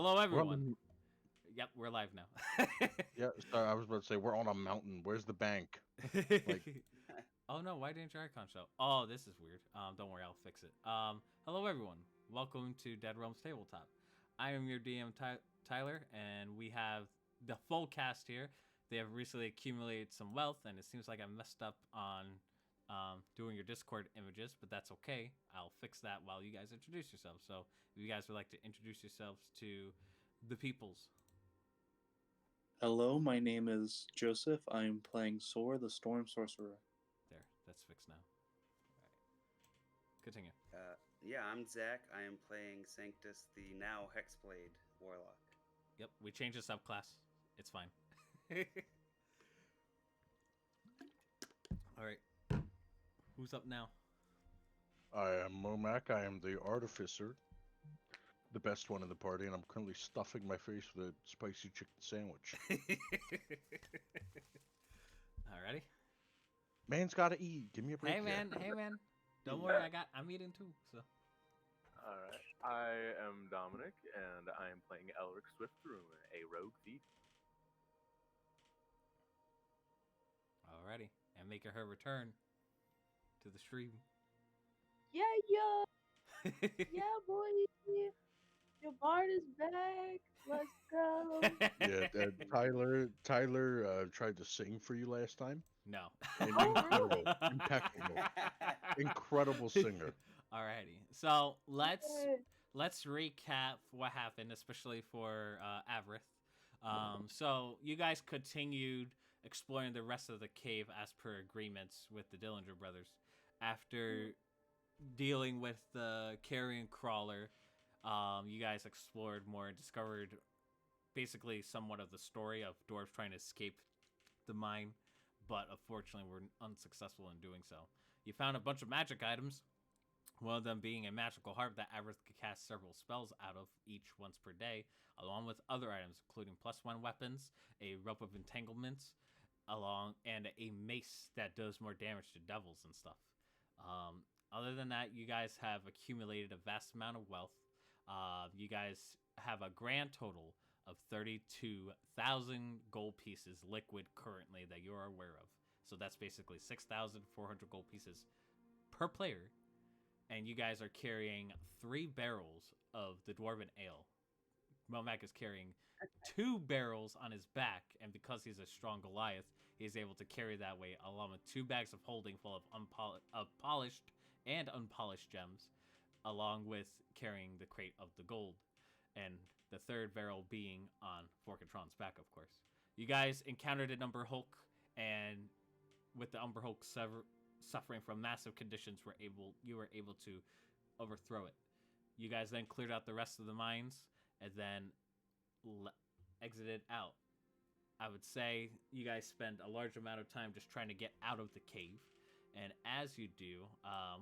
Hello, We're on everyone. Yep, we're live now. yeah, sorry, I was about to say we're on a mountain. Where's the bank? Like, Oh no, why didn't your icon show? Oh, this is weird. Don't worry, I'll fix it. Hello, everyone. Welcome to Dead Realms Tabletop. I am your DM, Tyler, and we have the full cast here. They have recently accumulated some wealth, and it seems like I messed up on doing your Discord images, but that's okay. I'll fix that while you guys introduce yourselves. So, if you guys would like to introduce yourselves to the peoples. Hello, my name is Joseph. I'm playing Sor, the Storm Sorcerer. There, that's fixed now. All right. Continue. Yeah, I'm Zach. I am playing Sanctus, the now Hexblade Warlock. Yep, we changed the subclass. It's fine. All right. Who's up now? I am Momac. I am the Artificer, the best one in the party, and I'm currently stuffing my face with a spicy chicken sandwich. Alrighty. Man's gotta eat. Give me a break. Hey man. Don't worry, I'm eating too. So. Alright, I am Dominic, and I am playing Elric Swiftroom, a rogue thief. Alrighty, and making her return to the stream. Yeah, yeah, boy. Your bard is back. Let's go. Yeah, Tyler tried to sing for you last time. No. And impeccable, incredible singer. Alrighty, so let's recap what happened, especially for Avrith. So you guys continued exploring the rest of the cave as per agreements with the Dillinger brothers. After dealing with the carrion crawler, you guys explored more and discovered basically somewhat of the story of dwarves trying to escape the mine, but unfortunately were unsuccessful in doing so. You found a bunch of magic items, one of them being a magical harp that Avrith could cast several spells out of each once per day, along with other items including +1 weapons, a rope of entanglements, and a mace that does more damage to devils and stuff. Other than that, you guys have accumulated a vast amount of wealth. You guys have a grand total of 32,000 gold pieces liquid currently that you're aware of. So that's basically 6,400 gold pieces per player. And you guys are carrying 3 barrels of the Dwarven Ale. Momac is carrying 2 barrels on his back, and because he's a strong Goliath, he's able to carry that weight, along with 2 bags of holding full of polished and unpolished gems, along with carrying the crate of the gold, and the 3rd barrel being on Forkatron's back, of course. You guys encountered an Umber Hulk, and with the Umber Hulk suffering from massive conditions, you were able to overthrow it. You guys then cleared out the rest of the mines, and then exited out. I would say you guys spend a large amount of time just trying to get out of the cave. And as you do,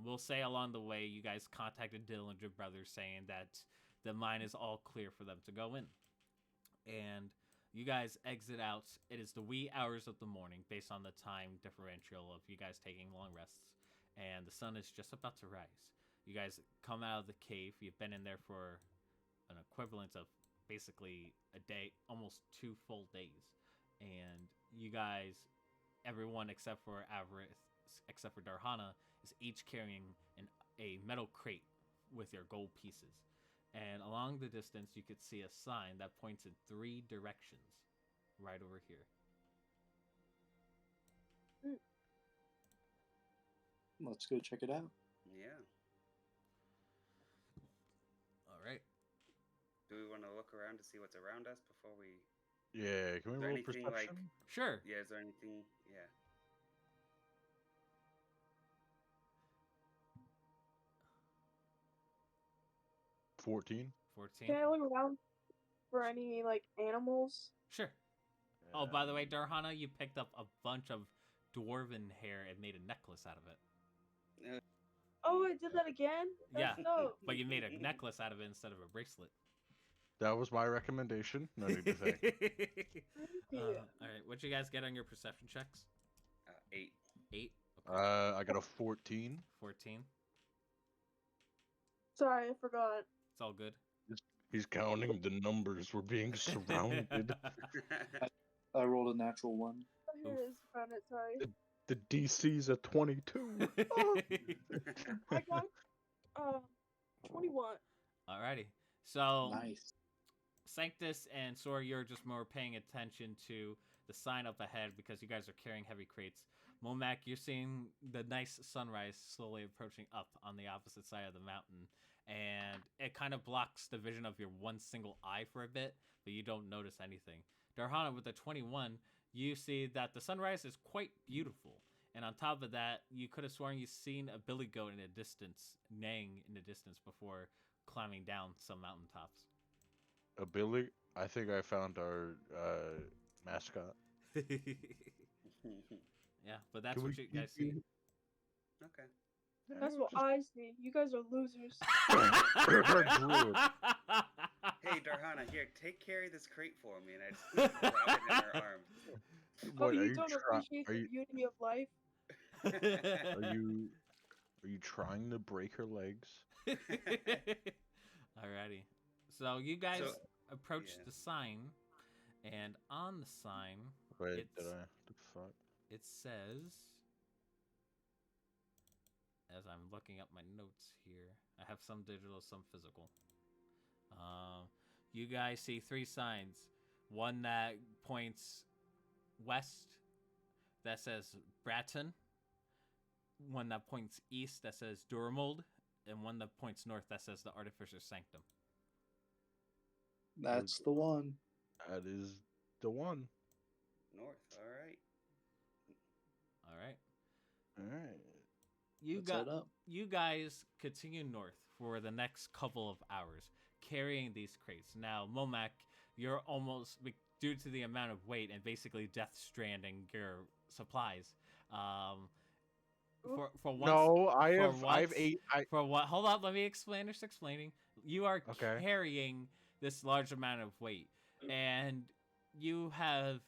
we'll say along the way, you guys contacted Dillinger Brothers saying that the mine is all clear for them to go in. And you guys exit out. It is the wee hours of the morning, based on the time differential of you guys taking long rests. And the sun is just about to rise. You guys come out of the cave. You've been in there for an equivalent of basically a day, almost 2 full days. And you guys, everyone except for Avrith, except for Darhana, is each carrying a metal crate with your gold pieces. And along the distance, you could see a sign that points in 3 directions, right over here. Let's go check it out. Yeah. All right. Do we want to look around to see what's around us before we... Yeah, can we Is there roll anything, perception? Sure. Yeah, is there anything... Yeah. $14. 14. Can I look around for any animals? Sure. Oh, by the way, Darhana, you picked up a bunch of dwarven hair and made a necklace out of it. Oh, I did that again? That's Yeah. dope. But you made a necklace out of it instead of a bracelet. That was my recommendation. No need to thank. Thank you. All right, what'd you guys get on your perception checks? 8. 8? Okay. I got a 14. 14? Sorry, I forgot. It's all good. He's counting the numbers. We're being surrounded. I rolled a natural 1. Here it is. Found it. Sorry. The DC's a 22. Oh. I got 21. Alrighty. So Nice. Sanctus and Sora, you're just more paying attention to the sign up ahead because you guys are carrying heavy crates. Momac, you're seeing the nice sunrise slowly approaching up on the opposite side of the mountain, and it kind of blocks the vision of your one single eye for a bit, but you don't notice anything. Darhana, with the 21, you see that the sunrise is quite beautiful, and on top of that, you could have sworn you've seen a billy goat in the distance, neighing in the distance before climbing down some mountaintops. A Billy? I think I found our mascot. Yeah, but that's Can what we you guys see. Okay. That's what I see. You guys are losers. Druid. Hey, Darhana, here, carry this crate for me, and I just drop it in her arms. Oh, What, you don't appreciate are the you beauty of life? are you trying to break her legs? Alrighty. So you guys So- approach yeah. the sign, and on the sign, Wait, It's- the fuck? it says, as I'm looking up my notes here, I have some digital, some physical. You guys see 3 signs. One that points west that says Bratton. One that points east that says Durmold. And one that points north that says the Artificer Sanctum. That's the one. That is the one. North, alright. Alright. Alright. Let's head up. You guys continue north for the next couple of hours, carrying these crates. Now, Momac, you're almost, due to the amount of weight and basically death stranding your supplies. For once, No, I've I've ate. for what? Hold on, let me explain. Just explaining. You are Okay. carrying this large amount of weight, and you have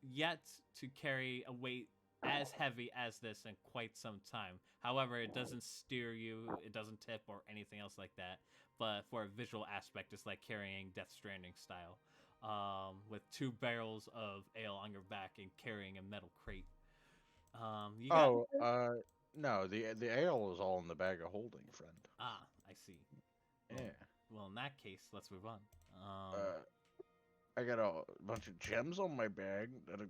yet to carry a weight as heavy as this in quite some time. However, it doesn't steer you, it doesn't tip or anything else like that. But for a visual aspect, it's like carrying Death Stranding style, with 2 barrels of ale on your back and carrying a metal crate. You got, No, the ale is all in the bag of holding, friend. I see. Yeah. Well, in that case, let's move on. I got a bunch of gems on my bag and a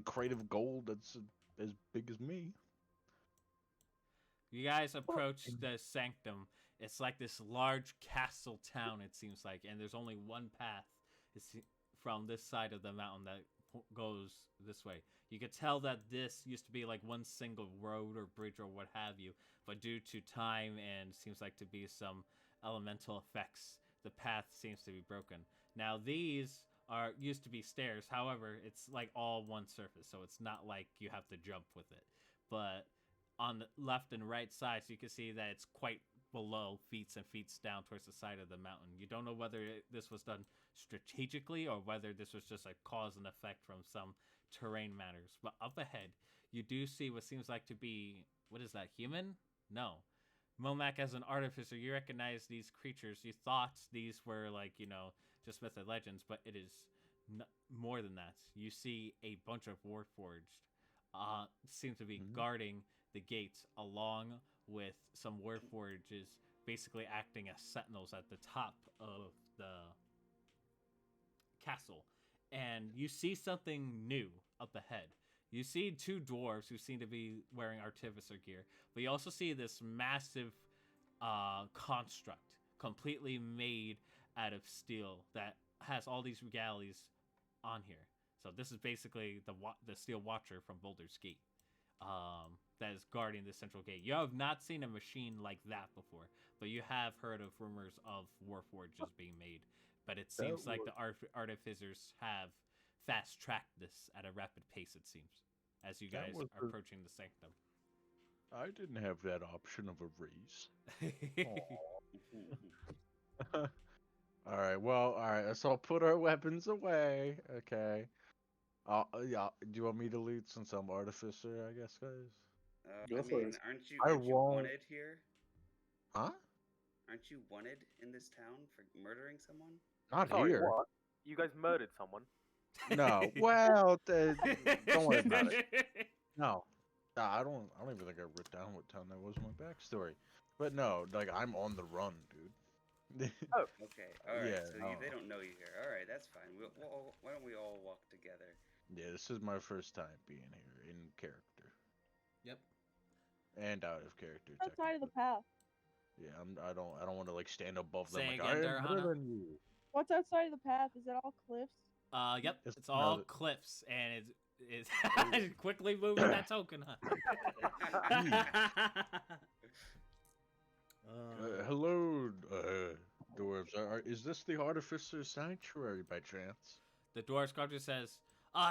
crate of gold that's as big as me. You guys approach the Sanctum. It's like this large castle town, it seems like, and there's only one path from this side of the mountain that goes this way. You could tell that this used to be like one single road or bridge or what have you, but due to time and seems like to be some elemental effects, the path seems to be broken. Now these used to be stairs, however, it's like all one surface, so it's not like you have to jump with it. But on the left and right sides, you can see that it's quite below, feet and feet down towards the side of the mountain. You don't know whether this was done strategically or whether this was just a cause and effect from some terrain matters. But up ahead, you do see what seems like to be, what is that, human? No. Momac, as an artificer, you recognize these creatures. You thought these were like, just myth and legends, but it is more than that. You see a bunch of Warforged seem to be guarding the gates, along with some Warforges basically acting as sentinels at the top of the castle. And you see something new up ahead. You see 2 dwarves who seem to be wearing Artificer gear, but you also see this massive construct completely made out of steel that has all these regalities on here. So this is basically the Steel Watcher from Baldur's Gate that is guarding the central gate. You have not seen a machine like that before, but you have heard of rumors of Warforges being made. But it seems like the Artificers have fast-tracked this at a rapid pace, it seems, as you guys are approaching the Sanctum. I didn't have that option of a raise. Alright, let's all put our weapons away. Okay. Yeah, do you want me to lead since I'm Artificer, I guess, guys? Go for it. Aren't you I won't. wanted here? Huh? Aren't you wanted in this town for murdering someone? Not Sorry, here. what? You guys murdered someone. No. Well, don't worry about it. No. Nah, I don't even think I wrote down what town that was in my backstory. But no, like I'm on the run, dude. Okay, all right. Yeah, So no. they don't know you here. All right, that's fine. Why don't we all walk together? Yeah, this is my first time being here in character Yep. and out of character. Outside of the technically. path. Yeah, I don't want to like stand above them Say like again, I am better Darhana? than you. What's outside of the path? Is it all cliffs? Yep. It's It's all not- cliffs, and it's quickly moving that token, huh? Hello, dwarves. Is this the Artificer Sanctuary by chance? The dwarf sculptor says,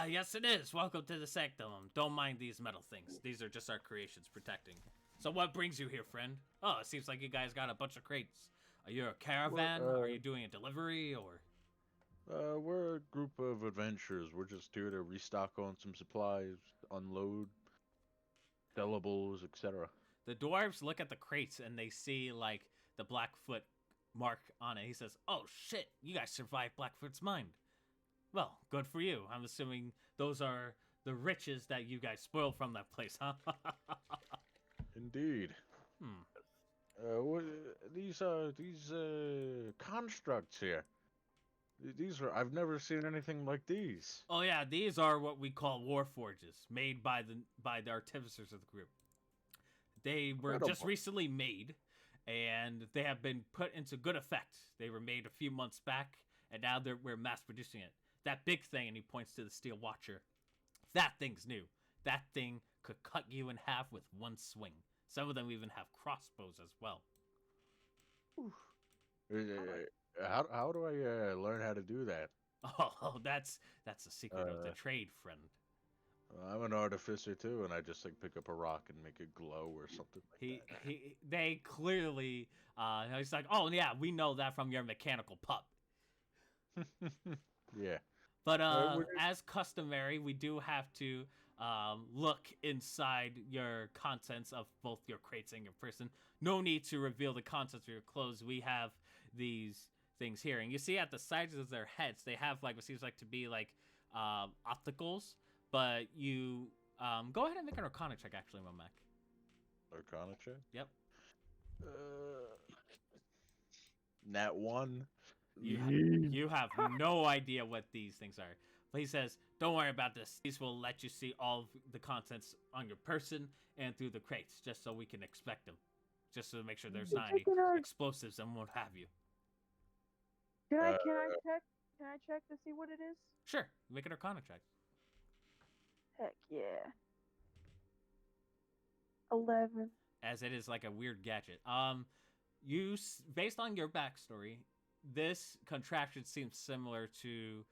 yes it is. Welcome to the Sanctum. Don't mind these metal things. These are just our creations protecting. So what brings you here, friend? Oh, it seems like you guys got a bunch of crates. Are you a caravan? Are you doing a delivery, or...? We're a group of adventurers. We're just here to restock on some supplies, unload, sellables, etc. The dwarves look at the crates and they see, like, the Blackfoot mark on it. He says, oh, shit, you guys survived Blackfoot's mine. Well, good for you. I'm assuming those are the riches that you guys spoiled from that place, huh? Indeed. What, these constructs here. These are I've never seen anything like these. Oh, yeah, these are what we call war forges, made by the artificers of the group. They were just Incredible. recently made, and they have been put into good effect. They were made a few months back, and now we're mass producing it. That big thing, and he points to the steel watcher. That thing's new. That thing could cut you in half with one swing. Some of them even have crossbows as well. How do I learn how to do that? Oh, that's the secret of the trade, friend. I'm an artificer too, and I just like pick up a rock and make it glow or something like that. They clearly, he's like, oh yeah, we know that from your mechanical pup. Yeah. But would it- as customary, we do have to look inside your contents of both your crates and your person. No need to reveal the contents of your clothes. We have these things here, and you see at the sides of their heads, they have like what seems like to be like opticals. But you go ahead and make an Arcana check, actually, my Mac. Arcana check? Yep. Nat 1. You have no idea what these things are. But he says, don't worry about this. These will let you see all of the contents on your person and through the crates, just so we can expect them. Just to make sure there's not any explosives and what have you. Can I check? Can I check to see what it is? Sure, make an Arcana check. Heck yeah. 11. As it is like a weird gadget. Based on your backstory, this contraption seems similar to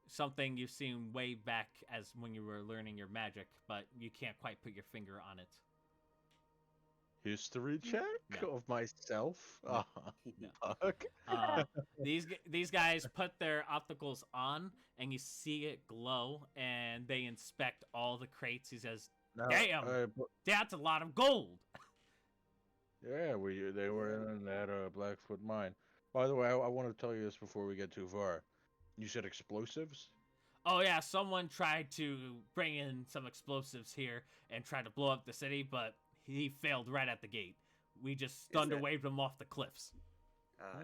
something you've seen way back as when you were learning your magic, but you can't quite put your finger on it. History check No. of myself? No. Oh, fuck. These guys put their opticals on, and you see it glow, and they inspect all the crates. He says, Now, damn, that's a lot of gold. yeah, they were in that Blackfoot mine. By the way, I want to tell you this before we get too far. You said explosives? Oh yeah, someone tried to bring in some explosives here and try to blow up the city, but he failed right at the gate. We just thunder waved him off the cliffs.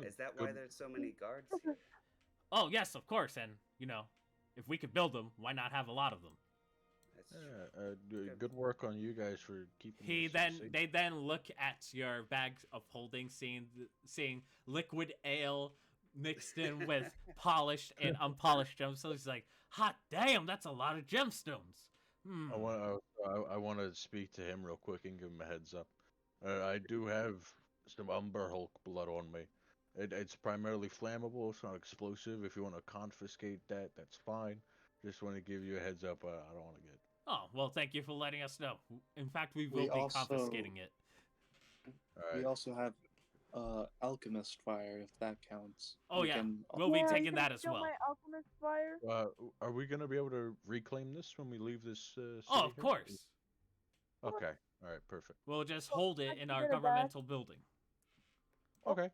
Is that why Good. there's so many guards here? Oh yes, of course, and you know, if we could build them, why not have a lot of them? That's true. Good work on you guys for keeping. They then look at your bags of holding, seeing liquid ale mixed in with polished and unpolished gemstones. He's like, hot damn, that's a lot of gemstones. I want to speak to him real quick and give him a heads up. I do have some Umber Hulk blood on me. It's primarily flammable. It's not explosive. If you want to confiscate that, that's fine. Just want to give you a heads up. I don't want to get. Oh, well, thank you for letting us know. In fact, we will We be also- confiscating it. All We right. also have alchemist fire, if that counts. Oh, We yeah. can- We'll be Yeah, taking you that can as steal well. My alchemist fire. Are we gonna be able to reclaim this when we leave this? City Oh, of here? course. Okay. All right. Perfect. We'll just hold it in I our can get it back. governmental building. Okay.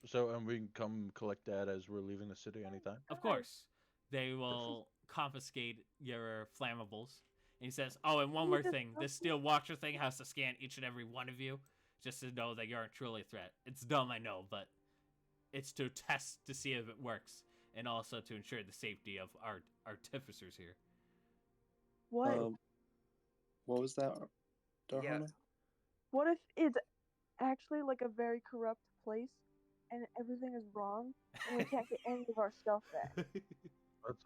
So, and we can come collect that as we're leaving the city anytime? Of course, they will confiscate your flammables. And he says, "Oh, and one more thing: this steel watcher thing has to scan each and every one of you, just to know that you're truly a threat. It's dumb, I know, but it's to test to see if it works, and also to ensure the safety of our artificers here." What? What was that, Yeah. Darhana? What if it's actually like a very corrupt place, and everything is wrong, and we can't get any of our stuff back?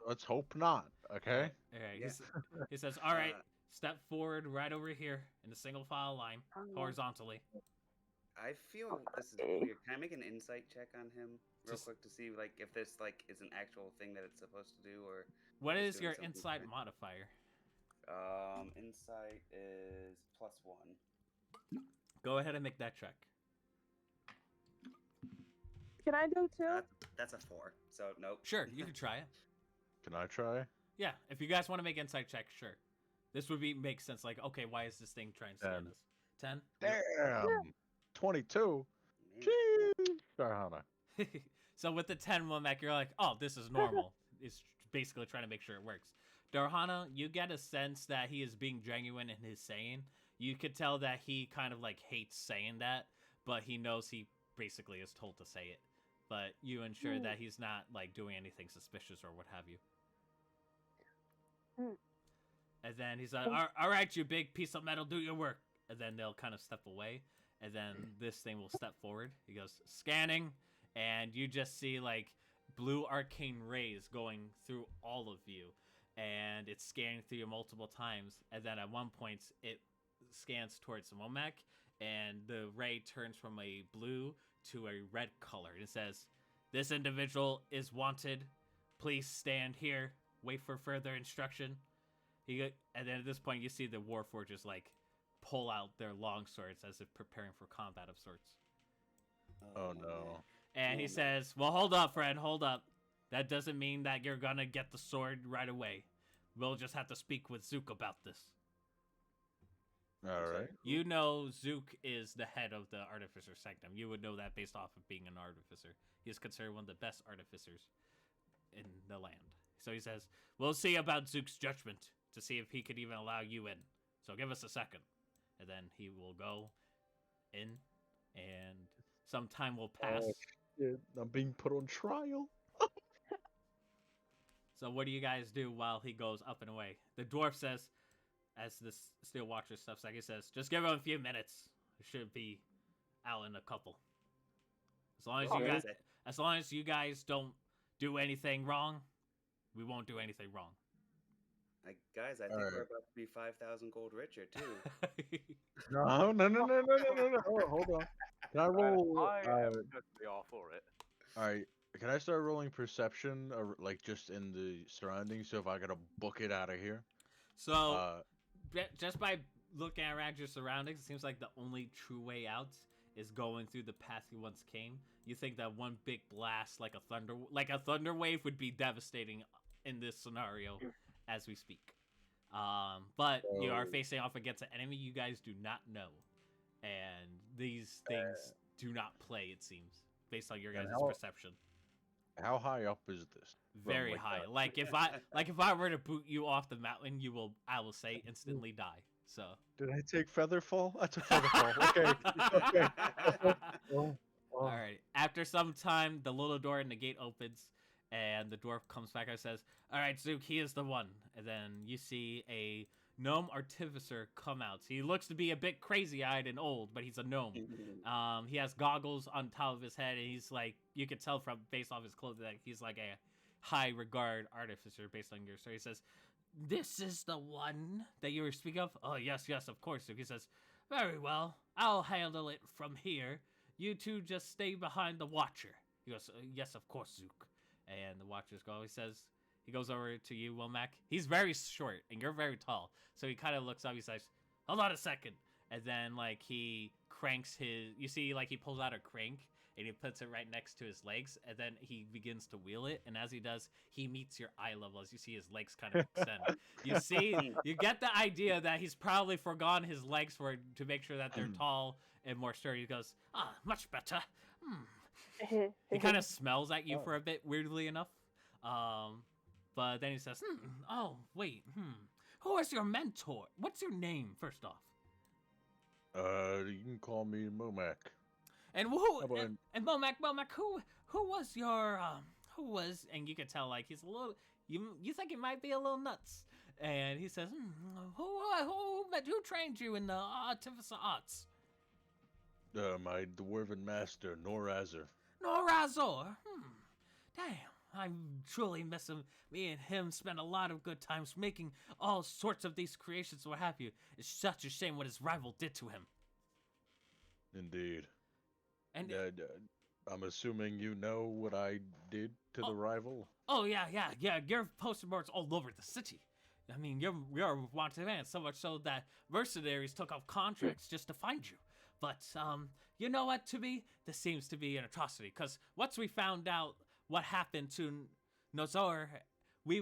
Let's hope not. Okay. All right. Yeah. He says, "All right, Uh, step forward right over here in a single file line, horizontally." I feel this is Okay. weird. Can I make an insight check on him real Just- quick to see like if this like is an actual thing that it's supposed to do or What Just is doing your something insight different. modifier? insight is +1. Go ahead and make that check. Can I do too? That's a 4. So nope. Sure, you can try it. Can I try? Yeah, if you guys want to make insight check, sure. This would make sense. Like, okay, why is this thing trying to scan 10. us? 10. Damn. 22. Man. Jeez. Darhana. So with the 10 Womack, you're like, oh, this is normal. It's basically trying to make sure it works. Darhana, you get a sense that he is being genuine in his saying. You could tell that he kind of like hates saying that, but he knows he basically is told to say it. But you ensure that he's not like doing anything suspicious or what have you. And then he's like, all right, you big piece of metal, do your work. And then they'll kind of step away. And then this thing will step forward. He goes, scanning. And you just see like blue arcane rays going through all of you. And it's scanning through you multiple times. And then at one point, it scans towards Womack. And the ray turns from a blue to a red color. It says, "This individual is wanted. Please stand here. Wait for further instruction." And then at this point, you see the Warforgers like pull out their long swords as if preparing for combat of sorts. Oh no. And he Oh, no. says, "Well, hold up, friend, hold up. That doesn't mean that you're gonna get the sword right away. We'll just have to speak with Zook about this." All right. You know Zook is the head of the Artificer Sanctum. You would know that based off of being an Artificer. He is considered one of the best Artificers in the land. So he says, "We'll see about Zook's judgment to see if he could even allow you in. So give us a second." And then he will go in, and some time will pass. Oh, shit. I'm being put on trial. So what do you guys do while he goes up and away? The dwarf says, as this Steel Watcher steps back, he says, "Just give him a few minutes. It should be out in a couple. As long as you guys, as long as you guys don't do anything wrong, we won't do anything wrong." Guys, I think Alright. we're about to be 5,000 gold richer too. No. Hold on. Can I roll? I am totally all for it. All right. Can I start rolling perception, or like just in the surroundings? So if I gotta book it out of here. So just by looking around your surroundings, it seems like the only true way out is going through the path you once came. You think that one big blast, like a thunder wave, would be devastating in this scenario as we speak. But you are facing off against an enemy you guys do not know, and these things do not play. It seems based on your guys' perception. How high up is this? Very like high. that? Like if I were to boot you off the mountain, I will say instantly die. So. Did I take Featherfall? I took Featherfall. Okay. Okay. Oh. All right. After some time, the little door in the gate opens, and the dwarf comes back and says, "All right, Zook, he is the one." And then you see a gnome artificer come out. He looks to be a bit crazy-eyed and old, but he's a gnome. He has goggles on top of his head, and he's like, you can tell from based off his clothing that he's like a high-regard artificer based on your story. He says, "This is the one that you were speaking of?" "Oh, yes, of course." Zook. He says, "Very well. I'll handle it from here. You two just stay behind the Watcher." He goes, "Yes, of course, Zook." And the Watcher's go. He goes over to you, Womack. He's very short, and you're very tall. So he kind of looks up. He says, "Hold on a second." And then, like, he cranks you see, like, he pulls out a crank, and he puts it right next to his legs, and then he begins to wheel it. And as he does, he meets your eye level as you see his legs kind of extend. You get the idea that he's probably forgone his legs to make sure that they're tall and more sturdy. He goes, "Ah, much better. He kind of smells at you for a bit, weirdly enough. But then he says, oh, wait, Who is your mentor? What's your name, first off? You can call me Momac. And How about- and Momac, who was your, who was, and you can tell, like, he's a little, you think he might be a little nuts. And he says, who trained you in the Artificer arts? My dwarven master, Norazor. Norazor? Damn, I truly miss him. Me and him spent a lot of good times making all sorts of these creations, what have you. It's such a shame what his rival did to him. Indeed. And I'm assuming you know what I did to the rival? oh yeah, you're posting boards all over the city. I mean, you're a wanted man, so much so that mercenaries took off contracts just to find you. But you know what? To me, this seems to be an atrocity. Because once we found out what happened to Nozor, we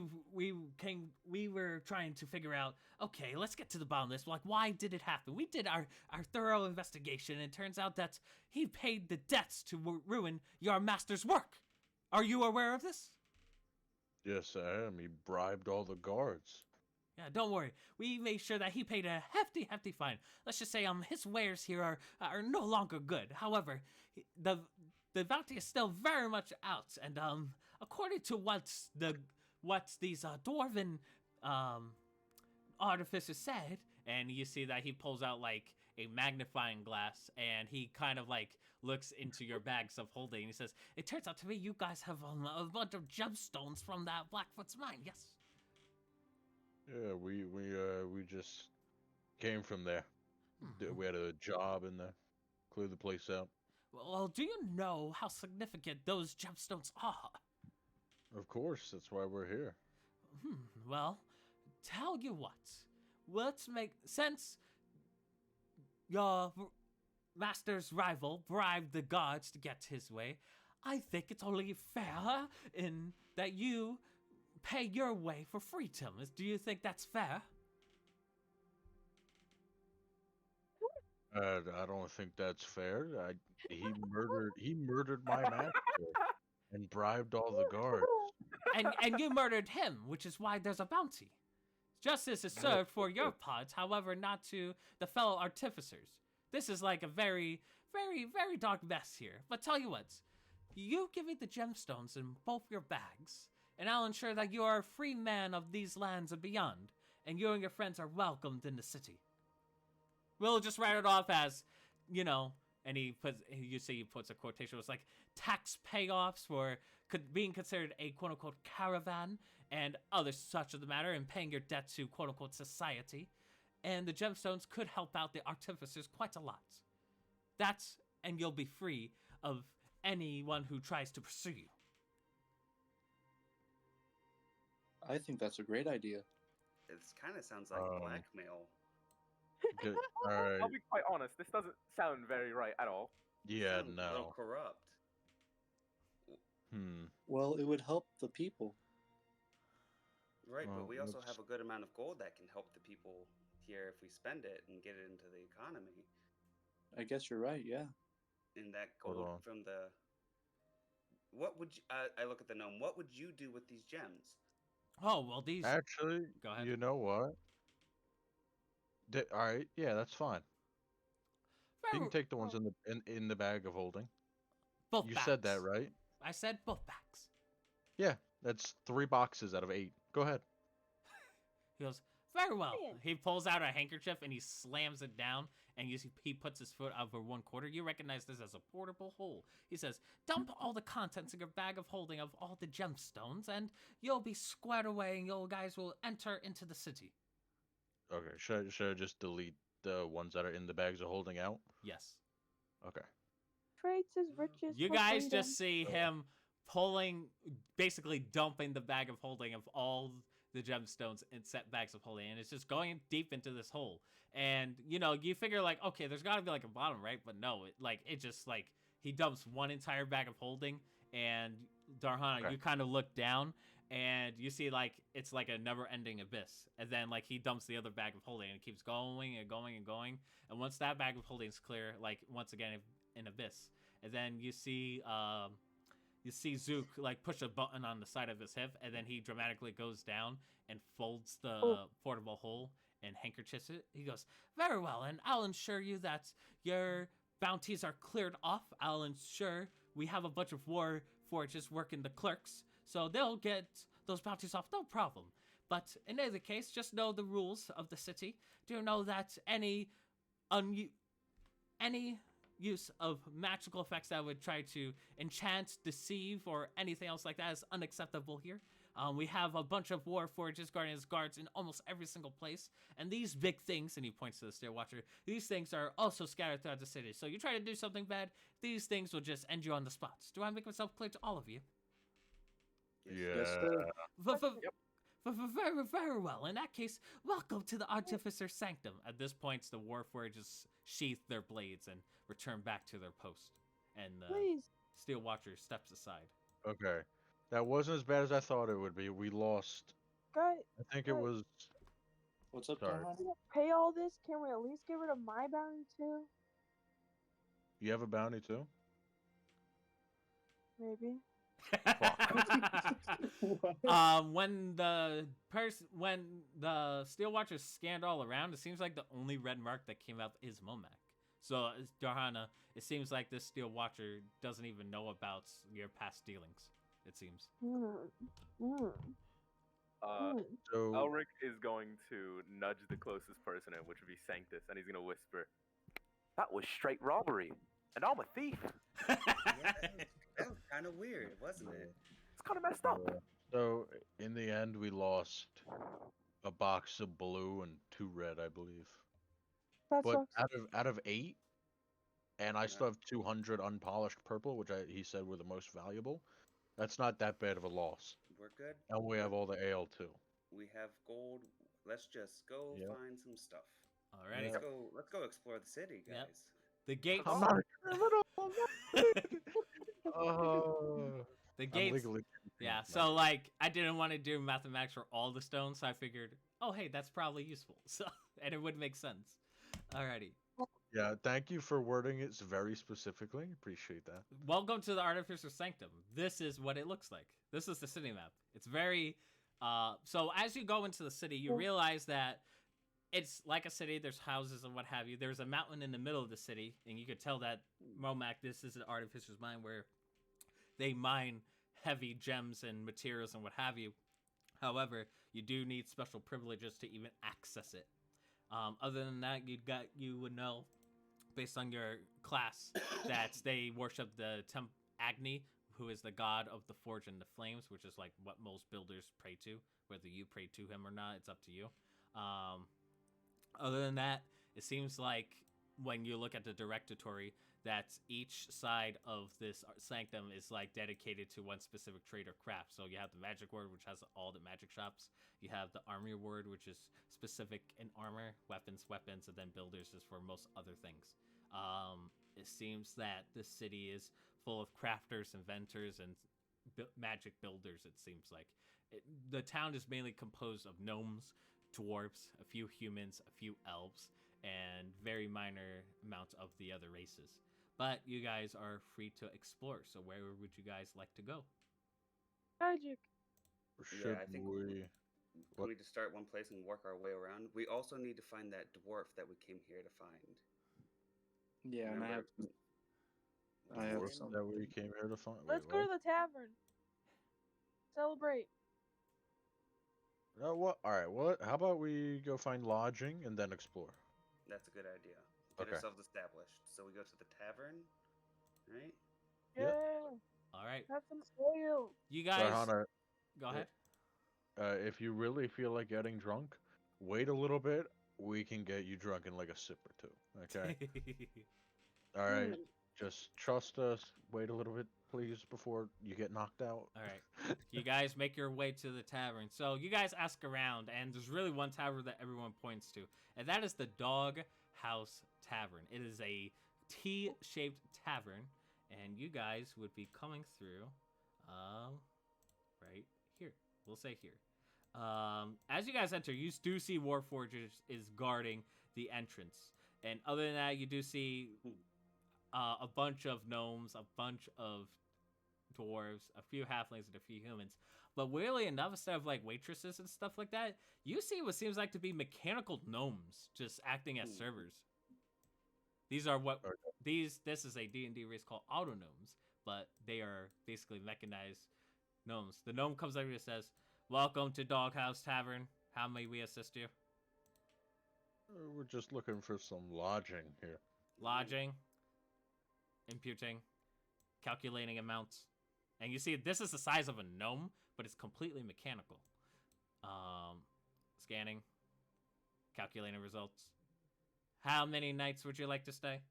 were trying to figure out. Okay, let's get to the bottom of this. Like, why did it happen? We did our thorough investigation, and it turns out that he paid the debts to ruin your master's work. Are you aware of this? Yes, I am. He bribed all the guards. Yeah, don't worry. We made sure that he paid a hefty fine. Let's just say his wares here are no longer good. However, the bounty is still very much out, and according to what these dwarven artificers said, and you see that he pulls out like a magnifying glass, and he kind of like looks into your bags of holding, and he says, "It turns out to me you guys have a bunch of gemstones from that Blackfoot's mine." Yes. Yeah, we just came from there. We had a job in there. Clear the place out. Well, do you know how significant those gemstones are? Of course, that's why we're here. Well, tell you what. Since your master's rival bribed the guards to get his way, I think it's only fair in that you pay your way for freedom. Do you think that's fair? I don't think that's fair. He murdered my master and bribed all the guards. And you murdered him, which is why there's a bounty. Justice is served for your part, however, not to the fellow artificers. This is like a very, very, very dark mess here. But tell you what, you give me the gemstones in both your bags, and I'll ensure that you are a free man of these lands and beyond, and you and your friends are welcomed in the city. We'll just write it off as, and he puts a quotation. It's like tax payoffs for being considered a quote-unquote caravan and other such of the matter, and paying your debt to quote-unquote society. And the gemstones could help out the artificers quite a lot. And you'll be free of anyone who tries to pursue you. I think that's a great idea. It kind of sounds like blackmail. Good. All right. I'll be quite honest, this doesn't sound very right at all. Yeah, Sounds a little no. corrupt. Well, it would help the people. Right, Well, but we also looks- have a good amount of gold that can help the people here if we spend it and get it into the economy. I guess you're right, yeah. And that Hold gold on. from the... What would you... I look at the gnome. What would you do with these gems? Oh, well, these... Actually, Go ahead. you know what? All right, yeah, that's fine. You can take the ones in the bag of holding. both You bags. said that, right? I said both bags. Yeah, that's 3 boxes out of 8. Go ahead. He goes, very well. Man. He pulls out a handkerchief and he slams it down, and he puts his foot over one quarter. You recognize this as a portable hole. He says, dump all the contents in your bag of holding of all the gemstones, and you'll be squared away, and you guys will enter into the city. Okay, should I just delete the ones that are in the bags of holding out? Yes. Okay. Traits as riches. You for guys freedom. just see him basically dumping the bag of holding of all the gemstones in set bags of holding, and it's just going deep into this hole. And you figure like, okay, there's got to be like a bottom, right? But no, he dumps one entire bag of holding, and Darhana, Okay. you kind of look down, and you see like it's like a never-ending abyss. And then like he dumps the other bag of holding, and it keeps going and going and going. And once that bag of holding is clear, like once again an abyss. and then you see Zook like push a button on the side of his hip, and then he dramatically goes down and folds the portable hole and handkerchiefs it. He goes, "Very well, and I'll ensure you that your bounties are cleared off. I'll ensure we have a bunch of war forges working the clerks, so they'll get those bounties off, no problem. But in either case, just know the rules of the city. Do know that any use of magical effects that would try to enchant, deceive, or anything else like that is unacceptable here. We have a bunch of war forges, guardians, guards in almost every single place. And these big things," and he points to the stair watcher, "these things are also scattered throughout the city. So you try to do something bad, these things will just end you on the spot. Do I make myself clear to all of you?" Yes, sir. Very, very well. In that case, welcome to the Artificer Sanctum. At this point, the Warforges sheath their blades and return back to their post. And the Please. Steel Watcher steps aside. Okay. That wasn't as bad as I thought it would be. We lost. Guys, I think it was. What's up, Sorry. Darhana? can we pay all this? Can we at least get rid of my bounty too? You have a bounty too? Maybe. What? When the Steel Watchers scanned all around, it seems like the only red mark that came up is Momac. So, Darhana, it seems like this Steel Watcher doesn't even know about your past dealings. It seems. So Elric is going to nudge the closest person in, which would be Sanctus, and he's going to whisper, "That was straight robbery, and I'm a thief. Yeah, that was kind of weird, wasn't it? It's kind of messed up." So in the end, we lost a box of blue and 2 red, I believe. That But sucks. out of 8, and I still have 200 unpolished purple, which he said were the most valuable. That's not that bad of a loss. We're good. And we have all the ale too. We have gold. Let's just go Yep. find some stuff. Alrighty. Let's go explore the city, guys. Yep. The gates. I'm not a criminal. Oh, The I'm gates. legally. Yeah. So like, I didn't want to do mathematics for all the stones, so I figured, oh hey, that's probably useful. So and it would make sense. Alrighty. Yeah, thank you for wording it very specifically. Appreciate that. Welcome to the Artificer Sanctum. This is what it looks like. This is the city map. It's very so as you go into the city, you realize that it's like a city. There's houses and what have you. There's a mountain in the middle of the city, and you could tell that Momac, this is an artificer's mine where they mine heavy gems and materials and what have you. However, you do need special privileges to even access it. Other than that, you would know, based on your class, that they worship the Agni, who is the god of the forge and the flames, which is like what most builders pray to. Whether you pray to him or not, it's up to you. Other than that, it seems like when you look at the directory, that each side of this sanctum is like dedicated to one specific trade or craft. So you have the magic ward, which has all the magic shops. You have the armor ward, which is specific in armor, weapons, and then builders is for most other things. It seems that this city is full of crafters, inventors, and magic builders. It seems like the town is mainly composed of gnomes, dwarves, a few humans, a few elves, and very minor amounts of the other races. But you guys are free to explore. So where would you guys like to go? Magic. Should I think we? we need to start one place and work our way around. We also need to find that dwarf that we came here to find. Yeah, and I have. I have What's his some. name? That we came here to find. Let's go to the tavern. Celebrate. What? All right. What? How about we go find lodging and then explore? That's a good idea. Get Okay. ourselves established. So we go to the tavern, right? Yeah. Yep. All right. Have some oil. You guys Darhana, go ahead. if you really feel like getting drunk, wait a little bit. We can get you drunk in like a sip or two. Okay. All right. Just trust us. Wait a little bit, please, before you get knocked out. All right. You guys make your way to the tavern. So you guys ask around, and there's really one tavern that everyone points to, and that is the Dog House Tavern. It is a T-shaped tavern, and you guys would be coming through, right here. We'll say here. As you guys enter, you do see Warforged is guarding the entrance, and other than that, you do see a bunch of gnomes, a bunch of dwarves, a few halflings, and a few humans. But weirdly enough, instead of like waitresses and stuff like that, you see what seems like to be mechanical gnomes just acting as servers. These are what this is a D&D race called autognomes, but they are basically mechanized gnomes. The gnome comes over and says, "Welcome to Doghouse Tavern. How may we assist you?" We're just looking for some lodging here. Lodging, imputing, calculating amounts. And you see, this is the size of a gnome, but it's completely mechanical. Scanning, calculating results. How many nights would you like to stay?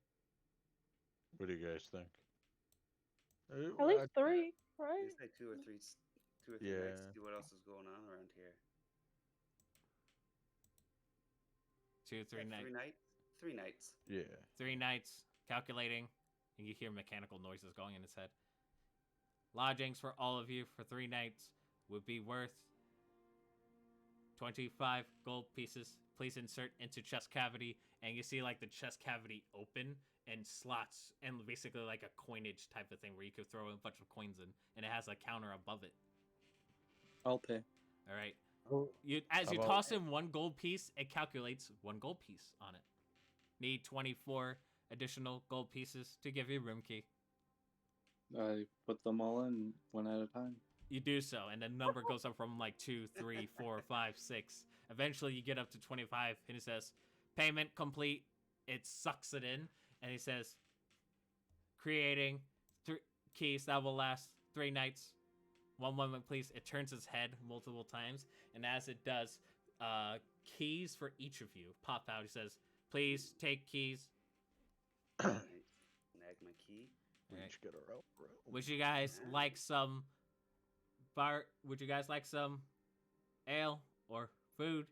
What do you guys think? At least 3, right? It's like 2 or 3 nights to Yeah. see what else is going on around here. 2, 3 nights. 3 nights? 3 nights. Yeah. 3 nights, calculating, and you hear mechanical noises going in his head. Lodgings for all of you for 3 nights would be worth 25 gold pieces. Please insert into chest cavity, and you see like the chest cavity open and slots, and basically like a coinage type of thing where you could throw a bunch of coins in, and it has a counter above it. I'll pay. All right. Oh, As you How about- toss in 1 gold piece, it calculates 1 gold piece on it. Need 24 additional gold pieces to give you a room key. I put them all in one at a time. You do so, and the number goes up from like 2, 3, 4, 5, 6. Eventually, you get up to 25, and it says, "Payment complete." It sucks it in, and he says, "Creating 3 keys that will last 3 nights. 1 moment, please." It turns its head multiple times, and as it does, keys for each of you pop out. He says, "Please take keys." Nag my key. We Right. each get our own room. Would you guys like some Would you guys like some ale or food?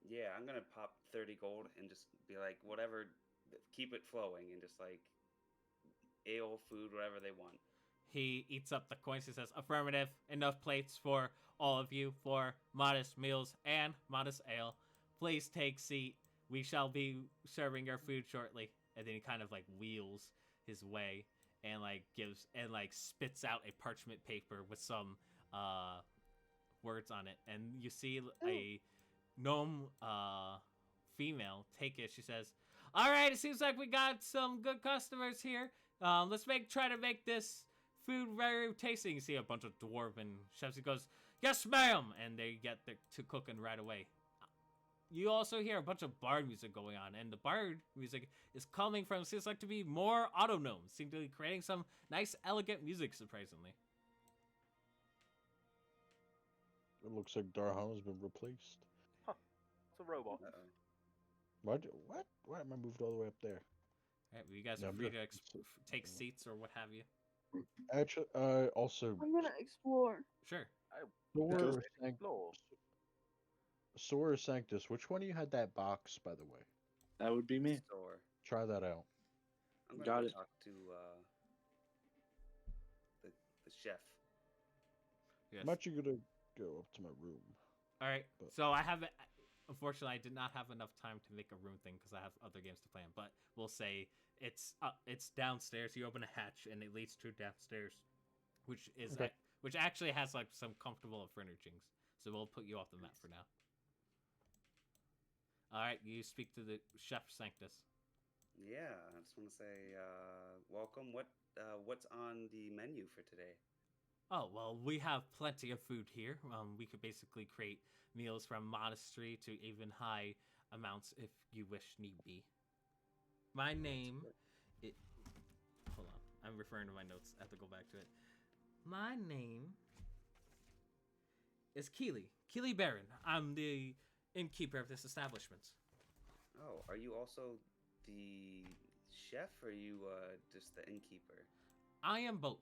Yeah, I'm gonna pop 30 gold and just be like, whatever, keep it flowing, and just like ale, food, whatever they want. He eats up the coins. He says, "Affirmative. Enough plates for all of you for modest meals and modest ale. Please take seat. We shall be serving your food shortly." And then he kind of like wheels his way and like spits out a parchment paper with some words on it. And you see a gnome female take it. She says, "All right, it seems like we got some good customers here. Let's try to make this food very tasty." You see a bunch of dwarven chefs. He goes, "Yes, ma'am," and they get to cooking right away. You also hear a bunch of bard music going on, and the bard music is coming from, seems like to be more auto gnomes, seem to be creating some nice, elegant music, surprisingly. It looks like Darhana's been replaced. It's a robot. Uh-oh. What? Why am I moved all the way up there? All right, well, you guys Yeah, are I'm free good. to take seats or what have you. Actually, also, I'm gonna explore. Sure. Sora Explore. Sora Sanctus, which one of you had that box, by the way? That would be me. Store. Try that out. I'm gonna Got go it. talk to the chef. Yes. I'm actually gonna go up to my room. All right. But- So I haven't. Unfortunately, I did not have enough time to make a room thing because I have other games to play on. But we'll say it's downstairs. You open a hatch and it leads to downstairs, which is Okay. which actually has like some comfortable furnishings. So we'll put you off the map for now. All right. You speak to the chef Sanctus. Yeah, I just want to say welcome. What's on the menu for today? Oh, well, we have plenty of food here. We could basically create meals from modestry to even high amounts if you wish need be. My name... Hold on. I'm referring to my notes. I have to go back to it. My name is Keely. Keely Baron. I'm the innkeeper of this establishment. Oh, are you also the chef, or are you just the innkeeper? I am both.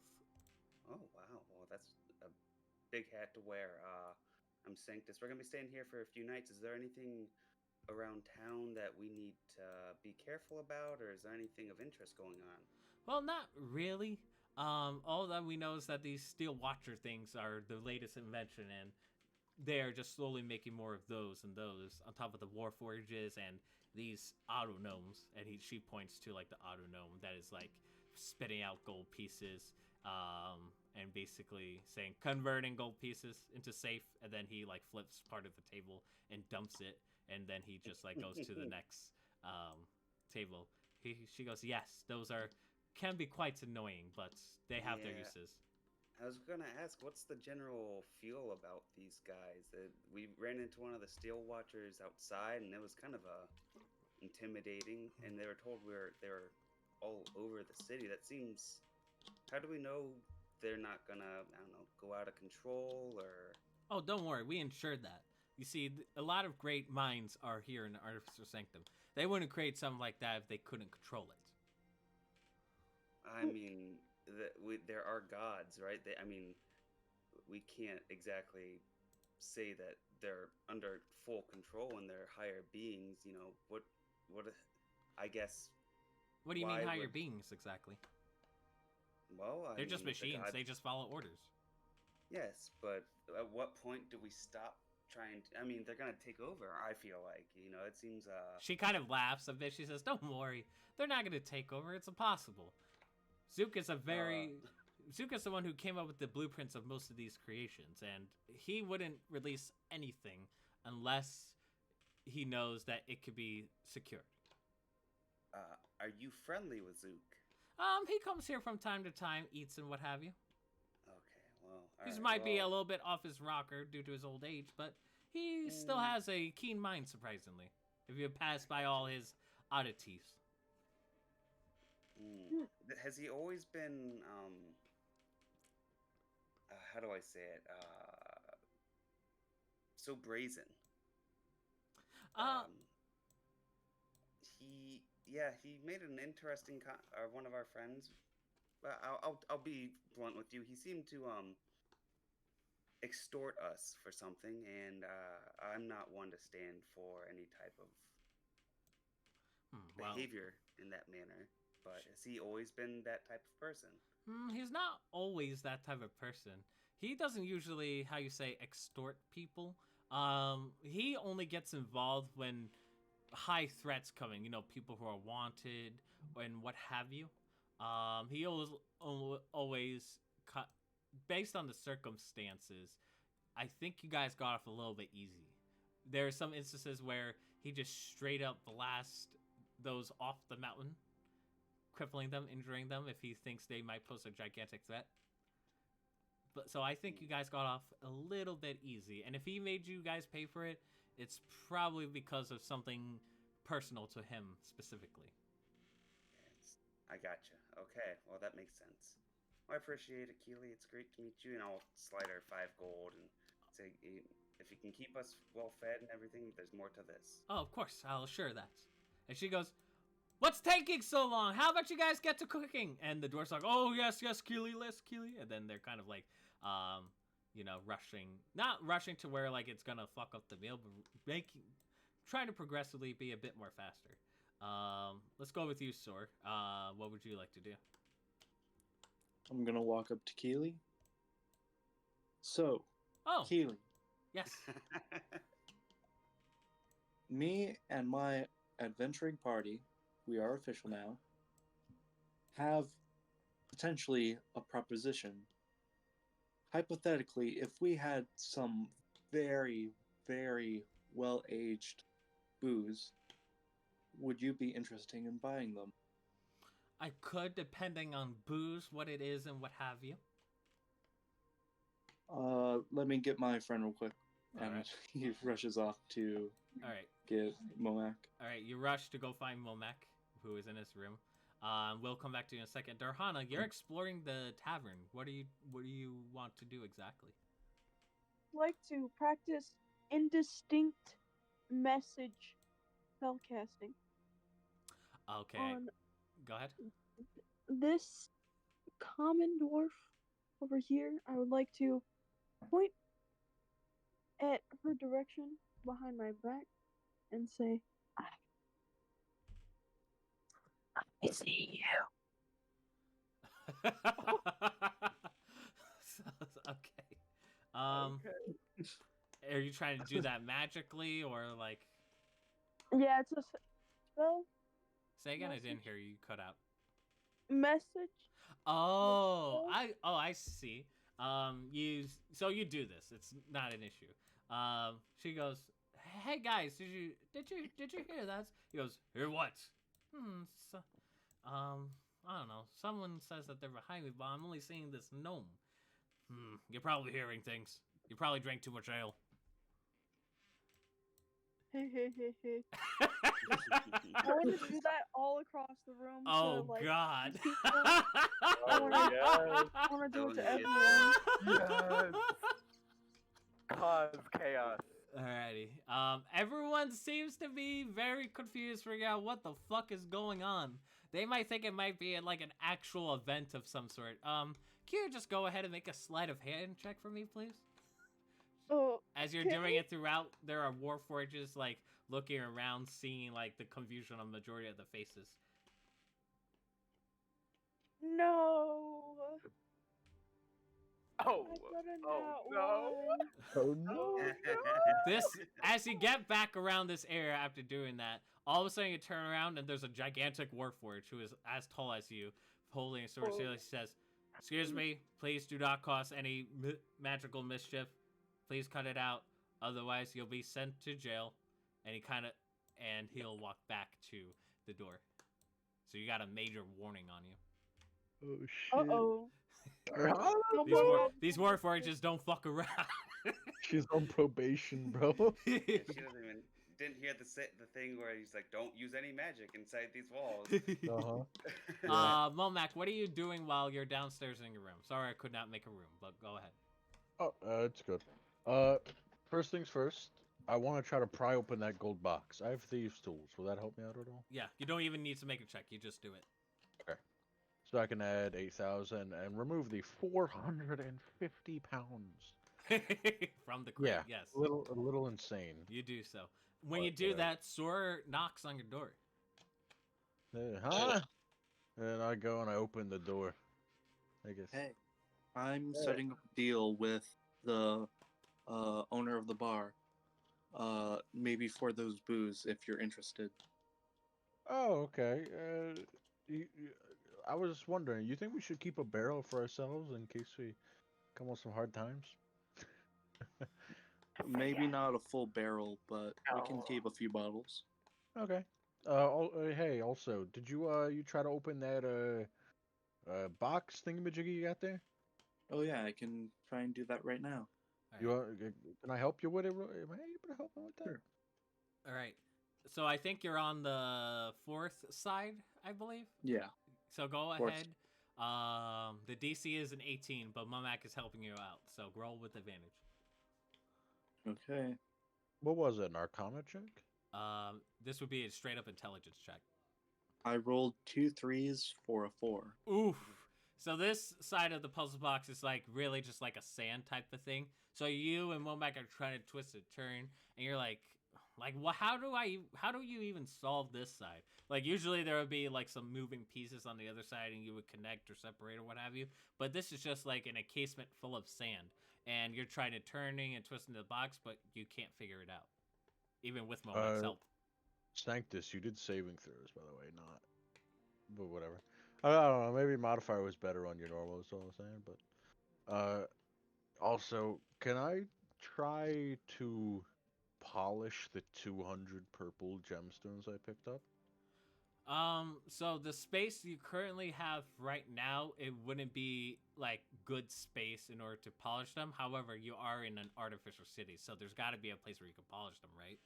Oh wow, well that's a big hat to wear. I'm Sanctus. We're gonna be staying here for a few nights. Is there anything around town that we need to be careful about, or is there anything of interest going on? Well, not really. All that we know is that these steel watcher things are the latest invention, and they are just slowly making more of those and those on top of the war forges and these auto gnomes, and she points to like the auto gnome that is like spitting out gold pieces, and basically saying converting gold pieces into safe, and then he like flips part of the table and dumps it, and then he just like goes to the next table. She goes, yes, those can be quite annoying, but they have their Yeah. uses. I was gonna ask, what's the general feel about these guys? We ran into one of the Steel Watchers outside, and it was kind of intimidating. And they were told they were all over the city. That seems. How do we know they're not gonna, I don't know, go out of control or? Oh, don't worry, we ensured that. You see, a lot of great minds are here in the Artificer Sanctum. They wouldn't create something like that if they couldn't control it. I mean, there are gods, right? I mean, we can't exactly say that they're under full control and they're higher beings. You know what? I guess. What do you Why mean higher would- beings exactly? Well, They're just mean, the machines. gods- They just follow orders. Yes, but at what point do we stop trying to? I mean, they're gonna take over. I feel like it seems. She kind of laughs a bit. She says, "Don't worry, they're not going to take over. It's impossible." Zook is Zook is the one who came up with the blueprints of most of these creations, and he wouldn't release anything unless he knows that it could be secured. Are you friendly with Zook? He comes here from time to time, eats and what have you. Okay, well, He alright, might be a well, little bit off his rocker due to his old age, but he still has a keen mind, surprisingly. If you pass by all his oddities. Has he always been how do I say it? So brazen. He made an interesting one of our friends. I'll be blunt with you. He seemed to extort us for something, and I'm not one to stand for any type of Well, behavior in that manner. But has he always been that type of person? he's not always that type of person. He doesn't usually, how you say, extort people. He only gets involved when high threats coming. People who are wanted and what have you. He always cut based on the circumstances. I think you guys got off a little bit easy. There are some instances where he just straight up blasts those off the mountain, crippling them, injuring them if he thinks they might pose a gigantic threat. But so I think you guys got off a little bit easy. And if he made you guys pay for it, it's probably because of something personal to him specifically. I gotcha. Okay, well that makes sense. Well, I appreciate it, Keely. It's great to meet you, and I'll slide her 5 gold and say if you can keep us well fed and everything, there's more to this. Oh, of course, I'll assure that. And she goes, "What's taking so long? How about you guys get to cooking?" And the dwarf's like, "Oh, yes, Keely, let's Keely." And then they're kind of like, rushing. Not rushing to where, like, it's gonna fuck up the meal, but trying to progressively be a bit more faster. Let's go with you, Sor. What would you like to do? I'm gonna walk up to Keely. So, Oh, Keely, yes. me and my adventuring party, we are official now, have potentially a proposition. Hypothetically, if we had some very, very well-aged booze, would you be interested in buying them? I could, depending on booze, what it is, and what have you. Let me get my friend real quick. And Alright. he rushes off to Alright. get Momac. Alright, you rush to go find Momek, who is in his room. We'll come back to you in a second. Darhana, you're exploring the tavern. What do you want to do exactly? I'd like to practice indistinct message spellcasting Okay, on go ahead. this common dwarf over here. I would like to point at her direction behind my back and say, I see you. Okay. Are you trying to do that magically or like? Yeah, it's just spell Say again, I didn't Message? hear you cut out. message. Oh, spell? I see. You do this. It's not an issue. She goes, "Hey guys, did you hear that?" He goes, "Hear what?" So, I don't know. Someone says that they're behind me, but I'm only seeing this gnome. You're probably hearing things. You probably drank too much ale. Hey, hey, hey, hey. I want to do that all across the room Oh to like God! these people. Oh, yes. I want to do it to Yes. everyone. Yes. Cause chaos. Alrighty. Everyone seems to be very confused, figuring out what the fuck is going on. They might think it might be like an actual event of some sort. Can you just go ahead and make a sleight of hand check for me, please? Oh, As you're doing it throughout, there are warforges like looking around, seeing like the confusion on the majority of the faces. no. Oh. I got a Oh, nat no. one. Oh no! This, as you get back around this area after doing that, all of a sudden you turn around and there's a gigantic warforge who is as tall as you, holding a sword. Oh. She says, "Excuse me, please do not cause any magical mischief. Please cut it out, otherwise you'll be sent to jail." And he'll walk back to the door. So you got a major warning on you. Oh shit! Uh-oh. Huh? These warforges don't fuck around. She's on probation, bro. Yeah, she didn't hear the thing where he's like, "Don't use any magic inside these walls." Uh-huh. Momac, what are you doing while you're downstairs in your room? Sorry, I could not make a room, but go ahead. Oh, it's good. First things first. I want to try to pry open that gold box. I have thieves' tools. Will that help me out at all? Yeah, you don't even need to make a check. You just do it. So I can add 8,000 and remove the 450 pounds. From the crate, Yeah, yes. a little insane. You do so. When But, you do that, Sora knocks on your door. Huh? And I go and I open the door. I guess. Hey, I'm setting up a deal with the owner of the bar. Maybe for those booze if you're interested. Oh, okay. I was wondering, you think we should keep a barrel for ourselves in case we come on some hard times? Maybe not a full barrel, but we can keep a few bottles. Okay. Hey, also, did you try to open that box thingamajiggy you got there? Oh yeah, I can try and do that right now. You can I help you with it? Am I able to help you with that? Sure. All right. So I think you're on the fourth side, I believe. Yeah. So go Fourth. ahead. The DC is an 18, but Mumak is helping you out, so roll with advantage. Okay. What was it? An Arcana check? This would be a straight up intelligence check. I rolled 2 3s for a 4. Oof. So this side of the puzzle box is like really just like a sand type of thing. So you and Womack are trying to twist and turn, and you're like, well, how do you even solve this side? Like usually there would be like some moving pieces on the other side, and you would connect or separate or what have you. But this is just like an encasement full of sand, and you're trying to turning and twisting the box, but you can't figure it out, even with Womack's help. Sanctus, you did saving throws, by the way, not. But whatever. I don't know. Maybe modifier was better on your normal. Is all I'm saying. But also, can I try to polish the 200 purple gemstones I picked up? So the space you currently have right now, it wouldn't be like good space in order to polish them. However, you are in an artificial city, so there's got to be a place where you can polish them, right?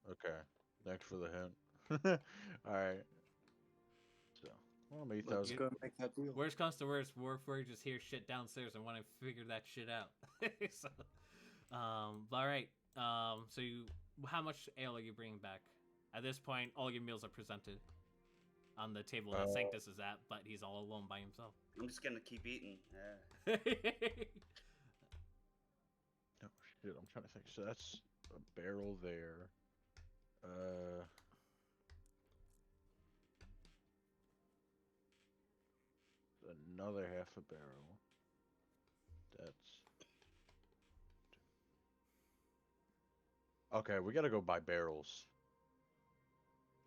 Okay. Thanks for the hint. All right. So, well, I'm Let's 8,000. go and make that deal. Worst comes to worst, Warforged just hear shit downstairs and want to figure that shit out. So, all right. So how much ale are you bringing back? At this point, all your meals are presented on the table that Sanctus is at, but he's all alone by himself. I'm just gonna keep eating. Oh shit! I'm trying to think. So that's a barrel there. Another half a barrel. That's okay. We gotta go buy barrels.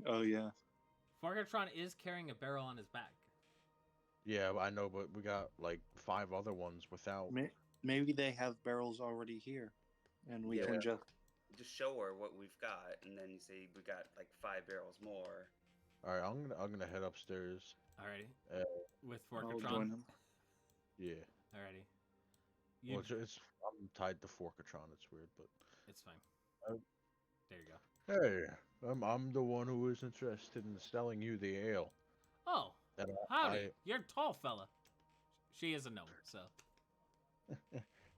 Oh yeah. Forgatron is carrying a barrel on his back. Yeah, I know, but we got like 5 other ones without. Maybe they have barrels already here, and we Yeah. can just. Just show her what we've got, and then you say we got like 5 barrels more. All right, I'm gonna head upstairs. Alrighty. With I'll Forgatron. join them. Yeah. Alrighty. Well, it's I'm tied to Forkatron. It's weird, but It's fine. Uh, There you go. hey, I'm the one who is interested in selling you the ale. Oh, And howdy. You're a tall fella. She is a gnome, so.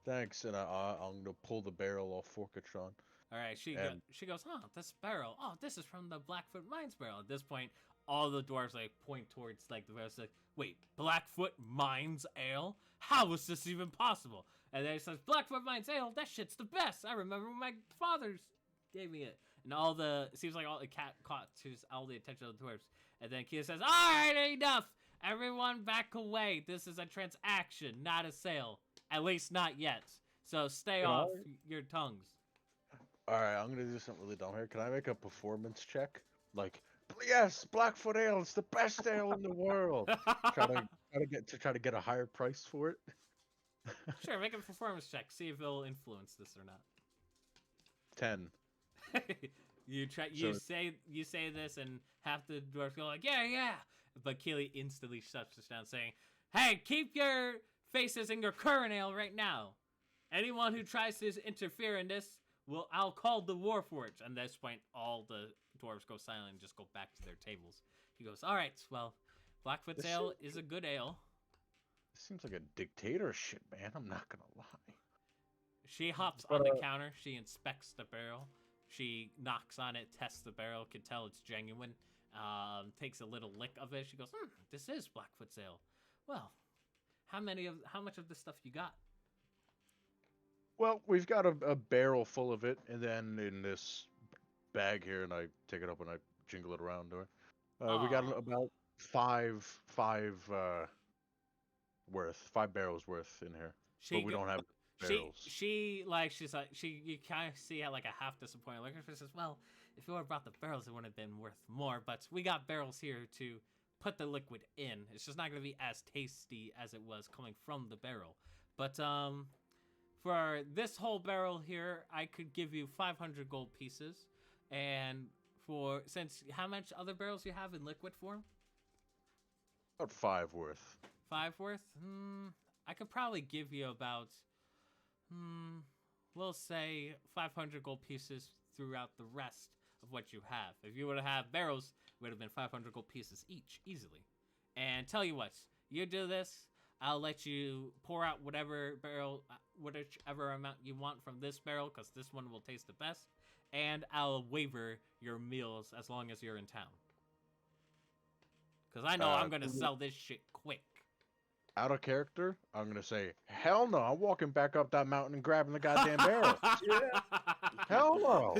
Thanks, and I'm gonna pull the barrel off Forkatron. All right, she And- goes, oh, this barrel. Oh, this is from the Blackfoot Mines barrel. At this point, all the dwarves like point towards like the barrel. Like, wait, Blackfoot Mines ale? How is this even possible? And then he says, Blackfoot Mines ale. That shit's the best. I remember when my father's gave me it. And it seems like all the cat caught to all the attention of the dwarves. And then Kia says, all right, enough. Everyone back away. This is a transaction, not a sale. At least not yet. So stay off your tongues. All right, I'm gonna do something really dumb here. Can I make a performance check? Like, yes, Blackfoot Ale. It's the best ale in the world. try to get a higher price for it. Sure, make a performance check. See if it'll influence this or not. 10. You say this, and half the dwarves go like, yeah. But Keely instantly shuts us down, saying, hey, keep your faces in your current ale right now. Anyone who tries to interfere in this, I'll call the Warforged. And at this point, all the dwarves go silent and just go back to their tables. He goes, all right, well, Blackfoot's ale is a good ale. This seems like a dictatorship, man. I'm not gonna lie. She hops on the counter. She inspects the barrel. She knocks on it, tests the barrel, can tell it's genuine. Takes a little lick of it. She goes, this is Blackfoot's ale. Well, how much of this stuff you got? Well, we've got a barrel full of it, and then in this bag here, and I take it up and I jingle it around to her. We got about five barrels worth in here, but we don't have barrels. She's like, you kind of see how like a half disappointed look. She says, well, if you would have brought the barrels, it would have been worth more, but we got barrels here to put the liquid in. It's just not going to be as tasty as it was coming from the barrel. But, for this whole barrel here, I could give you 500 gold pieces. And how much other barrels you have in liquid form? About 5 worth. 5 worth? I could probably give you about, we'll say 500 gold pieces throughout the rest of what you have. If you would have barrels, it would have been 500 gold pieces each, easily. And tell you what, you do this, I'll let you pour out whatever amount you want from this barrel, because this one will taste the best, and I'll waiver your meals as long as you're in town. Because I know I'm going to sell this shit quick. Out of character, I'm going to say, hell no, I'm walking back up that mountain and grabbing the goddamn barrel. Yeah. Hell no.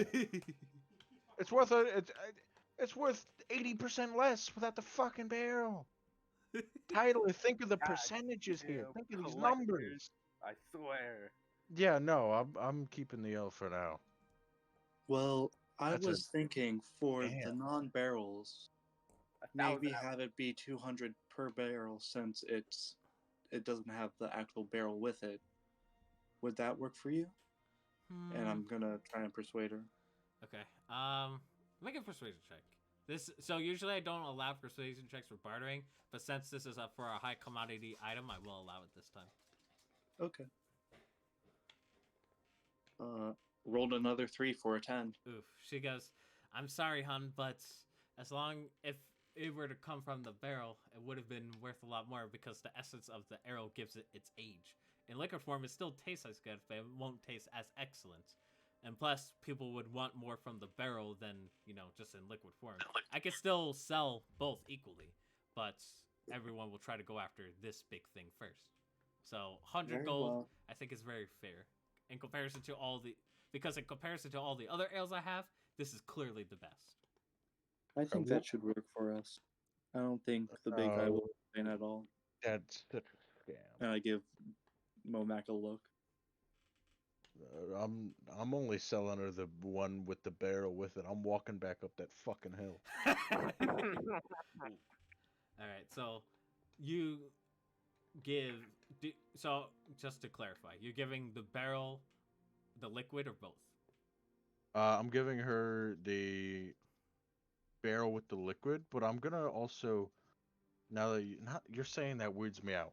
It's worth it's worth 80% less without the fucking barrel. Tyler, think of the percentages here. Think of these numbers. I swear. Yeah, no, I'm keeping the L for now. Well, I That's was thinking for Damn. the non-barrels, maybe have it be 200 per barrel since it doesn't have the actual barrel with it. Would that work for you? And I'm gonna try and persuade her. Okay. Make a persuasion check. So usually I don't allow persuasion checks for bartering, but since this is up for a high commodity item, I will allow it this time. Okay. Rolled another 3 for a 10. Oof. She goes, I'm sorry, hun, but if it were to come from the barrel, it would have been worth a lot more because the essence of the arrow gives it its age. In liquid form, it still tastes as good, but it won't taste as excellent. And plus, people would want more from the barrel than, just in liquid form. I could still sell both equally, but everyone will try to go after this big thing first. So 100 Very gold, well. I think is very fair. In comparison to all the other ales I have, this is clearly the best. I think that should work for us. I don't think the big guy will win at all. That's such a scam. And I give Momac a look. I'm only selling her the one with the barrel with it. I'm walking back up that fucking hill. All right, so you give. So just to clarify, you're giving the barrel the liquid or both? I'm giving her the barrel with the liquid, but I'm gonna also, now that you're saying that weirds me out.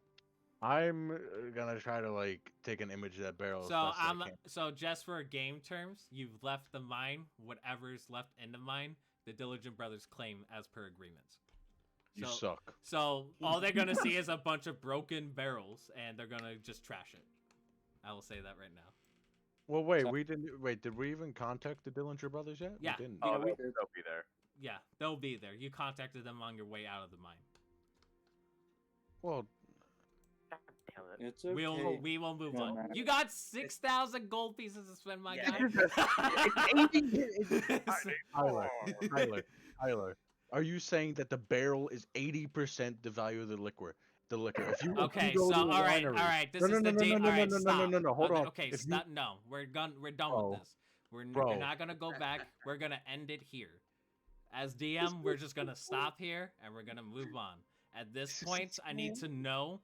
I'm gonna try to like take an image of that barrel as best as I can. So just for game terms, you've left the mine. Whatever's left in the mine, the Diligent Brothers claim as per agreement. You suck. So all they're gonna see is a bunch of broken barrels, and they're gonna just trash it. I will say that right now. Well, wait, we didn't. Wait, did we even contact the Dillinger Brothers yet? Yeah. We didn't. Oh, Yeah, we they'll be there. Yeah, they'll be there. You contacted them on your way out of the mine. Well, Damn it. It's okay. We will move No on. matter. You got 6,000 gold pieces to spend, my Yeah. Tyler, Tyler, are you saying that the barrel is 80% the value of the liquor? The liquor. If you Okay, go so to a all right. winery- This is the date. All right, stop. no. Hold on. Okay, If stop. No, we're done Bro. with this. We're Bro. not gonna go back. We're gonna end it here. As DM, we're just gonna stop here and we're gonna move on. At this point, I need to know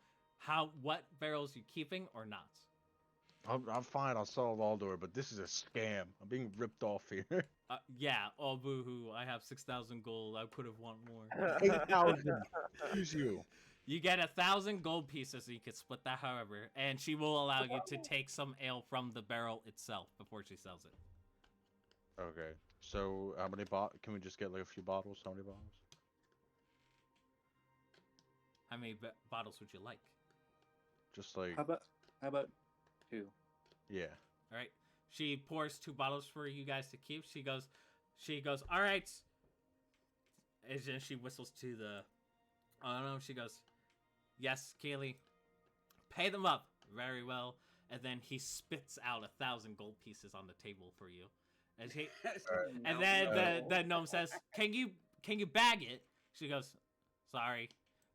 what barrels you're keeping or not. I'm fine. I'll solve Aldor, but this is a scam. I'm being ripped off here. Yeah. Oh, boo-hoo. I have 6,000 gold. I could have won more. 8,000. Excuse you. You get 1,000 gold pieces, so you can split that however, and she will allow you to take some ale from the barrel itself before she sells it. Okay. So how many can we just get like a few bottles? How many bottles? How many bottles would you like? Just like How about 2? yeah. All right. She pours 2 bottles for you guys to keep. She goes, all right. And then she whistles to the, I don't know. She goes, yes, Kaylee, pay them up. Very well. And then he spits out 1,000 gold pieces on the table for you. And then the gnome says, can you bag it? She goes, sorry,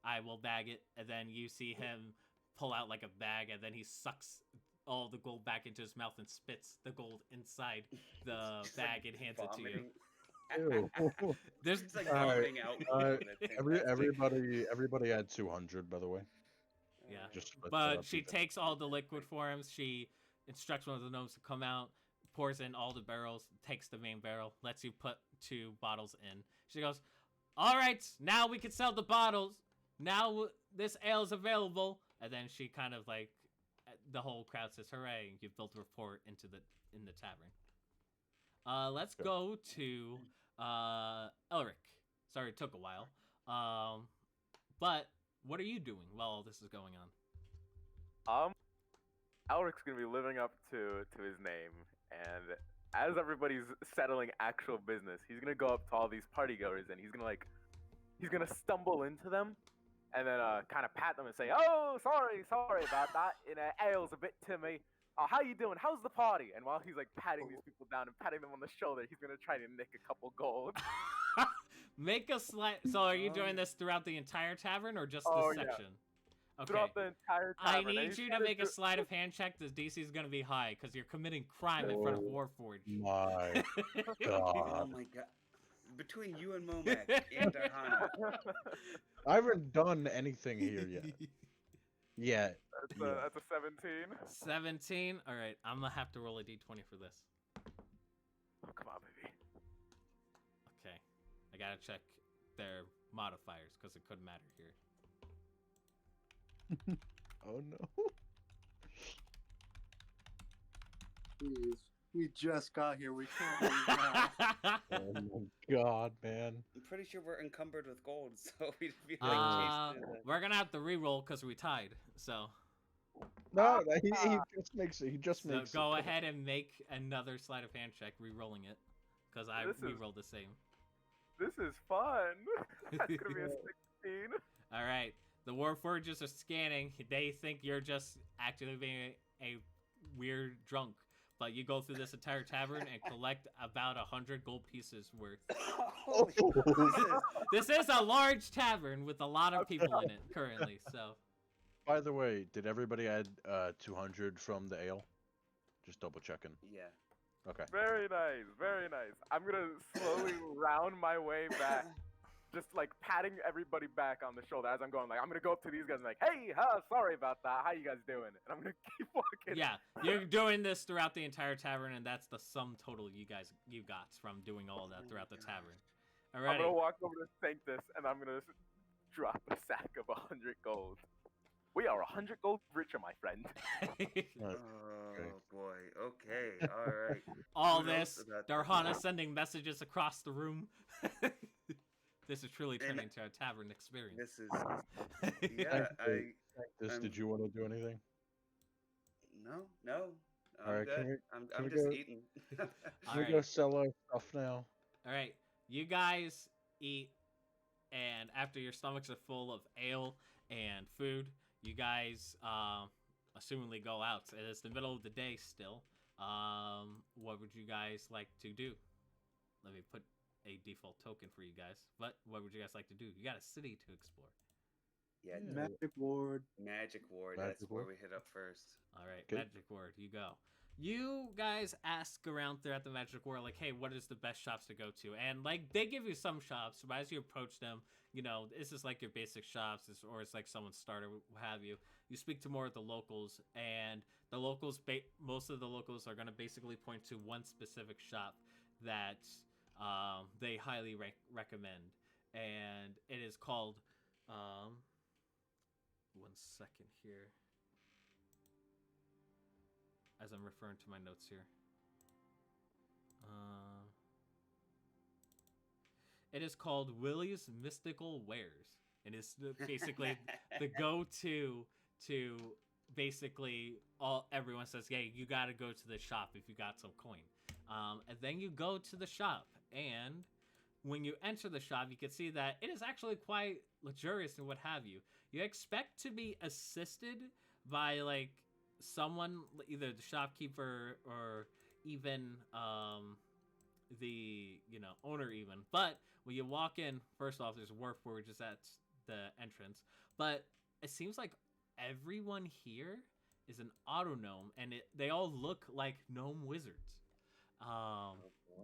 I will bag it. And then you see him pull out like a bag, and then he sucks all the gold back into his mouth and spits the gold inside the bag and hands it to you. Ew. There's It's like All right. vomiting out. Everybody had 200, by the way. Yeah. Just split that But up she even. takes all the liquid forms. She instructs one of the gnomes to come out, pours in all the barrels, takes the main barrel, lets you put 2 bottles in. She goes, all right, now we can sell the bottles. Now this ale is available. And then she kind of like, the whole crowd says, hooray, you've built a rapport in the tavern. Let's go to Elric. Sorry, it took a while. But what are you doing while all this is going on? Alric's gonna be living up to his name, and as everybody's settling actual business, he's gonna go up to all these partygoers and he's gonna stumble into them, and then kind of pat them and say, "Oh, sorry about that. Ale's a bit timmy. How you doing? How's the party?" And while he's like patting these people down and patting them on the shoulder, he's gonna try to nick a couple gold. Make a slight. So, are you doing this throughout the entire tavern or just this Yeah. section? Okay. Throughout the entire I tavern. And need he's you to gonna make a do- sleight of hand check. The DC is gonna be high because you're committing crime in front of Oh. Warforged. My Oh God. my god. Between you and Momac and Darhana. I haven't done anything here yet. Yet. That's a 17. 17. All right, I'm gonna have to roll a d20 for this. Oh, come on, baby. Okay, I gotta check their modifiers because it could matter here. Oh no. Please. We just got here. We can't leave now. Oh my God, man. I'm pretty sure we're encumbered with gold, so we'd be like chased through the... We're gonna have to re-roll because we tied. So, No, he just so makes. go ahead and make another sleight of hand check, re-rolling it, because I This is- re-rolled the same. This is fun. That's gonna be a 16. All right, the Warforgers are scanning. They think you're just actually being a weird drunk. But you go through this entire tavern and collect about 100 gold pieces worth. Holy This is a large tavern with a lot of people in it currently. So By the way, did everybody add 200 from the ale? Just double checking. Yeah. Okay. Very nice, very nice. I'm gonna slowly round my way back, just like patting everybody back on the shoulder as I'm going. Like I'm gonna go up to these guys and like, hey, sorry about that. How you guys doing? And I'm gonna keep walking. Yeah, you're doing this throughout the entire tavern, and that's the sum total you got from doing all of that throughout the tavern. I'm Alrighty. gonna walk over to Sanctus and I'm gonna drop a sack of 100 gold. We are 100 gold richer, my friend. Oh boy. Okay. All right. All Who knows this, about Darhana that? sending messages across the room. This is truly turning into a tavern experience. This is. Yeah. Did you want to do anything? No. I'm Alright, good. can I'm we just go- eating. Can All we right. go sell our stuff now? All right, you guys eat, and after your stomachs are full of ale and food, you guys assumingly go out. It is the middle of the day still. What would you guys like to do? Let me put a default token for you guys. But what would you guys like to do? You got a city to explore. Yeah. Yeah. Magic ward. Magic ward. Magic That's where ward. we hit up first. All right, Okay. Magic Ward, you go. You guys ask around throughout the Magic Ward, like, hey, what is the best shops to go to? And, like, they give you some shops, but as you approach them, you know, this is like your basic shops, or it's like someone's starter, what have you. You speak to more of the locals, and the locals, most of the locals are going to basically point to one specific shop that they highly recommend. And it is called, one second here, as I'm referring to my notes here. It is called Willie's Mystical Wares. And it's basically the go-to to basically everyone says, yeah, you got to go to the shop if you got some coin. And then you go to the shop, and when you enter the shop, you can see that it is actually quite luxurious and what have you. You expect to be assisted by like someone, either the shopkeeper or even the owner even. But when you walk in, first off, there's a wharf where we're just at the entrance. But it seems like everyone here is an auto gnome, and they all look like gnome wizards.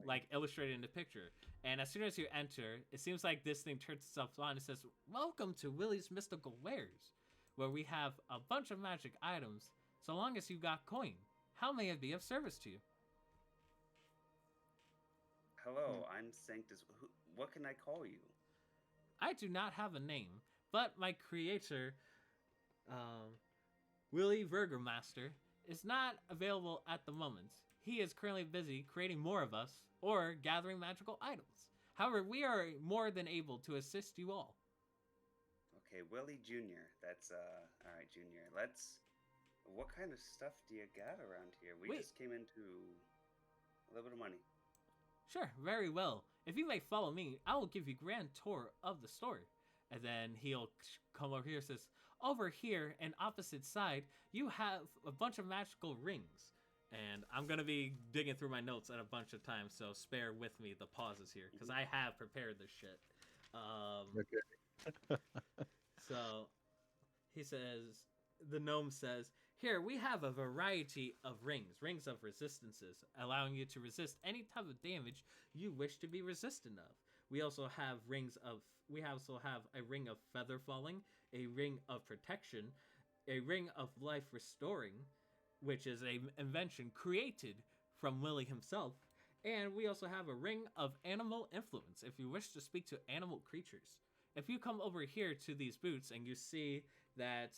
Like illustrated in the picture. And as soon as you enter, it seems like this thing turns itself on and says, welcome to Willie's Mystical Wares, where we have a bunch of magic items, so long as you got coin. How may I be of service to you? Hello, I'm Sanctus. What can I call you? I do not have a name, but my creator, Willie Burgermaster, is not available at the moment. He is currently busy creating more of us or gathering magical items. However, we are more than able to assist you all. Okay, Willie Jr. That's all right, Junior. What kind of stuff do you got around here? We just came into a little bit of money. Sure, very well. If you may follow me, I will give you a grand tour of the store. And then he'll come over here and says, over here and opposite side, you have a bunch of magical rings. And I'm going to be digging through my notes at a bunch of times, so spare with me the pauses here, because I have prepared this shit. Okay. So, the gnome says, here we have a variety of rings of resistances, allowing you to resist any type of damage you wish to be resistant of. We also have a ring of feather falling, a ring of protection, a ring of life restoring, which is an invention created from Willie himself. And we also have a ring of animal influence, if you wish to speak to animal creatures. If you come over here to these boots and you see that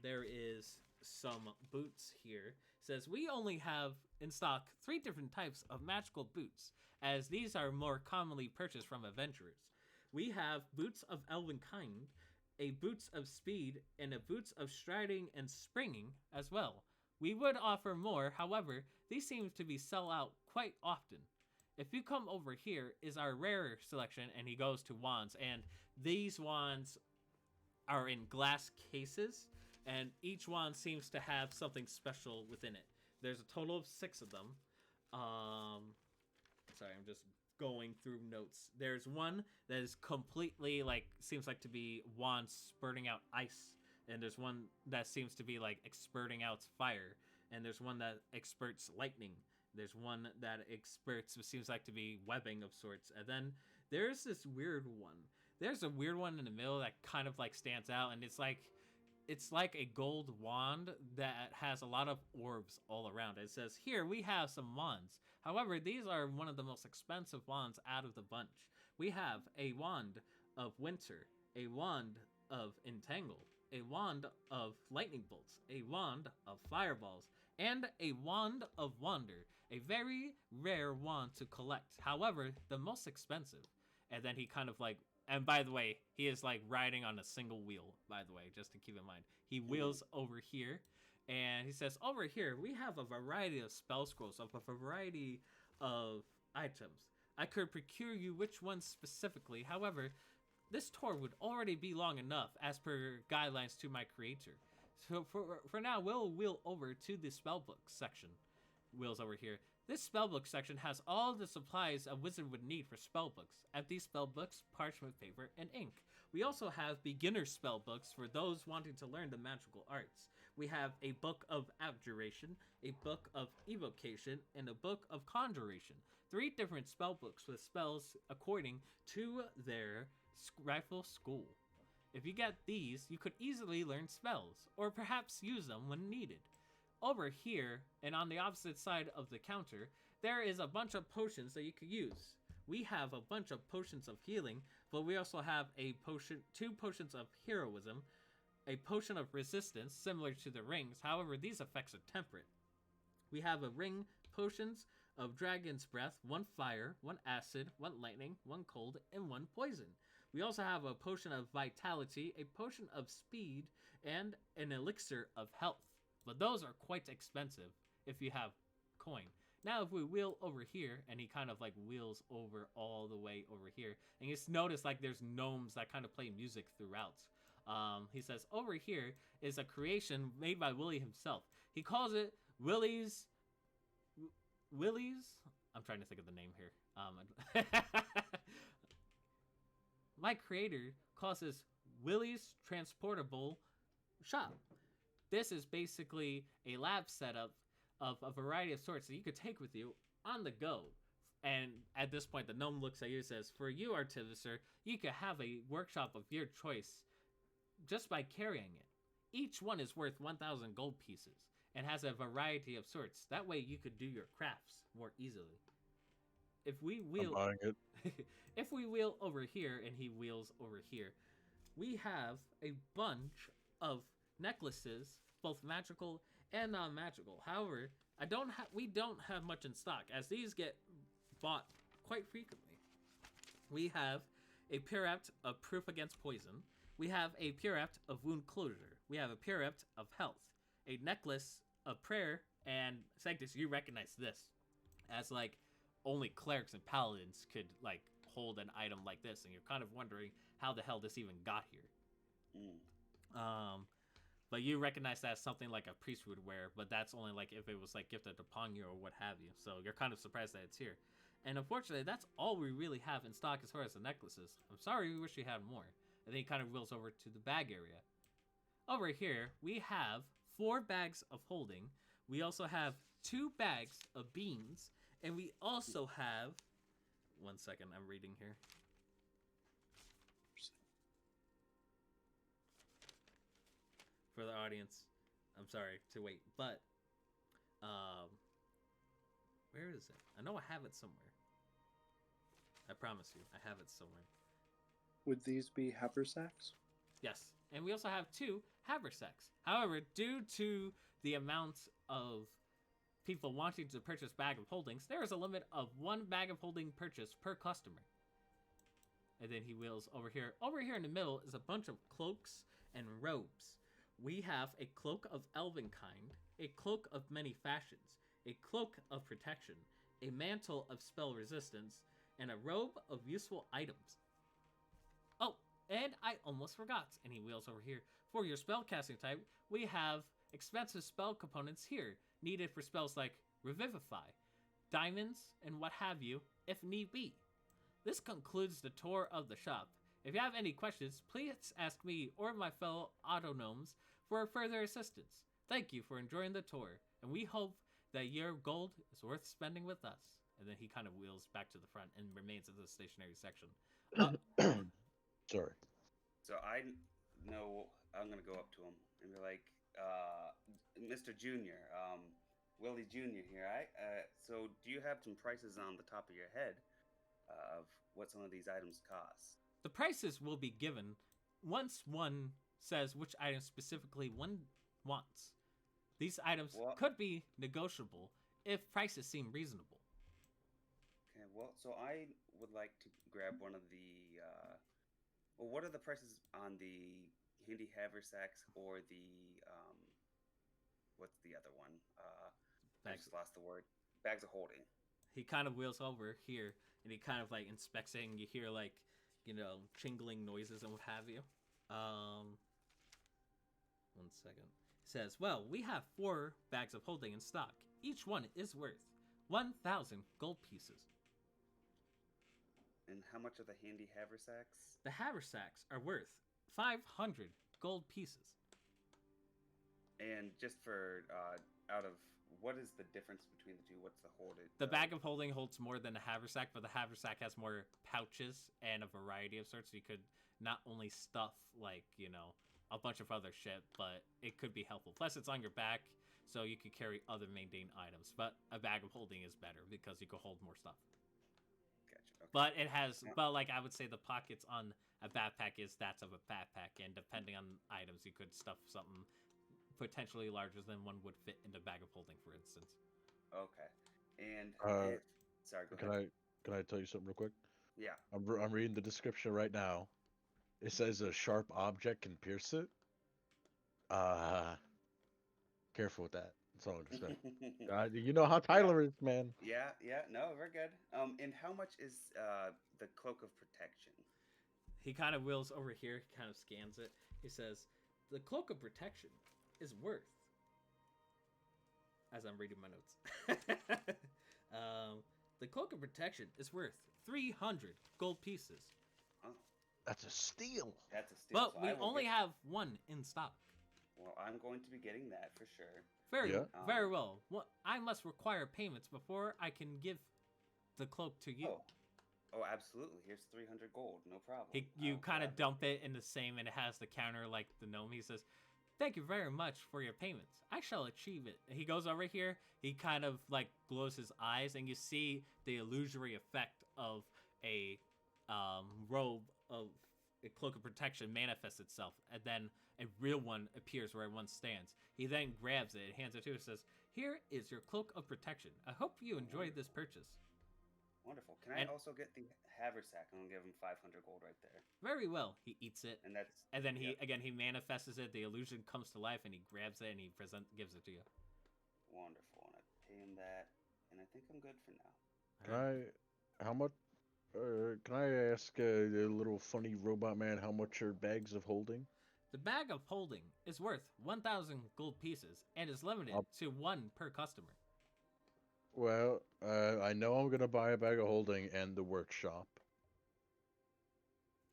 there is some boots here, it says we only have in stock 3 different types of magical boots, as these are more commonly purchased from adventurers. We have boots of elven kind, a boots of speed, and a boots of striding and springing as well. We would offer more, however, these seem to be sell out quite often. If you come over here is our rarer selection, and he goes to wands, and these wands are in glass cases, and each wand seems to have something special within it. There's a total of 6 of them. Sorry, I'm just going through notes. There's one that is completely seems like to be wands spurting out ice. And there's one that seems to be like spurting out fire. and there's one that experts lightning. There's one that experts what seems like to be webbing of sorts, and then there's this weird one. There's a weird one in the middle that kind of like stands out, and it's like a gold wand that has a lot of orbs all around it. It says, here we have some wands. However, these are one of the most expensive wands out of the bunch. We have a wand of winter, a wand of entangle, a wand of lightning bolts, a wand of fireballs, and a wand of wonder. A very rare wand to collect. However, the most expensive. And then he kind of like, and by the way, he is like riding on a single wheel, by the way, just to keep in mind. He wheels over here, and he says, over here, we have a variety of spell scrolls, of a variety of items. I could procure you which ones specifically. However, this tour would already be long enough, as per guidelines to my creator. So for now, we'll wheel over to the spellbook section. Wheels over here. This spellbook section has all the supplies a wizard would need for spellbooks. Empty spellbooks, parchment paper, and ink. We also have beginner spellbooks for those wanting to learn the magical arts. We have a book of abjuration, a book of evocation, and a book of conjuration. 3 different spellbooks with spells according to their rifle school. If you get these, you could easily learn spells, or perhaps use them when needed. Over here, and on the opposite side of the counter, there is a bunch of potions that you could use. We have a bunch of potions of healing, but we also have a potion, 2 potions of heroism, a potion of resistance, similar to the rings. However, these effects are temperate. We have a ring, potions of dragon's breath, 1 fire, 1 acid, 1 lightning, 1 cold, and 1 poison. We also have a potion of vitality, a potion of speed, and an elixir of health. But those are quite expensive if you have coin. Now if we wheel over here, and he kind of like wheels over all the way over here, and you just notice like there's gnomes that kind of play music throughout. He says over here is a creation made by Willie himself. He calls it Willie's, I'm trying to think of the name here. My creator calls this Willie's Transportable Shop. This is basically a lab setup of a variety of sorts that you could take with you on the go. And at this point, the gnome looks at you and says, for you, Artificer, you could have a workshop of your choice just by carrying it. Each one is worth 1,000 gold pieces and has a variety of sorts. That way you could do your crafts more easily. If we wheel, I'm buying it. if we wheel over here and he wheels over here, we have a bunch of necklaces, both magical and non-magical. However, we don't have much in stock, as these get bought quite frequently. We have a Pureft of Proof Against Poison. We have a Pureft of Wound Closure. We have a Pureft of Health. A Necklace of Prayer, and Sanctus, you recognize this as like only clerics and paladins could like hold an item like this, and you're kind of wondering how the hell this even got here. But you recognize that as something like a priest would wear, but that's only like if it was like gifted upon you or what have you. So you're kind of surprised that it's here. And unfortunately, that's all we really have in stock as far as the necklaces. I'm sorry, we wish we had more. And then he kind of wheels over to the bag area. Over here, we have 4 bags of holding. We also have 2 bags of beans. And we also have... One second, I'm reading here. For the audience, I'm sorry to wait, but where is it? I know I have it somewhere. I promise you, I have it somewhere. Would these be haversacks? Yes, and we also have 2 haversacks. However, due to the amount of people wanting to purchase bag of holdings, there is a limit of 1 bag of holding purchase per customer. And then he wheels over here. Over here in the middle is a bunch of cloaks and robes. We have a cloak of elven kind, a cloak of many fashions, a cloak of protection, a mantle of spell resistance, and a robe of useful items. Oh, and I almost forgot. And he wheels over here. For your spellcasting type, we have expensive spell components here, needed for spells like Revivify, Diamonds, and what have you, if need be. This concludes the tour of the shop. If you have any questions, please ask me or my fellow Autognomes for further assistance. Thank you for enjoying the tour, and we hope that your gold is worth spending with us. And then he kind of wheels back to the front and remains at the stationary section. Sorry. So I know I'm gonna go up to him and be like, Mr. Junior, Willie Junior here. So do you have some prices on the top of your head of what some of these items cost? The prices will be given once one says which item specifically one wants. These items could be negotiable if prices seem reasonable. Okay, well, so I would like to grab one of the. What are the prices on the handy haversacks or the what's the other one? I just lost the word. Bags of holding. He kind of wheels over here and he kind of like inspects it, and you hear like, jingling noises and what have you. 1 second. It says, well, we have 4 bags of holding in stock. Each one is worth 1,000 gold pieces. And how much are the handy haversacks? The haversacks are worth 500 gold pieces. And just for out of what is the difference between the two? What's the holding? The bag of holding holds more than the haversack, but the haversack has more pouches and a variety of sorts. So you could not only stuff like a bunch of other shit, but it could be helpful. Plus, it's on your back, so you could carry other mundane items. But a bag of holding is better because you can hold more stuff. Gotcha. Okay. But it has, but like I would say, the pockets on a backpack is that of a backpack, and depending on items, you could stuff something potentially larger than one would fit in the bag of holding, for instance. Okay. And sorry, go ahead. Can I tell you something real quick? Yeah. I'm reading the description right now. It says a sharp object can pierce it. Careful with that. That's all I'm gonna say. You know how Tyler is, man. Yeah. No, we're good. And how much is the cloak of protection? He kind of wheels over here. He kind of scans it. He says, "The cloak of protection is worth." As I'm reading my notes, the cloak of protection is worth 300 gold pieces. Oh, that's a steal. That's a steal. But so we only have one in stock. Well, I'm going to be getting that for sure. Very well. Well, I must require payments before I can give the cloak to you. Oh, absolutely. Here's 300 gold. No problem. You kind of dump it in the same, and it has the counter like the gnome. He says, "Thank you very much for your payments. I shall achieve it." He goes over here. He kind of like glows his eyes, and you see the illusory effect of a robe of a cloak of protection manifests itself, and then a real one appears where one stands. He then grabs it and hands it to her and says, "Here is your cloak of protection. I hope you enjoyed this purchase." Wonderful. Can I also get the haversack? I'm gonna give him 500 gold right there. Very well. He eats it, and then he manifests it. The illusion comes to life, and he grabs it and he gives it to you. Wonderful. And I pay him that, and I think I'm good for now. How much? Can I ask the little funny robot man how much are bags of holding? The bag of holding is worth 1,000 gold pieces and is limited to 1 per customer. Well, I know I'm gonna buy a bag of holding and the workshop.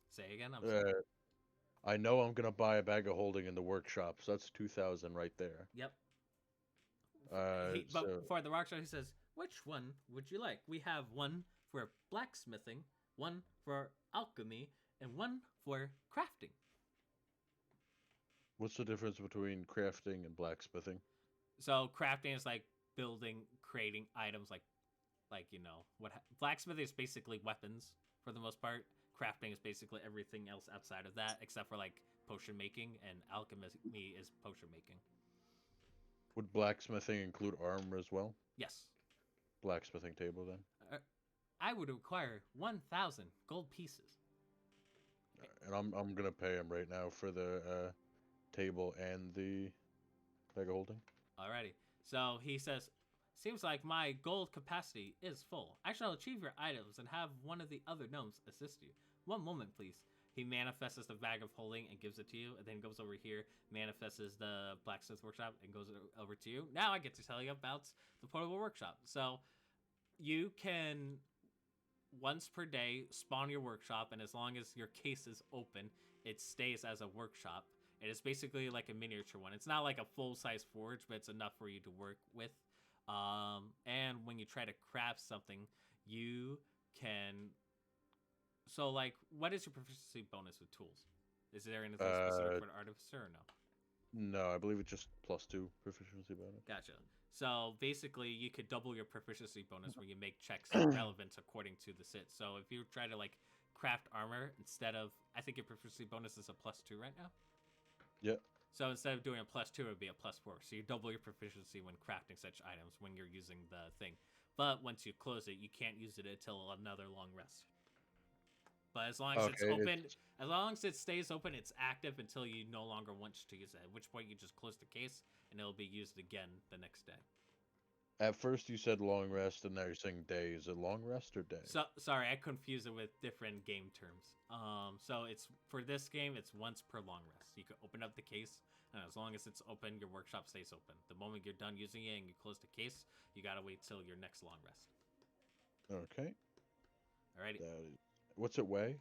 Say again. I'm sorry. I know I'm gonna buy a bag of holding in the workshop, so that's 2,000 right there. Yep. So... But for the workshop, he says, "Which one would you like? We have one for blacksmithing, one for alchemy, and one for crafting." What's the difference between crafting and blacksmithing? So crafting is like creating items like blacksmithing is basically weapons for the most part. Crafting is basically everything else outside of that, except for like potion making, and alchemy is potion making. Would blacksmithing include armor as well? Yes. Blacksmithing table then. I would require 1,000 gold pieces. And I'm gonna pay him right now for the table and the bag of holding. Alrighty. So he says, "Seems like my gold capacity is full. I shall achieve your items and have one of the other gnomes assist you. One moment, please." He manifests the bag of holding and gives it to you, and then goes over here, manifests the blacksmith workshop, and goes over to you. Now I get to tell you about the portable workshop. So you can, once per day, spawn your workshop, and as long as your case is open, it stays as a workshop. It is basically like a miniature one. It's not like a full-size forge, but it's enough for you to work with. And when you try to craft something, you can... So, like, what is your proficiency bonus with tools? Is there anything specific for an artificer or no? No, I believe it's just +2 proficiency bonus. Gotcha. So basically, you could double your proficiency bonus when you make checks relevant according to the sit. So if you try to like craft armor instead of, I think your proficiency bonus is a +2 right now. Yeah. So instead of doing a +2, it would be a +4. So you double your proficiency when crafting such items when you're using the thing. But once you close it, you can't use it until another long rest. But as long as it's open, as long as it stays open, it's active until you no longer want to use it. At which point you just close the case, and it'll be used again the next day. At first you said long rest, and now you're saying day. Is it long rest or day? So sorry, I confuse it with different game terms. So it's for this game, it's once per long rest. You can open up the case, and as long as it's open, your workshop stays open. The moment you're done using it and you close the case, you gotta wait till your next long rest. Okay. Alrighty. What's it weigh?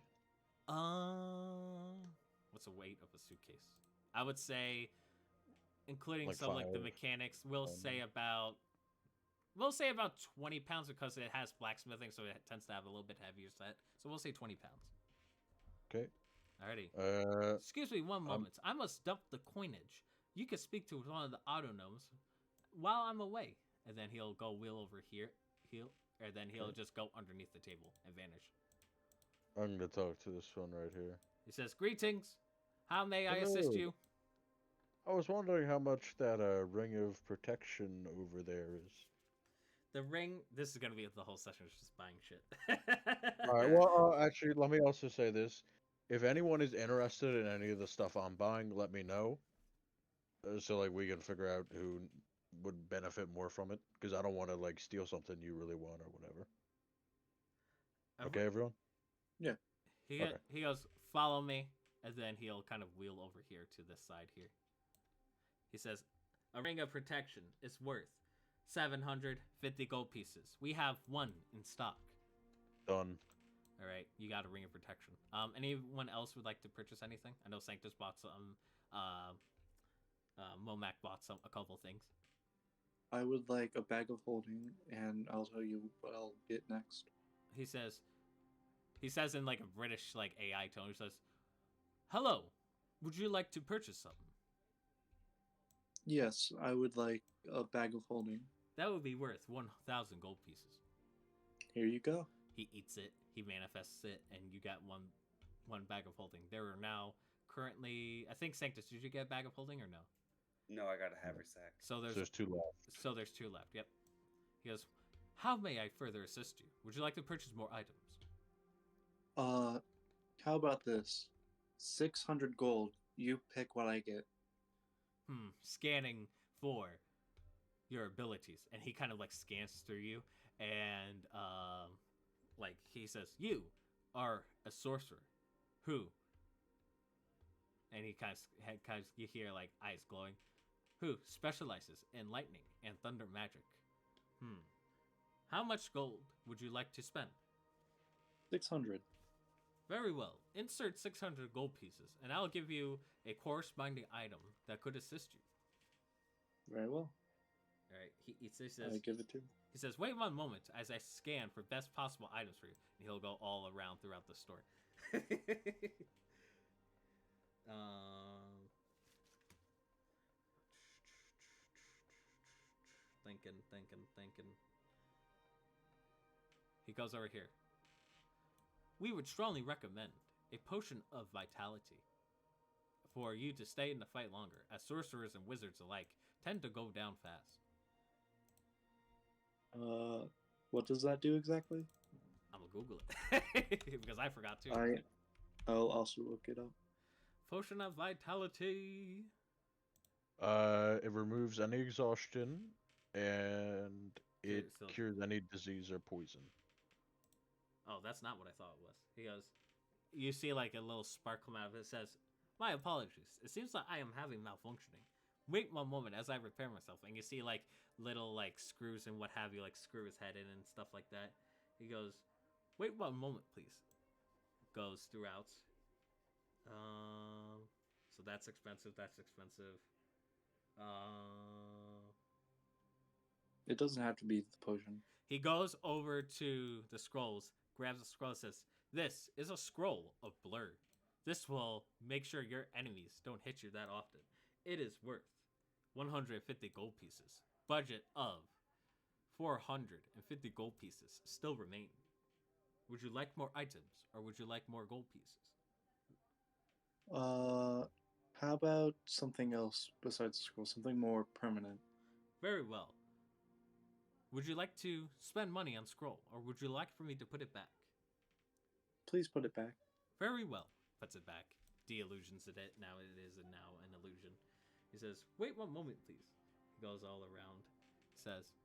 What's the weight of a suitcase? I would say, including Like some like the mechanics, we'll say about 20 pounds because it has blacksmithing, so it tends to have a little bit heavier set. So we'll say 20 pounds. Okay. Alrighty. Excuse me one moment. I must dump the coinage. You can speak to one of the autonomes while I'm away, and then he'll go wheel over here. He'll just go underneath the table and vanish. I'm gonna talk to this one right here. He says, "Greetings. How may I assist you?" I was wondering how much that ring of protection over there is. The ring. This is gonna be the whole session. Is just buying shit. All right. Well, actually, let me also say this: if anyone is interested in any of the stuff I'm buying, let me know. So like we can figure out who would benefit more from it, because I don't want to like steal something you really want or whatever. Okay, everyone. Yeah. He goes, "Follow me," and then he'll kind of wheel over here to this side here. He says, "A ring of protection is worth 750 gold pieces. We have one in stock." Done. All right, you got a ring of protection. Anyone else would like to purchase anything? I know Sanctus bought some. Momac bought a couple things. I would like a bag of holding, and I'll tell you what I'll get next. He says in like a British like AI tone, he says, "Hello, would you like to purchase something?" Yes, I would like a bag of holding. That would be worth 1,000 gold pieces. Here you go. He eats it, he manifests it, and you got one bag of holding. There are now currently, I think Sanctus, did you get a bag of holding or no? No, I got a haversack. So there's 2 left. So there's 2 left. Yep. He goes, "How may I further assist you? Would you like to purchase more items?" How about this? 600 gold. You pick what I get. Scanning for your abilities, and he kind of like scans through you, and like he says, "You are a sorcerer who," and he kind of you hear like eyes glowing, "who specializes in lightning and thunder magic. How much gold would you like to spend?" 600. Very well. Insert 600 gold pieces, and I'll give you a corresponding item that could assist you. Very well. All right. He says, I give it to him. He says, "Wait one moment as I scan for best possible items for you." And he'll go all around throughout the store. Thinking. He goes over here. "We would strongly recommend a potion of vitality for you to stay in the fight longer, as sorcerers and wizards alike tend to go down fast." What does that do exactly? I'm gonna Google it because I forgot too. I'll also look it up. Potion of vitality. It removes any exhaustion, and it So- cures any disease or poison. Oh, that's not what I thought it was. He goes, you see like a little spark come out of it. It says, "My apologies. It seems that I am having malfunctioning. Wait one moment as I repair myself." And you see like little like screws and what have you, like screw his head in and stuff like that. He goes, "Wait one moment, please." Goes throughout. So that's expensive. That's expensive. It doesn't have to be the potion. He goes over to the scrolls, grabs a scroll, and says, "This is a scroll of blur. This will make sure your enemies don't hit you that often. It is worth 150 gold pieces. Budget of 450 gold pieces still remain. Would you like more items, or would you like more gold pieces?" How about something else besides the scroll? Something more permanent. Very well. Would you like to spend money on scroll, or would you like for me to put it back? Please put it back. Very well. Puts it back. De-illusions it. Now it is now an illusion. He says, "Wait one moment, please." He goes all around. Says,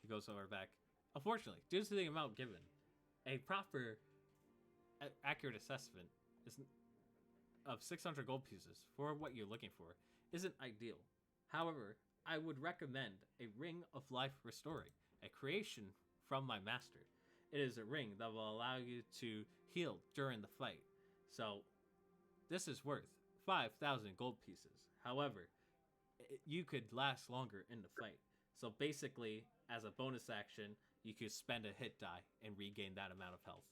he goes over back. "Unfortunately, due to the amount given, a proper, accurate assessment of 600 gold pieces for what you're looking for isn't ideal. However, I would recommend a Ring of Life Restoring, a creation from my master. It is a ring that will allow you to heal during the fight. So, this is worth 5,000 gold pieces. However, you could last longer in the fight. So basically, as a bonus action, you could spend a hit die and regain that amount of health."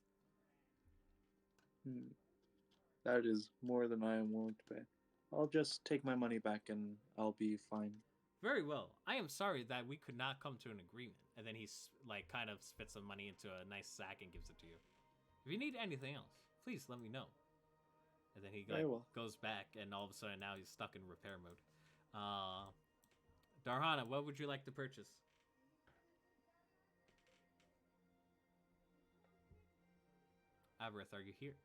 That is more than I am willing to pay. I'll just take my money back and I'll be fine. "Very well. I am sorry that we could not come to an agreement." And then he kind of spits some money into a nice sack and gives it to you. "If you need anything else, please let me know." And then he goes back, and all of a sudden now he's stuck in repair mode. Darhana, what would you like to purchase? Aberith, are you here?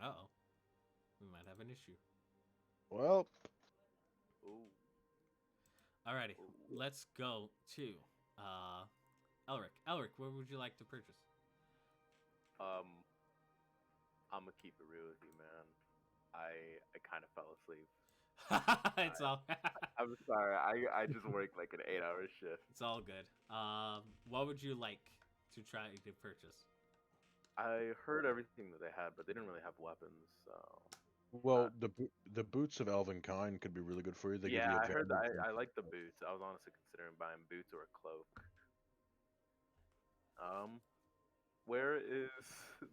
Uh-oh. We might have an issue. Well, Alrighty, let's go to Elric. Elric, what would you like to purchase? I'm gonna keep it real with you, man. I kind of fell asleep. It's all. I'm sorry. I just worked like an 8-hour shift. It's all good. What would you like to try to purchase? I heard everything that they had, but they didn't really have weapons. So. Well, the boots of Elvenkind could be really good for you. They give you I heard that. advantage. I like the boots. I was honestly considering buying boots or a cloak. Where is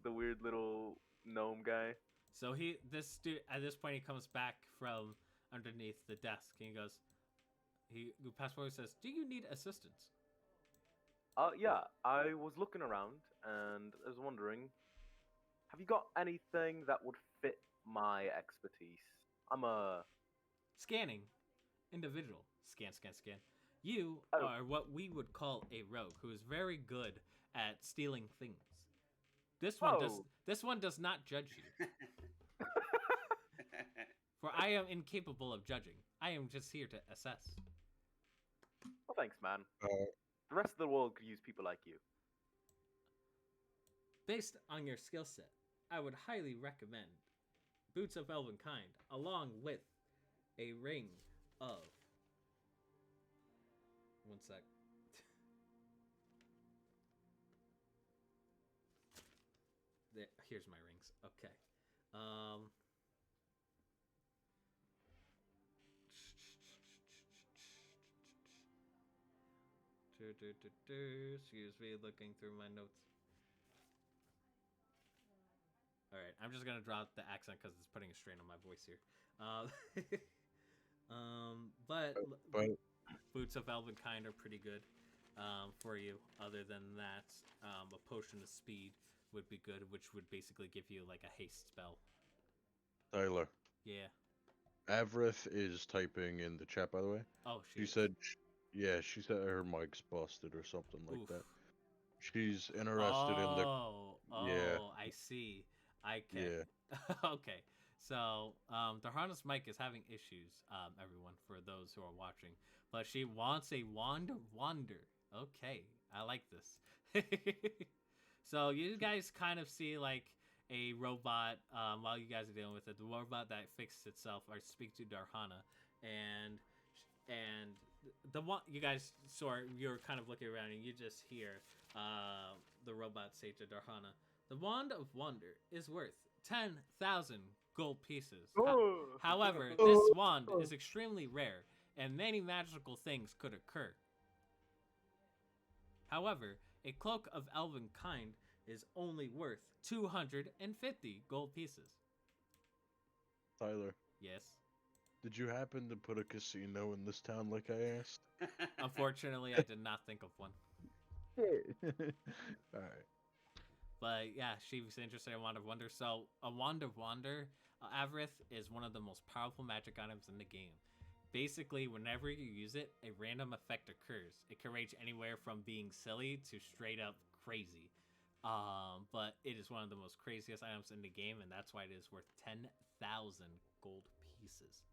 the weird little gnome guy? So this dude, at this point, he comes back from underneath the desk and he goes, he passes forward and says, "Do you need assistance?" Yeah, I was looking around and I was wondering, have you got anything that would fit my expertise? I'm a scanning individual. Scan. You are what we would call a rogue who is very good at stealing things. This one does not judge you. For I am incapable of judging. I am just here to assess. Well, thanks, man. The rest of the world could use people like you. Based on your skill set, I would highly recommend Boots of Elvenkind, along with a ring of... One sec. Here's my rings. Okay. Excuse me, looking through my notes. All right, I'm just gonna drop the accent because it's putting a strain on my voice here. But Boots of Elvenkind are pretty good for you. Other than that, a potion of speed would be good, which would basically give you like a haste spell. Tyler. Yeah. Avrith is typing in the chat, by the way. Oh, she said her mic's busted or something like that. She's interested in the. Yeah. I see. Yeah. Okay. So, Darhana's mic is having issues, everyone, for those who are watching. But she wants a wander. Okay, I like this. So you guys kind of see like a robot while you guys are dealing with it. The robot that fixes itself or speaks to Darhana, and the one you guys you're kind of looking around and you just hear the robot say to Darhana, "The Wand of Wonder is worth 10,000 gold pieces. However, this wand is extremely rare, and many magical things could occur. However, a cloak of elven kind is only worth 250 gold pieces." Tyler, Yes. did you happen to put a casino in this town like I asked? Unfortunately, I did not think of one. Alright. But yeah, she was interested in Wand of Wonder. So a Wand of Wonder, Avrith, is one of the most powerful magic items in the game. Basically, whenever you use it, a random effect occurs. It can range anywhere from being silly to straight up crazy. But it is one of the most craziest items in the game, and that's why it is worth 10,000 gold pieces.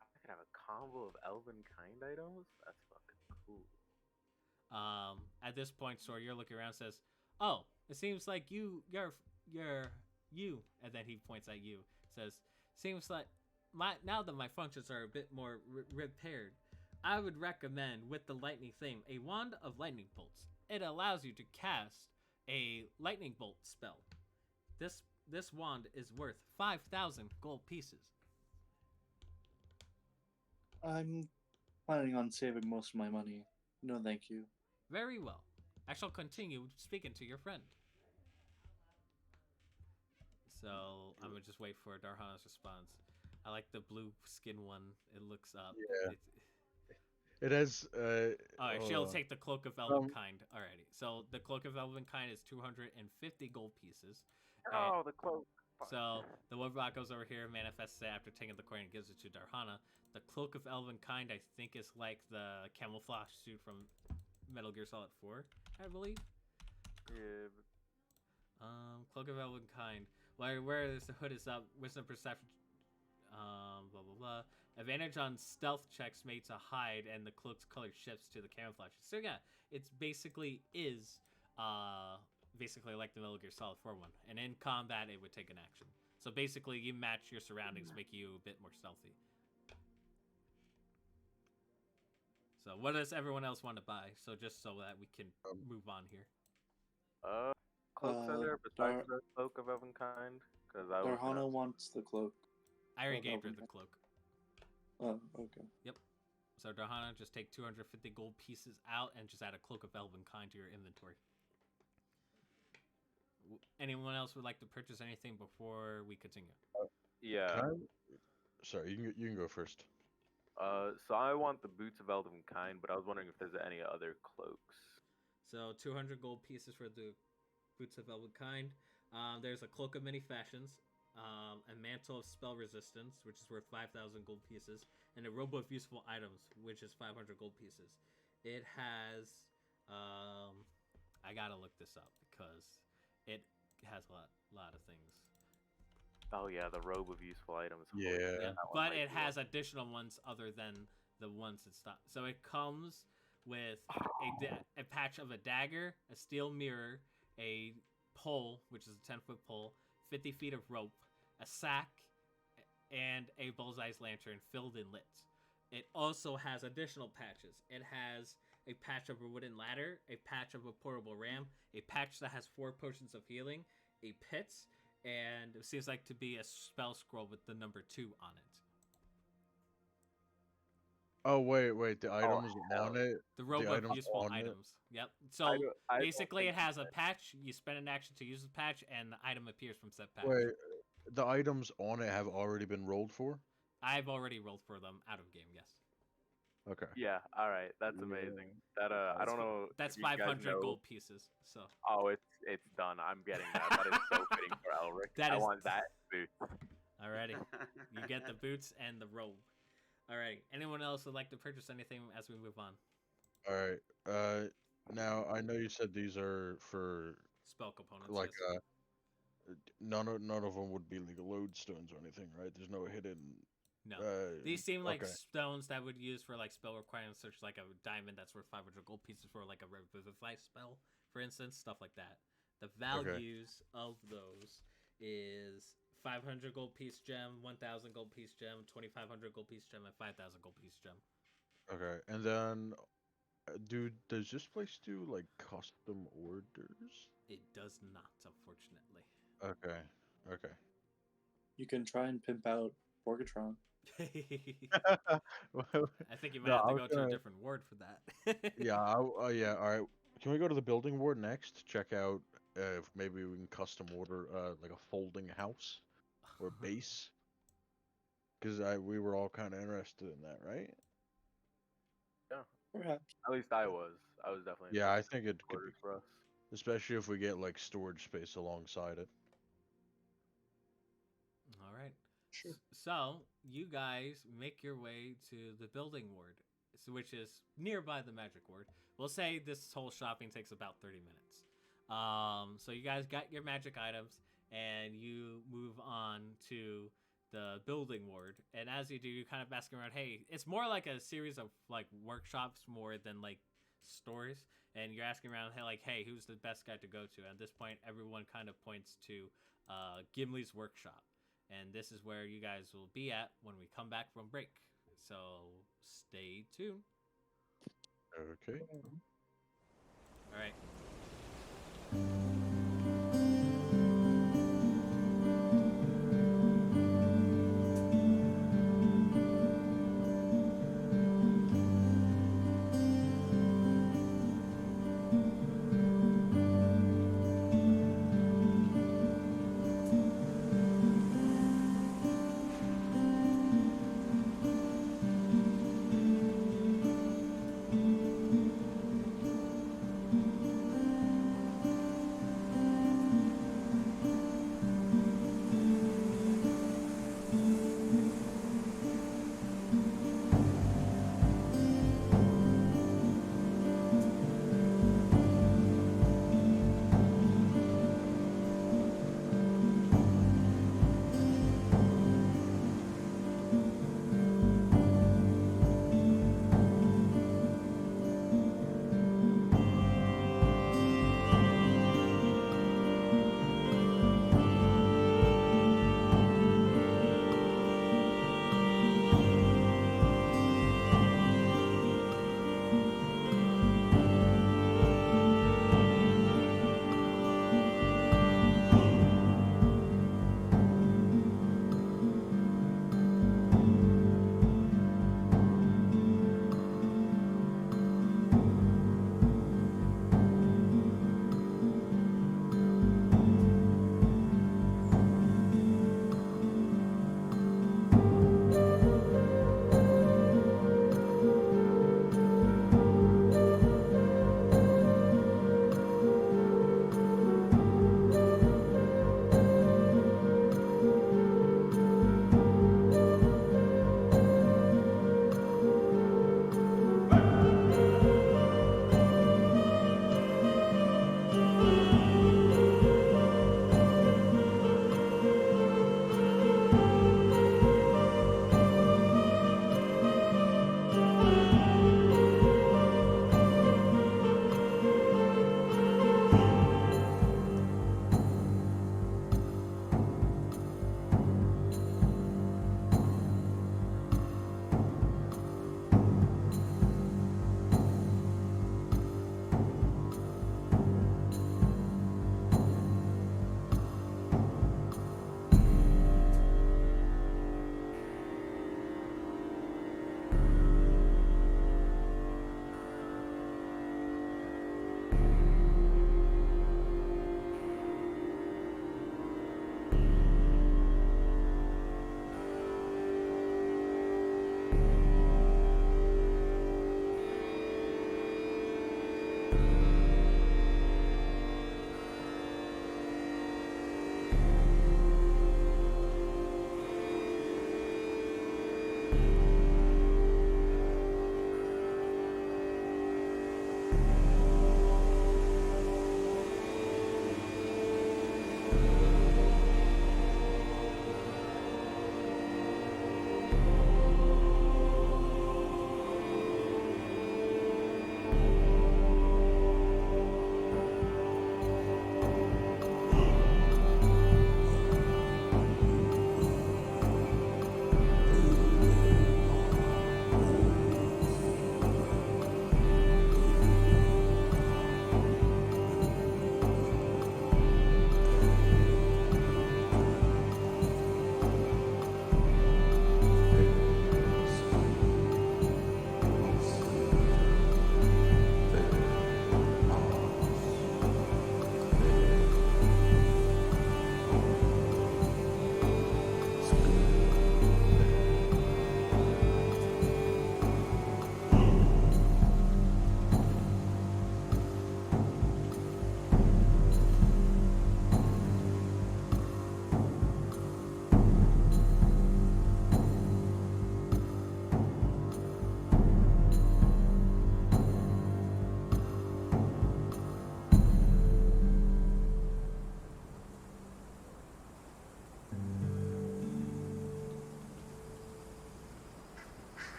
I could have a combo of elven kind items? That's fucking cool. At this point, Sor, you're looking around and says, "Oh, it seems like you're you," and then he points at you, says, "Seems like now that my functions are a bit more repaired, I would recommend with the lightning theme a Wand of Lightning Bolts. It allows you to cast a lightning bolt spell. This wand is worth 5,000 gold pieces." I'm planning on saving most of my money. No, thank you. Very well. I shall continue speaking to your friend. So I'm gonna just wait for Darhana's response. I like the blue skin one. It looks up. Yeah. It has. Alright, she'll take the Cloak of Elven Kind. Alrighty. So the Cloak of Elven Kind is 250 gold pieces. Oh, the cloak. So the robot goes over here, manifests it after taking the coin and gives it to Darhana. The Cloak of Elven Kind, I think, is like the camouflage suit from Metal Gear Solid 4, I believe. Yeah. Cloak of Elven Kind. Where the hood is up, wisdom perception. Blah blah blah. Advantage on stealth checks made to hide, and the cloak's color shifts to the camouflage. So yeah, it's basically basically like the Metal Gear Solid 4 one. And in combat, it would take an action. So basically, you match your surroundings, make you a bit more stealthy. So what does everyone else want to buy? So just so that we can move on here. Cloaks are there besides the Cloak of Elven Kind? Because Darhana wants the cloak. I already gave her the cloak. Oh, okay. Yep. So Darhana, just take 250 gold pieces out and just add a Cloak of Elven Kind to your inventory. Anyone else would like to purchase anything before we continue? Yeah. Sorry, you can go first. So I want the Boots of Elven Kind, but I was wondering if there's any other cloaks. So 200 gold pieces for the Boots of Elven Kind. There's a Cloak of Many Fashions, a Mantle of Spell Resistance, which is worth 5,000 gold pieces, and a Robe of Useful Items, which is 500 gold pieces. It has, I gotta look this up because it has a lot of things. Oh yeah, the Robe of Useful Items. Yeah. But it has additional ones other than the ones it stopped. So it comes with a patch of a dagger, a steel mirror, a pole, which is a 10-foot pole, 50 feet of rope, a sack, and a bullseye's lantern filled and lit. It also has additional patches. It has a patch of a wooden ladder, a patch of a portable ram, a patch that has 4 potions of healing, a pit, and it seems like to be a spell scroll with the number 2 on it. Oh wait, the items on it. The Robe of Useful Items. Yep. So basically, it has a patch. You spend an action to use the patch, and the item appears from said patch. Wait, the items on it have already been rolled for? I've already rolled for them out of game. Yes. Okay. Yeah. All right. That's amazing. That I don't know. That's if you guys 500 know. gold pieces. So. Oh, it's done. I'm getting that. That is so fitting for Elric. I want that boot. Alrighty. You get the boots and the robe. Alright. Anyone else would like to purchase anything as we move on? Alright. Now I know you said these are for spell components. Like yes. None of them would be like lodestones or anything, right? There's no hidden. No. These seem like stones that would use for like spell requirements, such as like a diamond that's worth 500 gold pieces for like a revivify spell, for instance, stuff like that. The values of those is 500 gold piece gem, 1,000 gold piece gem, 2,500 gold piece gem, and 5,000 gold piece gem. Okay, and then, does this place do like custom orders? It does not, unfortunately. Okay, okay. You can try and pimp out Borgatron. I think you might No, have I to was go to a gonna. different ward for that. Yeah, yeah. All right. Can we go to the building ward next? Check out if maybe we can custom order like a folding house or base. Because we were all kind of interested in that, right? Yeah. Perhaps. At least I was. I was definitely Yeah, I interested think in it could be, orders for us. especially if we get like storage space alongside it. All right. Sure. So you guys make your way to the building ward, which is nearby the magic ward. We'll say this whole shopping takes about 30 minutes. So you guys got your magic items, and you move on to the building ward. And as you do, you're kind of asking around. Hey, it's more like a series of like workshops more than like stores. And you're asking around, hey, who's the best guy to go to? At this point, everyone kind of points to Gimli's workshop. And this is where you guys will be at when we come back from break. So stay tuned. Okay. All right.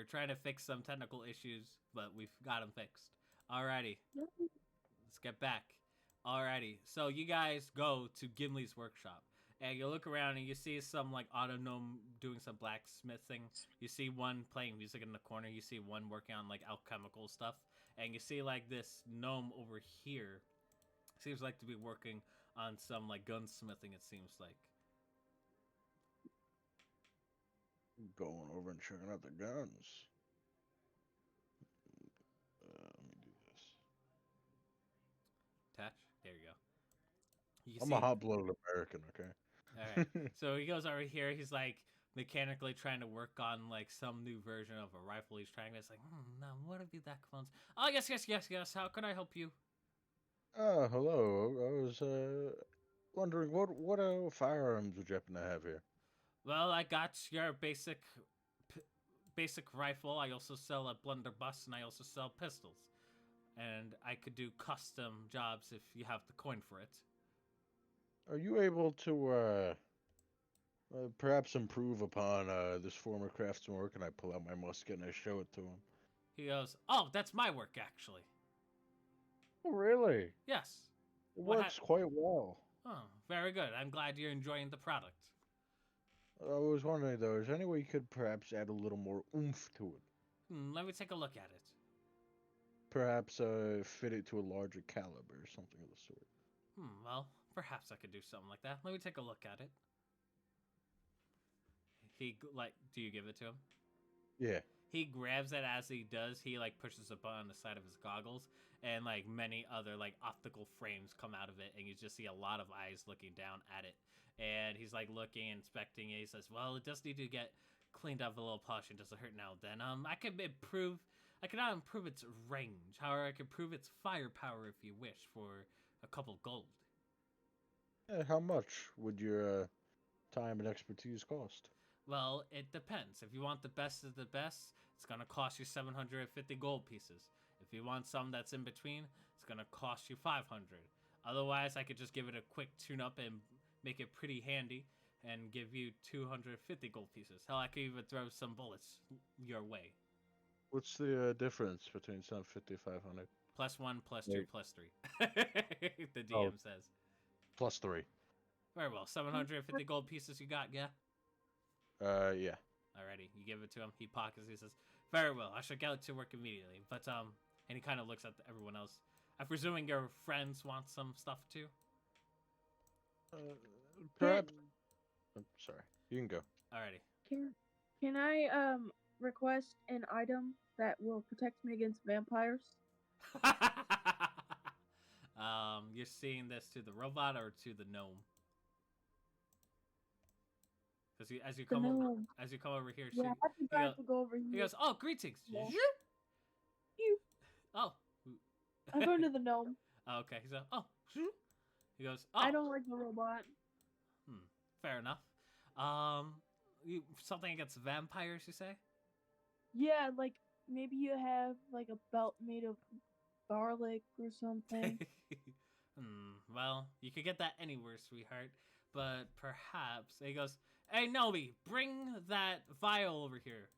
trying to fix some technical issues, but we've got them fixed. Alrighty, let's get back. Alrighty, so you guys go to Gimli's workshop, and you look around and you see some like auto gnome doing some blacksmithing. You see one playing music in the corner. You see one working on like alchemical stuff, and you see like this gnome over here seems like to be working on some like gunsmithing. It seems like. Going over and checking out the guns. Let me do this. Attach. There you go. You I'm see, a hot-blooded American, okay? all right. So he goes over here. He's like mechanically trying to work on like some new version of a rifle. He's trying. It's like, no, what would be that clones? Oh yes, yes, yes, yes. How can I help you? Hello. I was wondering what firearms would you happen to have here? Well, I got your basic rifle. I also sell a blunderbuss, and I also sell pistols. And I could do custom jobs if you have the coin for it. Are you able to perhaps improve upon this former craftsman work? And I pull out my musket and I show it to him. He goes, "Oh, that's my work, actually." Oh, really? Yes. It What works quite well. Oh, very good. I'm glad you're enjoying the product. I was wondering, though, is there any way you could perhaps add a little more oomph to it? Let me take a look at it. Perhaps fit it to a larger caliber or something of the sort. Well, perhaps I could do something like that. Let me take a look at it. Do you give it to him? Yeah. He grabs it. As he does, he like pushes a button on the side of his goggles, and like many other like optical frames come out of it, and you just see a lot of eyes looking down at it. And he's like looking, inspecting it. He says, "Well, it does need to get cleaned up a little, polished. It doesn't hurt now and then. I cannot improve its range. However, I can improve its firepower if you wish for a couple gold." How much would your time and expertise cost? Well, it depends. If you want the best of the best, it's gonna cost you 750 gold pieces. If you want some that's in between, it's gonna cost you 500. Otherwise, I could just give it a quick tune-up and make it pretty handy and give you 250 gold pieces. Hell, I could even throw some bullets your way. What's the difference between 750 and 500? +1, +2, Wait. +3. The DM says. +3. Very well. 750 gold pieces you got, yeah? Yeah. Alrighty, you give it to him. He pockets. He says, "Very well. I shall get to work immediately." But and he kind of looks at everyone else. I'm presuming your friends want some stuff too. Perhaps. I'm sorry. You can go. Alrighty. Can I request an item that will protect me against vampires? You're seeing this to the robot or to the gnome? Because as you come over here, Yeah, I think I have to go over here. he goes, "Oh, greetings." Yeah. You. Oh. I'm going to the gnome. Okay. He's like, "Oh." He goes, "Oh." I don't like the robot. Fair enough. Something against vampires, you say? Yeah, like maybe you have like a belt made of garlic or something. Well, you could get that anywhere, sweetheart. But perhaps he goes, "Hey, Nobi, bring that vial over here."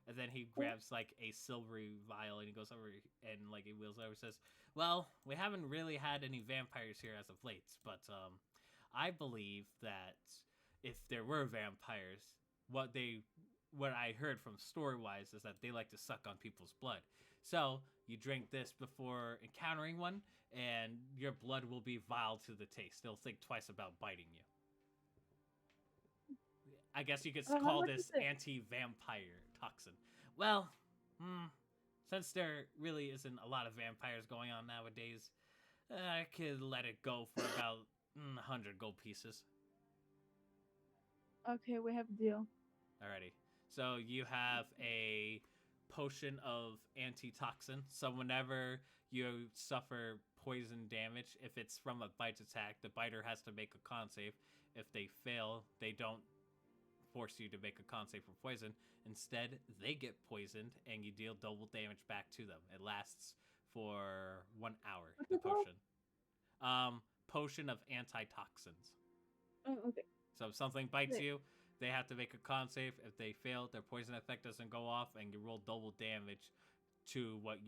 And then he grabs like a silvery vial and he goes over and like he wheels over and says, "Well, we haven't really had any vampires here as of late, but I believe that if there were vampires, what I heard from story-wise is that they like to suck on people's blood. So you drink this before encountering one, and your blood will be vile to the taste. They'll think twice about biting you. I guess you could call this anti-vampire toxin. Well, since there really isn't a lot of vampires going on nowadays, I could let it go for about 100 gold pieces." Okay, we have a deal. Alrighty. So you have a potion of antitoxin. So whenever you suffer poison damage, if it's from a bite attack, the biter has to make a con save. If they fail, they don't force you to make a con save for poison. Instead, they get poisoned and you deal double damage back to them. It lasts for 1 hour, the potion. Potion of antitoxins. Oh, okay. So if something bites you, they have to make a con save. If they fail, their poison effect doesn't go off, and you roll double damage to what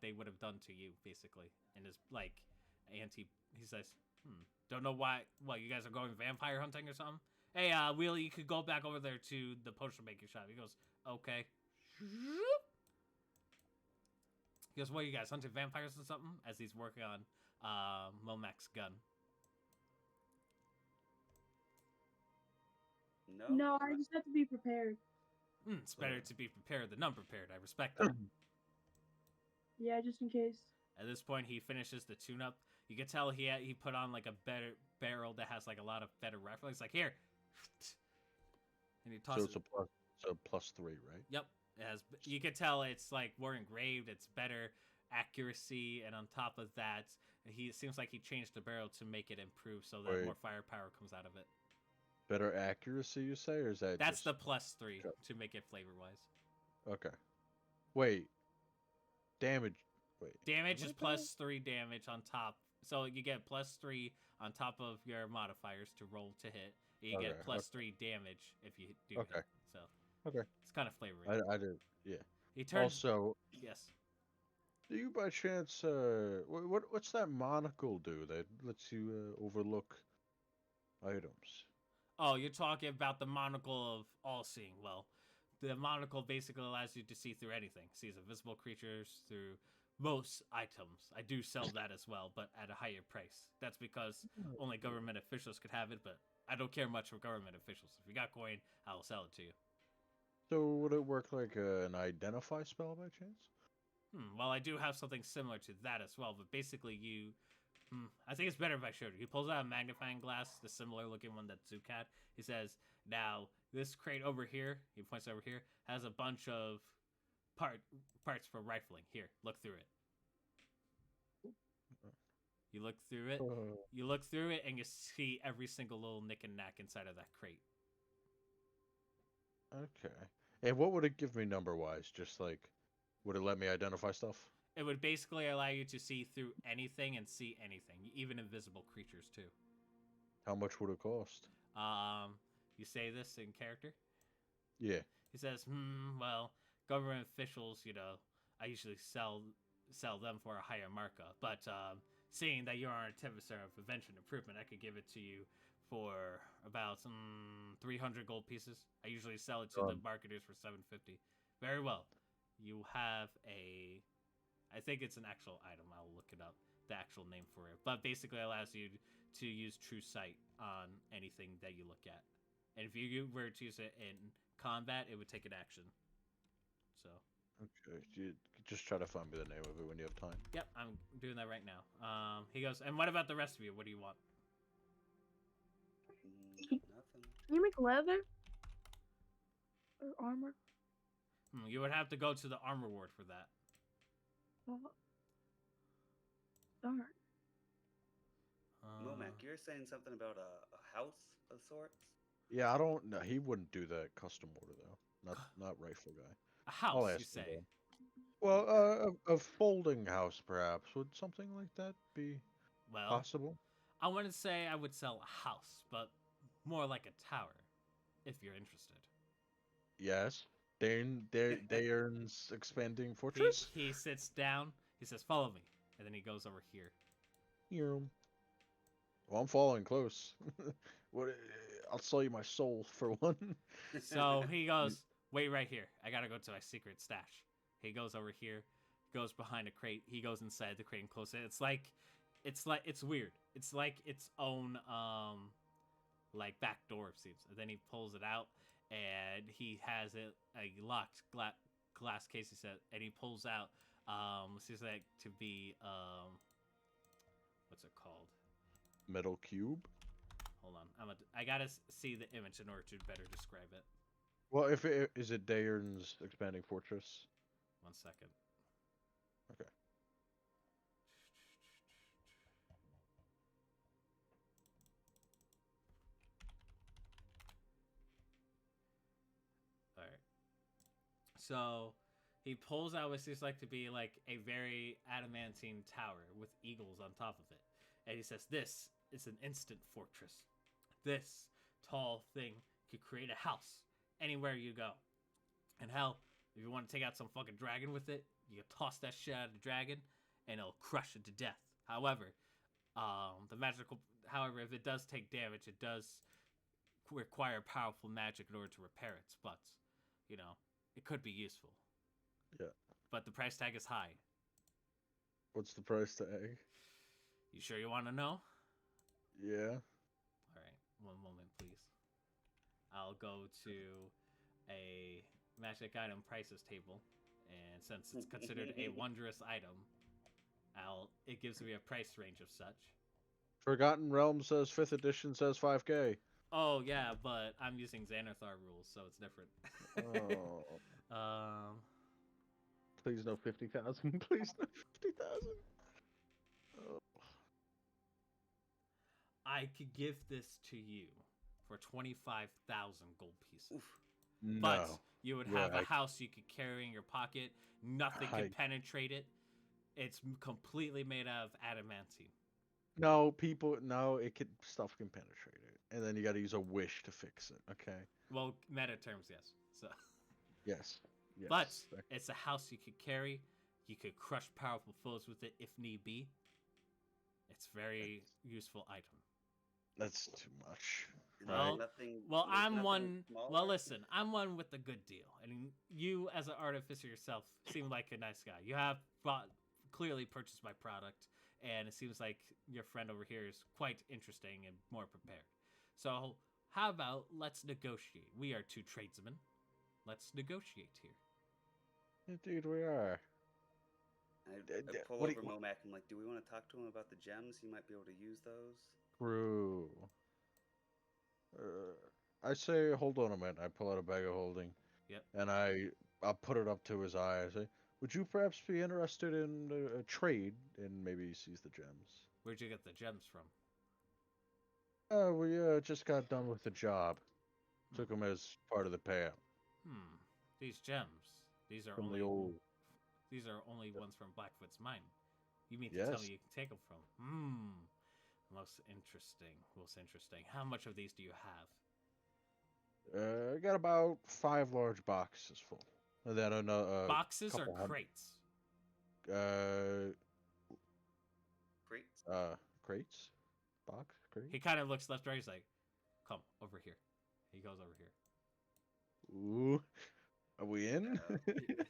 they would have done to you, basically. And it's like he says, don't know why. What, you guys are going vampire hunting or something? Hey, Wheelie, you could go back over there to the potion making shop. He goes, okay. He goes, what, you guys hunting vampires or something? As he's working on Momac's gun. No, I just have to be prepared. It's better to be prepared than unprepared. I respect that. Yeah, just in case. At this point, he finishes the tune-up. You can tell he put on like a better barrel that has like a lot of better rifle. He's like, here. And he tosses. So it's a plus 3, right? Yep. It has. You can tell it's like more engraved. It's better accuracy, and on top of that, it seems like he changed the barrel to make it improve so that more firepower comes out of it. Better accuracy, you say, or is that? That's the plus 3 to make it flavor-wise. Okay. Wait. Damage. Wait. Damage is plus 3 damage on top. So you get plus 3 on top of your modifiers to roll to hit. You get plus 3 damage if you do hit. So it's kind of flavoring. I did. Yeah. He turns. Also. Yes. Do you by chance what's that monocle do that lets you overlook items? Oh, you're talking about the monocle of all-seeing. Well, the monocle basically allows you to see through anything. Sees invisible creatures through most items. I do sell that as well, but at a higher price. That's because only government officials could have it, but I don't care much for government officials. If you got coin, I'll sell it to you. So would it work like an identify spell by chance? Well, I do have something similar to that as well, but basically I think it's better if I showed you. He pulls out a magnifying glass, the similar looking one that Zook had. He says, now, this crate over here, he points over here, has a bunch of parts for rifling. Here, look through it. You look through it, and you see every single little nick and knack inside of that crate. Okay. And what would it give me number-wise? Just like, would it let me identify stuff? It would basically allow you to see through anything and see anything, even invisible creatures too. How much would it cost? You say this in character? Yeah. He says, well, government officials, I usually sell them for a higher markup, but seeing that you're an Artificer of Invention Improvement, I could give it to you for about 300 gold pieces. I usually sell it to the marketers for 750. Very well. You have I think it's an actual item. I'll look it up, the actual name for it. But basically allows you to use True Sight on anything that you look at. And if you were to use it in combat, it would take an action. So. Okay. You just try to find me the name of it when you have time. Yep, I'm doing that right now. He goes, and what about the rest of you? What do you want? Nothing. Can you make leather? Or armor? You would have to go to the armor ward for that. Oh. Darn. Momac, you're saying something about a house of sorts? Yeah, I don't know. He wouldn't do that custom order though. Not rifle guy. A house, you say? Well, a folding house, perhaps. Would something like that be possible? I wouldn't say I would sell a house, but more like a tower, if you're interested. Yes. Daern's expanding fortress? He sits down. He says, follow me. And then he goes over here. Well, I'm following close. I'll sell you my soul for one. So he goes, wait right here. I gotta go to my secret stash. He goes over here, goes behind a crate. He goes inside the crate and closes it. It's weird. It's like its own like back door, it seems. And then he pulls it out, and he has it a locked glass case. He said, and he pulls out seems like to be what's it called? Metal cube. Hold on, I gotta see the image in order to better describe it. Well, is it Daern's expanding fortress? 1 second. Okay. All right. So he pulls out what seems like to be like a very adamantine tower with eagles on top of it. And he says, this is an instant fortress. This tall thing You could create a house anywhere you go. And hell, if you want to take out some fucking dragon with it, you can toss that shit at the dragon, and it'll crush it to death. However, however, if it does take damage, it does require powerful magic in order to repair its butts. You know, it could be useful. Yeah. But the price tag is high. What's the price tag? You sure you want to know? Yeah. All right, one moment, please. I'll go to a magic item prices table, and since it's considered a wondrous item, it gives me a price range of such. Forgotten Realm says 5th edition says 5K. Oh yeah, but I'm using Xanathar rules, so it's different. Oh. Please no 50,000. Please no 50,000. Oh. I could give this to you for 25,000 gold pieces. Oof. No. But you would have Yeah, a house you could carry in your pocket. Nothing could penetrate it. It's completely made out of adamantine. No, stuff can penetrate it. And then you gotta use a wish to fix it, okay? Well, meta terms, yes. So, Yes. Yes. but it's a house you could carry. You could crush powerful foes with it if need be. It's very useful item. That's too much. Well, Right? I'm one. Well, listen, I'm one with a good deal, and you, as an artificer yourself, seem like a nice guy. You have clearly purchased my product, and it seems like your friend over here is quite interesting and more prepared. So, how about let's negotiate? We are two tradesmen. Let's negotiate here. Indeed, we are. I pull over Momac. I'm like, do we want to talk to him about the gems? He might be able to use those. True. I say, hold on a minute. I pull out a bag of holding. Yep. And I'll put it up to his eye. I say, would you perhaps be interested in a trade? And maybe he sees the gems. Where'd you get the gems from? We just got done with the job. Took them as part of the payout. These gems. These are From only the old... These are only ones from Blackfoot's mine. You mean to Yes. tell me you can take them from? Most interesting. Most interesting. How much of these do you have? I got about 5 large boxes full. And then another... Boxes or couple crates? Crates? Crates? Box? Crate? He kind of looks left, right. He's like, come, over here. He goes over here. Ooh. Are we in?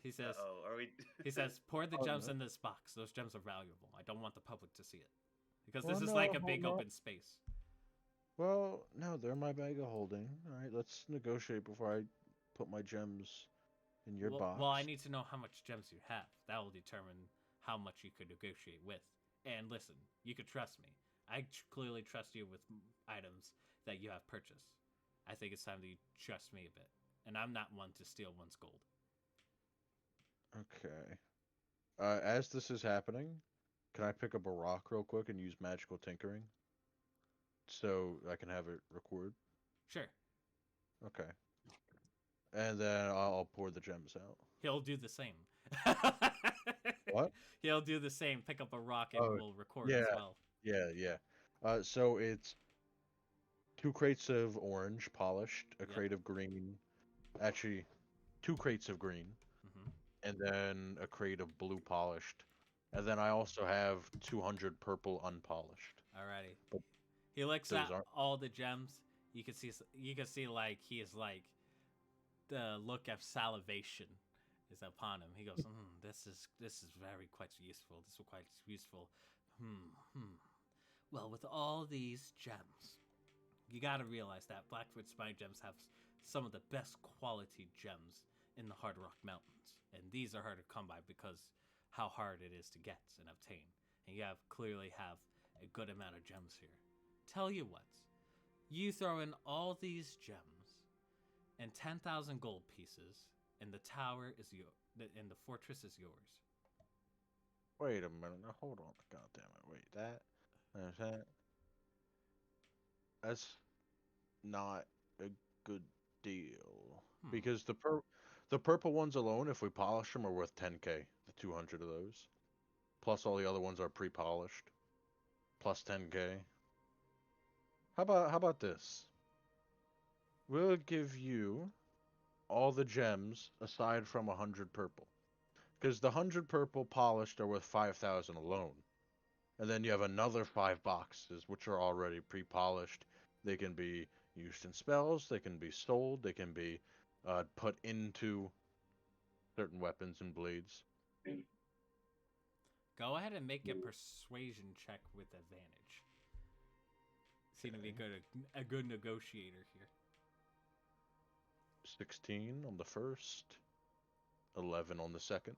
He says, are we... He says, pour the Oh, gems no. in this box. Those gems are valuable. I don't want the public to see it. Because this is like a big open space. Well, no, they're my bag of holding. All right, let's negotiate before I put my gems in your box. Well, I need to know how much gems you have. That will determine how much you could negotiate with. And listen, you could trust me. I clearly trust you with items that you have purchased. I think it's time that you trust me a bit. And I'm not one to steal one's gold. Okay. As this is happening, can I pick up a rock real quick and use magical tinkering? So I can have it record? Sure. Okay. And then I'll pour the gems out. He'll do the same. What? He'll do the same. Pick up a rock and we'll record as well. Yeah. So it's 2 crates of orange polished, a crate of green. Actually, 2 crates of green. And then a crate of blue polished. And then I also have 200 purple unpolished. Alrighty. But he looks those at aren't- all the gems. You can see like he is like the look of salivation is upon him. He goes, this is very quite useful. This is quite useful. Well, with all these gems, you got to realize that Blackfoot Spine gems have some of the best quality gems in the Hard Rock Mountains, and these are hard to come by because how hard it is to get and obtain. And you clearly have a good amount of gems here. Tell you what, you throw in all these gems and 10,000 gold pieces, and the tower is and the fortress is yours. Wait a minute. Now, hold on. God damn it. Wait, that? That's not a good deal. Because the purple ones alone, if we polish them, are worth 10k. The 200 of those. Plus all the other ones are pre-polished. Plus 10k. How about this? We'll give you all the gems aside from 100 purple. Because the 100 purple polished are worth 5,000 alone. And then you have another 5 boxes, which are already pre-polished. They can be used in spells, they can be sold, they can be put into certain weapons and blades. Go ahead and make a persuasion check with advantage. Seem to be a good negotiator here. 16 on the first, 11 on the second.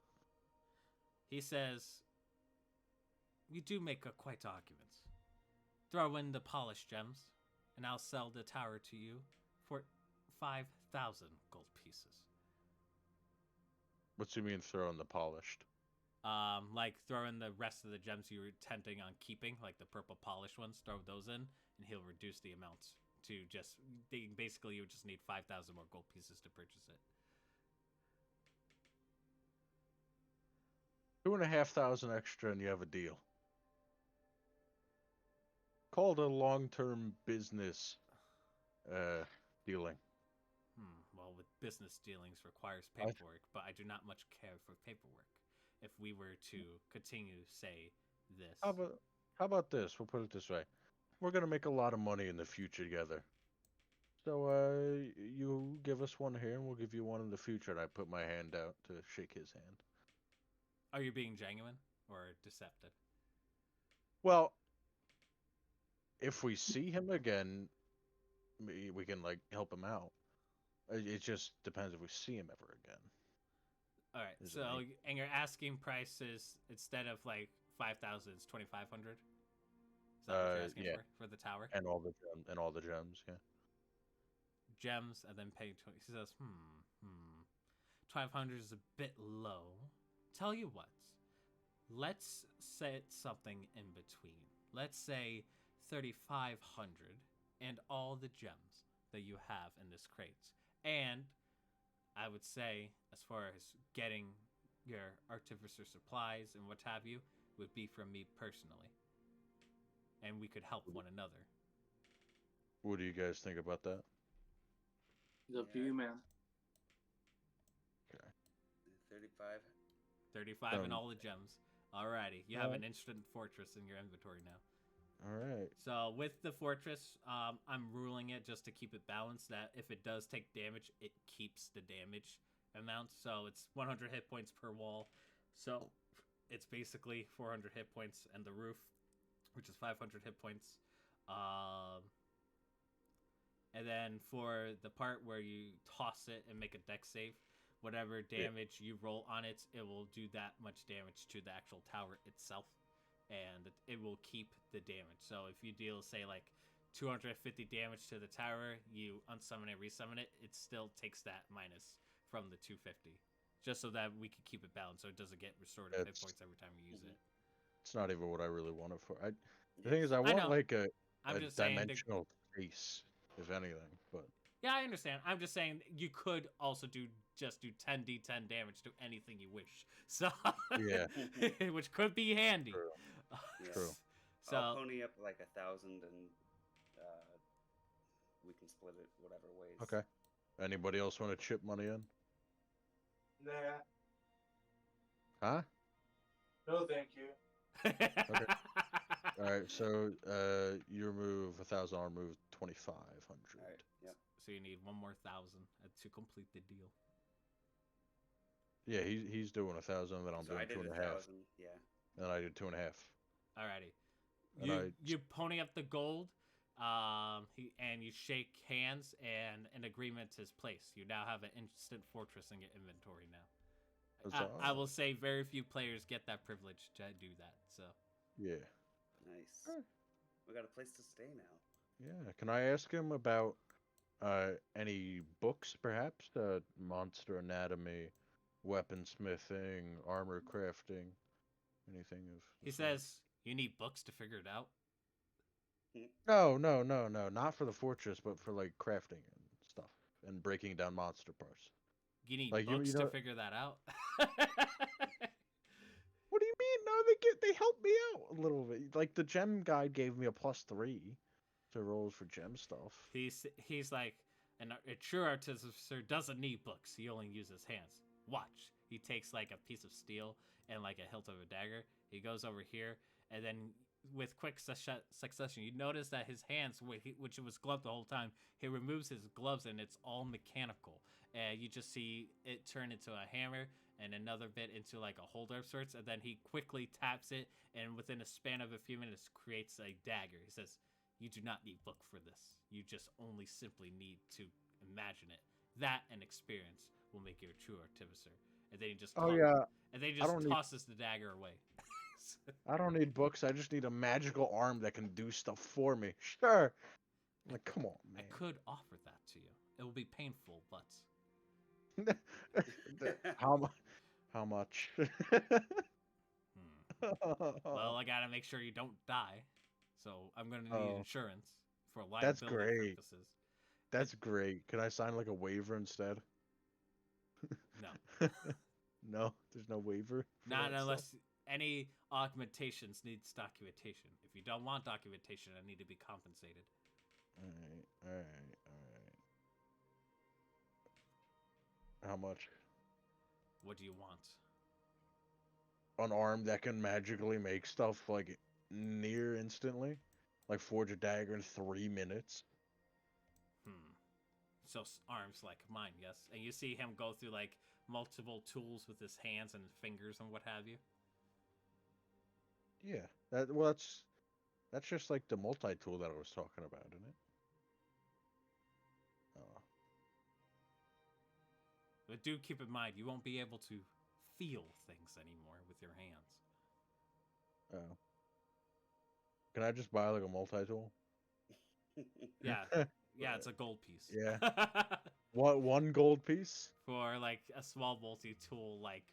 He says, "We do make quite arguments. Throw in the polished gems, and I'll sell the tower to you for 5,000 gold pieces." What's you mean throw in the polished? Like throw in the rest of the gems you were intending on keeping, like the purple polished ones. Throw those in, and he'll reduce the amounts to just. Basically, you would just need 5,000 more gold pieces to purchase it. 2,500 extra, and you have a deal. Called a long-term business dealing. Well, with business dealings requires paperwork, but I do not much care for paperwork. If we were to continue to say this. How about this? We'll put it this way. We're going to make a lot of money in the future together. So, you give us one here, and we'll give you one in the future. And I put my hand out to shake his hand. Are you being genuine or deceptive? Well, if we see him again, we can, like, help him out. It just depends if we see him ever again. All right, so and your asking price is instead of like 5,000, it's 2,500. Is that what you're asking for the tower? And all the gems, yeah. Gems and then pay 20. He says, 1,200 is a bit low. Tell you what, let's set something in between. Let's say 3,500 and all the gems that you have in this crate. And I would say, as far as getting your Artificer supplies and what have you, would be from me personally. And we could help one another. What do you guys think about that? It's up to you, man. Okay. 35. 35 and all the gems. Alrighty, you have an instant fortress in your inventory now. All right. So with the fortress, I'm ruling it just to keep it balanced that if it does take damage, it keeps the damage amount. So it's 100 hit points per wall. So it's basically 400 hit points, and the roof, which is 500 hit points. And then for the part where you toss it and make a dex save, whatever damage you roll on it, it will do that much damage to the actual tower itself. And it will keep the damage. So if you deal, say, like 250 damage to the tower, you unsummon it, resummon it, it still takes that minus from the 250. Just so that we can keep it balanced so it doesn't get restored hit points every time you use it. It's not even what I really want it for. The thing is, I want like a dimensional space, if anything. But yeah, I understand. I'm just saying you could also do 10d10 damage to anything you wish. So yeah, which could be handy. True. Yes. True. So I'll pony up like 1,000, and we can split it whatever ways. Okay. Anybody else want to chip money in? Nah. Huh? No, thank you. Okay. All right. So you remove 1,000. I'll remove 2,500. All right. Yep. So you need one more 1,000 to complete the deal. Yeah, he's doing 1,000, then I'm doing 2.5. Yeah. And I did 2.5. Alrighty. You pony up the gold, and you shake hands, and an agreement is placed. You now have an instant fortress in your inventory now. I will say very few players get that privilege to do that. So. Yeah. Nice. We got a place to stay now. Yeah. Can I ask him about any books, perhaps? Monster anatomy, weaponsmithing, armor crafting, anything of. He says you need books to figure it out. No, not for the fortress, but for like crafting and stuff and breaking down monster parts. You need like, books to figure that out. What do you mean? No, they help me out a little bit. Like the gem guide gave me a +3 to rolls for gem stuff. He's like, A true artificer doesn't need books. He only uses hands. Watch. He takes like a piece of steel and like a hilt of a dagger. He goes over here, and then with quick succession, you notice that his hands, which was gloved the whole time, he removes his gloves and it's all mechanical. And you just see it turn into a hammer and another bit into like a holder of sorts. And then he quickly taps it, and within a span of a few minutes, creates a dagger. He says, "You do not need book for this. You just only simply need to imagine it. That and experience will make you a true artificer." And then he just and then he just tosses the dagger away. I don't need books. I just need a magical arm that can do stuff for me. Sure. Like, come on, man. I could offer that to you. It will be painful, but How much? Well, I gotta make sure you don't die, so I'm gonna need insurance for liability That's great. purposes. That's great. Can I sign like a waiver instead? No. No, there's no waiver. Not unless any augmentations needs documentation. If you don't want documentation, I need to be compensated. All right. How much? What do you want? An arm that can magically make stuff like near instantly, like forge a dagger in 3 minutes. So arms like mine, yes. And you see him go through like multiple tools with his hands and fingers and what have you. Yeah, that's just like the multi-tool that I was talking about, isn't it? Oh. But do keep in mind, you won't be able to feel things anymore with your hands. Oh. Can I just buy like a multi-tool? Yeah. Yeah, it's a gold piece. Yeah. What, 1 gold piece? For like a small multi-tool, like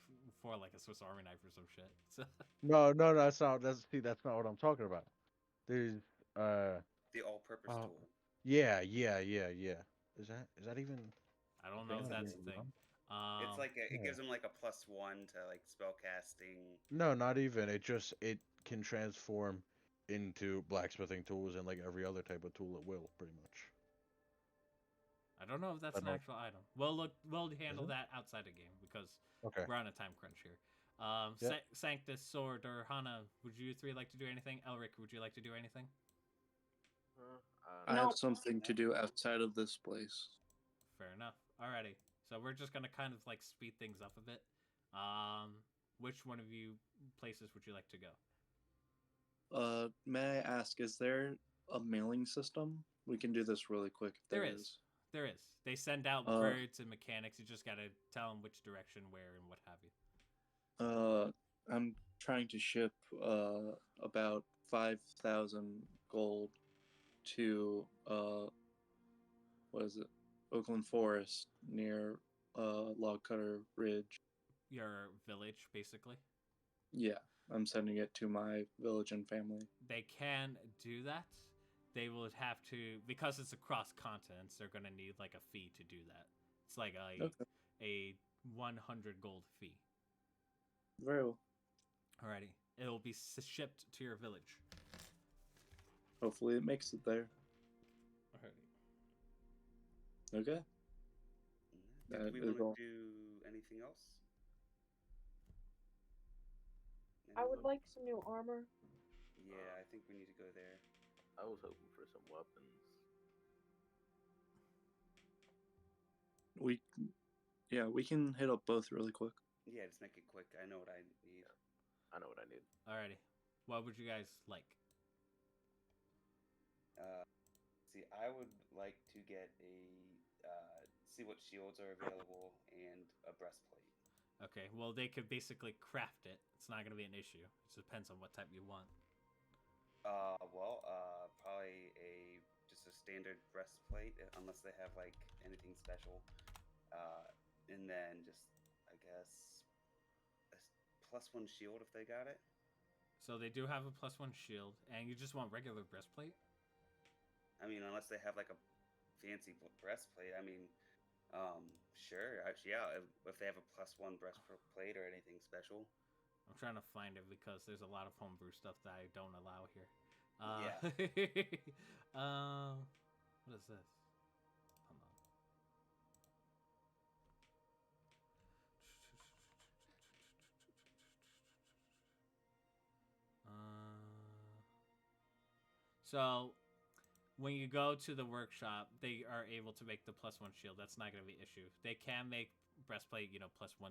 for like a Swiss Army knife or some shit. So... No, that's not. That's not what I'm talking about. There's the all-purpose tool. Yeah. Is that even? I don't know if that's the thing. It's like it gives him like a +1 to like spell casting. No, not even. It can transform into blacksmithing tools and like every other type of tool it will, pretty much. I don't know if that's an actual item. We'll handle that outside the game because we're on a time crunch here. Sanctus, Sword, or Hana, would you 3 like to do anything? Elric, would you like to do anything? I have something to do outside of this place. Fair enough. Alrighty. So we're just gonna kind of like speed things up a bit. Which one of you places would you like to go? May I ask, is there a mailing system? We can do this really quick. There is. They send out birds and mechanics. You just gotta tell them which direction, where, and what have you. I'm trying to ship about 5,000 gold to what is it? Oakland Forest near Log Cutter Ridge. Your village, basically. Yeah, I'm sending it to my village and family. They can do that. They would have to, because it's across continents, they're going to need like a fee to do that. It's like a 100 gold fee. Very well. Alrighty. It'll be shipped to your village. Hopefully it makes it there. Alrighty. Okay. Did we want to do anything else? I would like some new armor. Yeah, I think we need to go there. I was hoping for some weapons. We can hit up both really quick. Yeah, just make it quick. I know what I need. I know what I need. Alrighty. What would you guys like? See, I would like to get see what shields are available and a breastplate. Okay, well, they could basically craft it. It's not going to be an issue. It just depends on what type you want. Probably just a standard breastplate, unless they have like anything special. And then just, I guess, a +1 shield if they got it. So they do have a +1 shield, and you just want regular breastplate? I mean, unless they have like a fancy breastplate. I mean, sure. Actually, yeah, if they have a +1 breastplate or anything special. I'm trying to find it because there's a lot of homebrew stuff that I don't allow here. Yeah. What is this? Hold on. So when you go to the workshop, they are able to make the +1 shield. That's not going to be an issue. They can make breastplate, +1,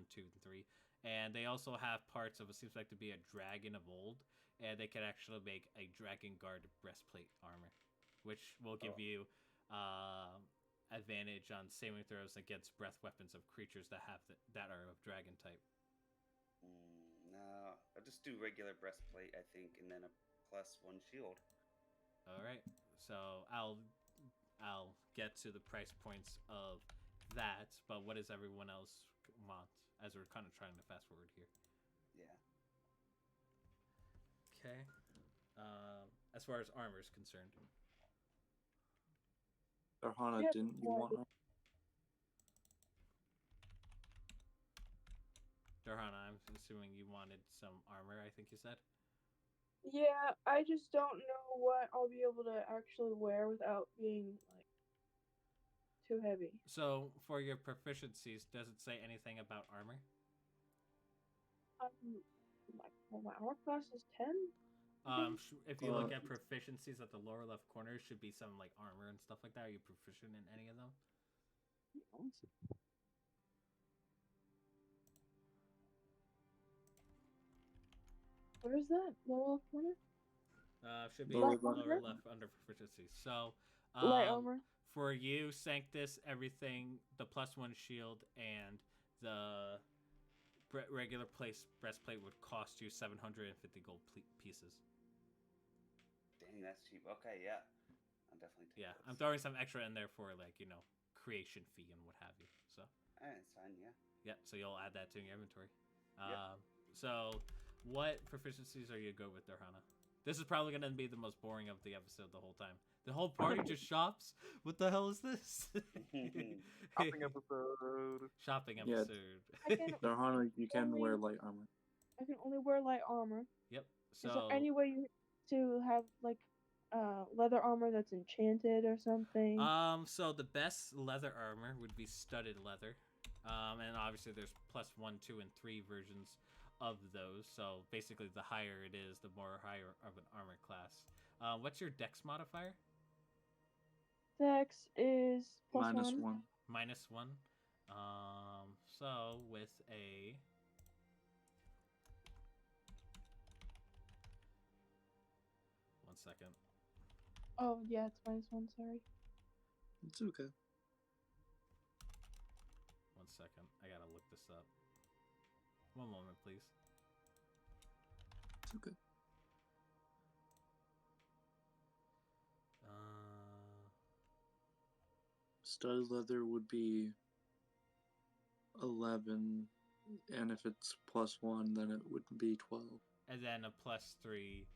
2, and 3. And they also have parts of what seems like to be a dragon of old. And they can actually make a dragon guard breastplate armor, which will give you advantage on saving throws against breath weapons of creatures that that are of dragon type. No, I'll just do regular breastplate, I think, and then a +1 shield. All right. So I'll get to the price points of that, but what does everyone else want? As we're kind of trying to fast forward here. Yeah. Okay. As far as armor is concerned, Darhana, Yep. didn't you want? Darhana, I'm assuming you wanted some armor. I think you said. Yeah, I just don't know what I'll be able to actually wear without being like too heavy. So for your proficiencies, does it say anything about armor? My armor class is 10. If you look at proficiencies at the lower left corner, should be some like armor and stuff like that. Are you proficient in any of them? Where's that? Lower left corner? Should be Lower lower left. left under proficiency. So, Light armor. for you, Sanctus, everything, the +1 shield and the regular breastplate would cost you 750 gold pieces. Dang, that's cheap. Okay, yeah. I'll definitely take Yeah, those. I'm throwing some extra in there for like, creation fee and what have you. So, It's fine, yeah. yeah, so you'll add that to your inventory. Yep. So, what proficiencies are you good with, Darhana? This is probably going to be the most boring of the episode the whole time. The whole party just shops? What the hell is this? Shopping episode. Shopping Yeah. episode. Darhana, you can Only- wear light armor. I can only wear light armor. Yep. Is there So, any way to have like leather armor that's enchanted or something? so the best leather armor would be studded leather. And obviously there's +1, 2, and 3 versions of those. So basically the higher it is, the more higher of an armor class. What's your dex modifier? Dex is Minus +1. one. -1. So with a one second. Oh yeah, it's -1. Sorry. It's okay. 1 second. I gotta look this up. One moment, please. It's okay. Studded leather would be 11, and if it's +1, then it would be 12. And then a +3,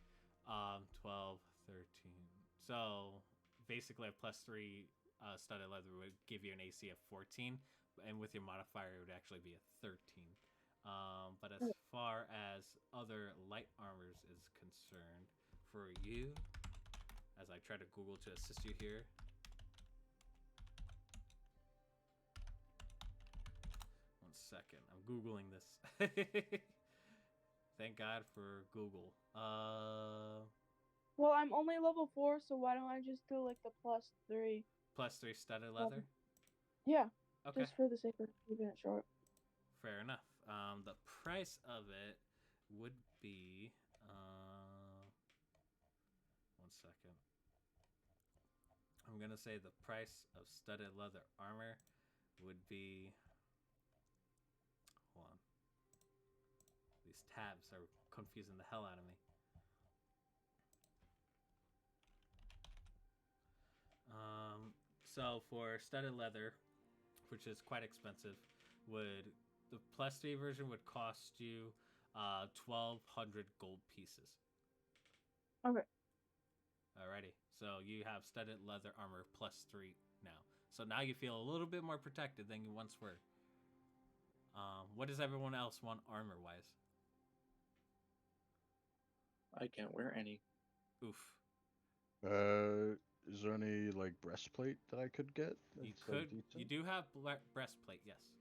12, 13. So basically a +3 studded leather would give you an AC of 14, and with your modifier it would actually be a 13. But as far as other light armors is concerned, for you, as I try to Google to assist you here. One second, I'm Googling this. Thank God for Google. Well, I'm only level 4, so why don't I just do like the +3? +3 studded leather? Yeah, Okay. just for the sake of keeping it short. Fair enough. The price of it would be 1 second. I'm gonna say the price of studded leather armor would be. Hold on. These tabs are confusing the hell out of me. So for studded leather, which is quite expensive, the +3 version would cost you 1,200 gold pieces. Okay. Alrighty, so you have studded leather armor +3 now. So now you feel a little bit more protected than you once were. What does everyone else want armor-wise? I can't wear any. Oof. Is there any like breastplate that I could get? You that's, could. You decent? do have breastplate, yes.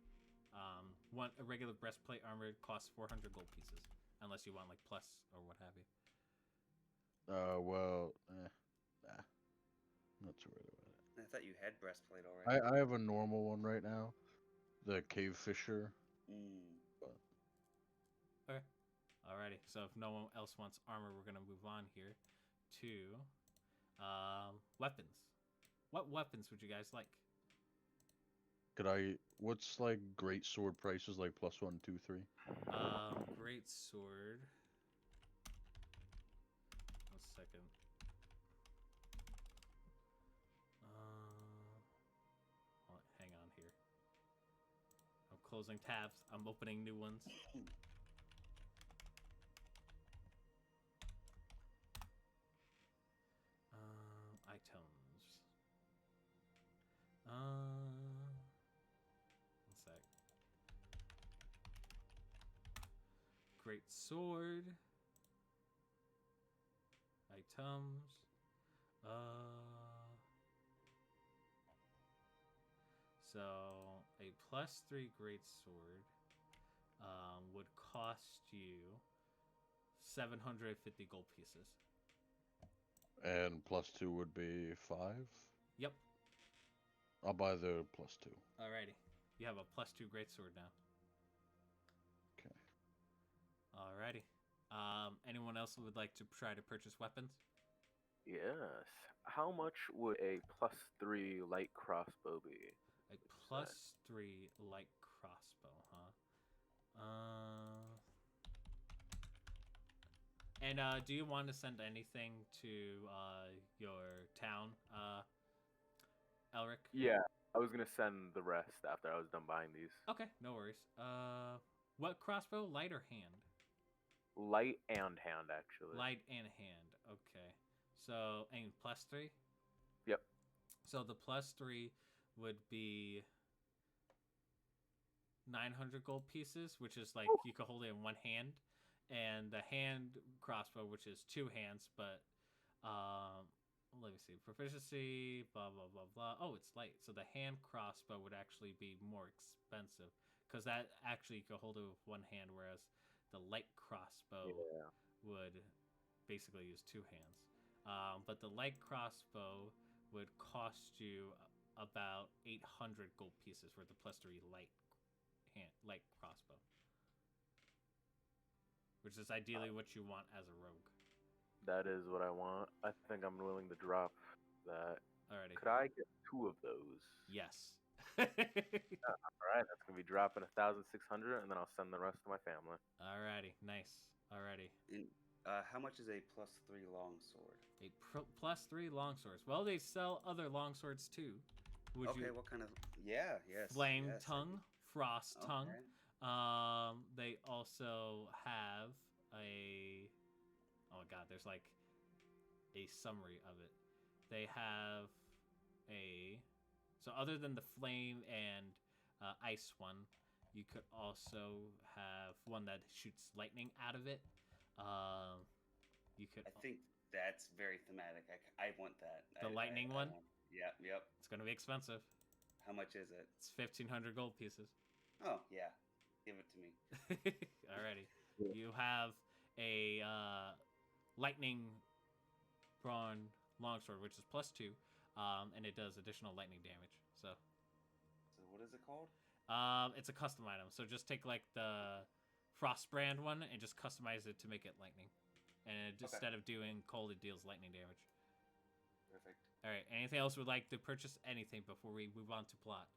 A regular breastplate armor costs 400 gold pieces, unless you want like plus or what have you. Well, Nah, not too worried about it. I thought you had breastplate already. I have a normal one right now, the Cave Fisher. Mm. Okay. Alrighty. So if no one else wants armor, we're gonna move on here to weapons. What weapons would you guys like? What's like great sword prices like +1, 2, 3? Great sword. 1 second. Hang on here. I'm closing tabs. I'm opening new ones. Items. 1 sec. Great sword. Items. So a +3 great sword would cost you 750 gold pieces. And +2 would be 5. Yep. I'll buy the +2. Alrighty. You have a +2 greatsword now. Okay. Alrighty. Anyone else would like to try to purchase weapons? Yes. How much would a +3 light crossbow be? A +3 light crossbow, huh? And do you want to send anything to your town, Elric? Yeah, I was gonna send the rest after I was done buying these. Okay, no worries. What crossbow? Light or hand? Light and hand, actually. Light and hand. Okay. So, and +3? Yep. So the +3 would be 900 gold pieces, which is like you could hold it in one hand, and the hand crossbow, which is 2 hands, but let me see, proficiency, blah blah blah blah. Oh, it's light, so the hand crossbow would actually be more expensive because that actually you could hold it with one hand, whereas the light crossbow would basically use 2 hands. But the light crossbow would cost you about 800 gold pieces for the +3 light crossbow, which is ideally what you want as a rogue. That is what I want. I think I'm willing to drop that. Alrighty. Could I get 2 of those? Yes. Alright, that's gonna be dropping 1,600, and then I'll send the rest to my family. Alrighty, nice. Alrighty. And, how much is a +3 longsword? A +3 longswords. Well, they sell other longswords too. Would Okay, you? what kind of? Yeah, yes. Flame yes, tongue, frost tongue. Okay. They also have a. Oh my god, there's like a summary of it. They have a. So other than the flame and ice one, you could also have one that shoots lightning out of it. You could. I think that's very thematic. I want that. The lightning one? Yep, yep. It's gonna be expensive. How much is it? It's 1,500 gold pieces. Oh yeah, give it to me. Alrighty. You have a lightning brawn longsword, which is +2, and it does additional lightning damage. So what is it called? it's a custom item. So just take like the Frostbrand one and just customize it to make it lightning. And instead of doing cold, it deals lightning damage. Perfect. All right. Anything else would like to purchase? Anything before we move on to plot?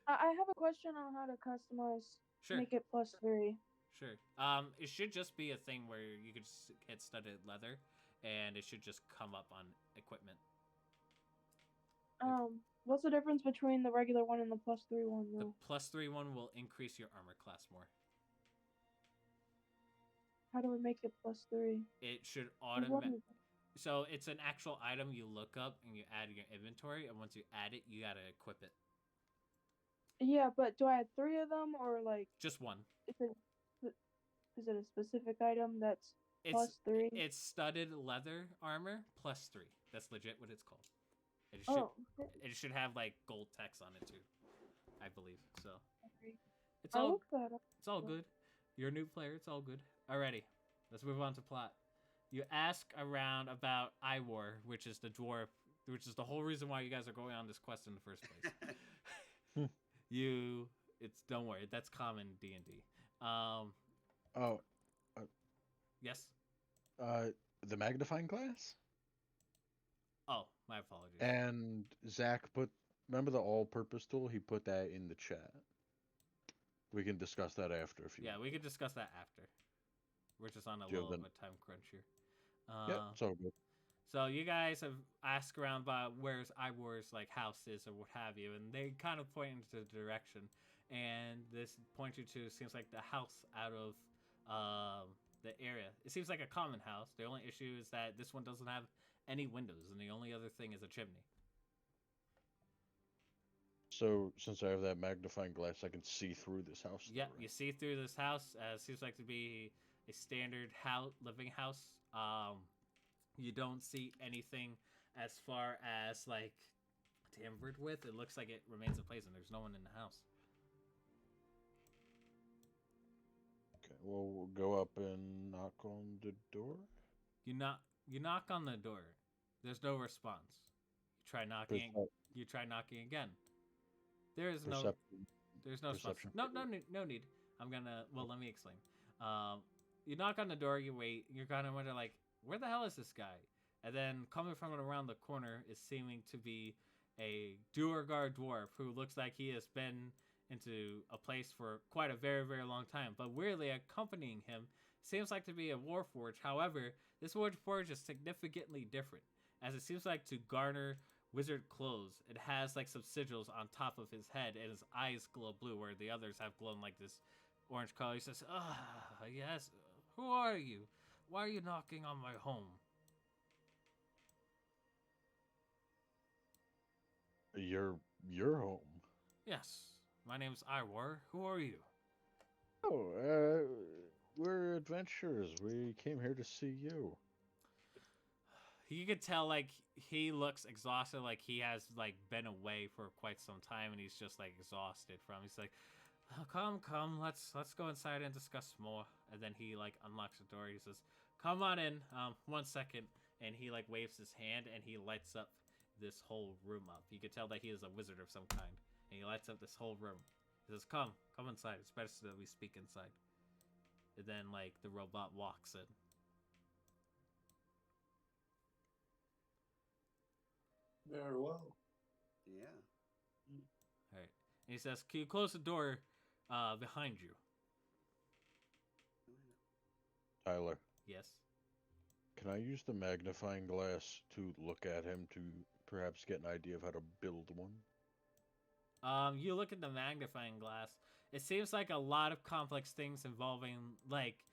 I have a question on how to customize. Sure. Make it +3. Sure. It should just be a thing where you could just hit studded leather, and it should just come up on equipment. What's the difference between the regular one and the +3 one, though? The +3 one will increase your armor class more. How do we make it +3? It should automatically. So it's an actual item you look up and you add in your inventory, and once you add it, you gotta equip it. Yeah, but do I add 3 of them or like? Just one. Is it a specific item that's +3? It's studded leather armor +3. That's legit what it's called. It should have like gold text on it too, I believe. So it's all good. You're a new player. It's all good. Alrighty, let's move on to plot. You ask around about Irwar, which is the dwarf, which is the whole reason why you guys are going on this quest in the first place. Don't worry, that's common D&D. Oh, Yes. the magnifying glass. Oh, my apologies. And Zach remember the all-purpose tool? He put that in the chat. We can discuss that after if you want. We can discuss that after. We're just on a Do you little have bit time crunch here. Yep, it's all good. So you guys have asked around about where's Iwar's like house is or what have you, and they kind of point into the direction. And this point you to seems like the house out of the area. It seems like a common house. The only issue is that this one doesn't have any windows, and the only other thing is a chimney. So, since I have that magnifying glass, I can see through this house. Yeah, you see through this house. Seems like to be a standard living house. You don't see anything as far as like tampered with. It looks like it remains in place, and there's no one in the house. Okay, well, we'll go up and knock on the door. You knock on the door. There's no response. You try knocking. You try knocking again. There's no response. No need. Let me explain. You knock on the door, you wait, you're kind of wondering, like, where the hell is this guy? And then coming from around the corner is seeming to be a Duergar dwarf who looks like he has been into a place for quite a very, very long time. But weirdly, accompanying him seems like to be a warforge. However, this warforge is significantly different, as it seems like to garner wizard clothes. It has like some sigils on top of his head, and his eyes glow blue, where the others have glown like this orange color. He says, yes, who are you? Why are you knocking on my home? Your home? Yes, my name's Irwar. Who are you? Oh, we're adventurers. We came here to see you. You could tell, like, he looks exhausted, like he has, like, been away for quite some time, and he's just, like, exhausted from. He's like, oh, come, let's go inside and discuss more. And then he, like, unlocks the door. He says, come on in, 1 second. And he, like, waves his hand, and he lights up this whole room up. You could tell that he is a wizard of some kind. And he lights up this whole room. He says, come inside. It's best that we speak inside. And then, like, the robot walks in. Very well. Yeah. All right. And he says, can you close the door behind you? Tyler. Yes. Can I use the magnifying glass to look at him to perhaps get an idea of how to build one? You look at the magnifying glass. It seems like a lot of complex things involving like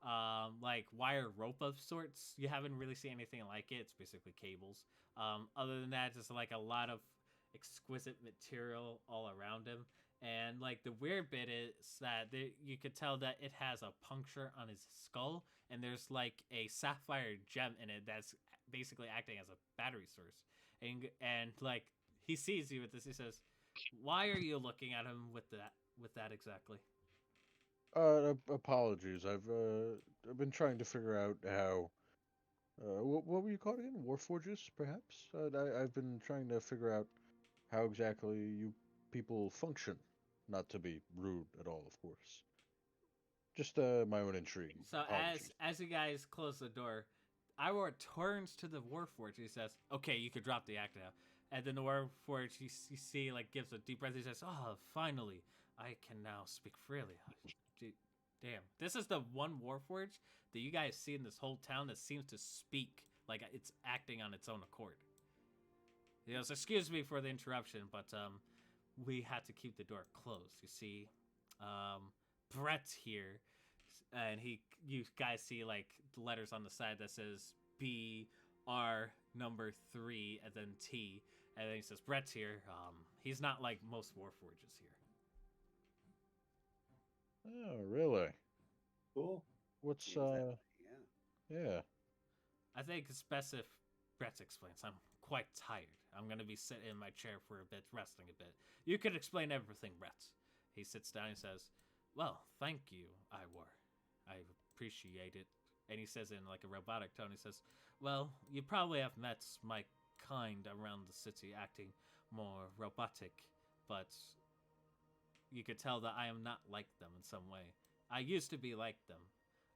wire rope of sorts. You haven't really seen anything like it. It's basically cables. Other than that, just like a lot of exquisite material all around him. And like the weird bit is that you could tell that it has a puncture on his skull, and there's like a sapphire gem in it that's basically acting as a battery source. And like he sees you with this, he says, "Why are you looking at him with that exactly?" Apologies. I've been trying to figure out how. What were you called again? Warforges, perhaps. I've been trying to figure out how exactly you people function. Not to be rude at all, of course. Just my own intrigue. So as you guys close the door, Irwar turns to the Warforged. He says, "Okay, you could drop the act now." And then the Warforged, you see, like gives a deep breath. He says, "Oh, finally, I can now speak freely." Damn, this is the one Warforged that you guys see in this whole town that seems to speak like it's acting on its own accord. He goes, "Excuse me for the interruption, but we had to keep the door closed. You see, Brett's here." And you guys see like the letters on the side that says BR number 3 and then T, and then he says Brett's here. He's not like most Warforges here. Oh, really? Cool. What's yeah. I think it's best if Brett explains. I'm quite tired. I'm gonna be sitting in my chair for a bit, resting a bit. You could explain everything, Brett. He sits down and says, "Well, thank you, Irwar. I appreciate it And he says in like a robotic tone, he says, "Well, you probably have met my kind around the city acting more robotic, but you could tell that I am not like them in some way. I used to be like them.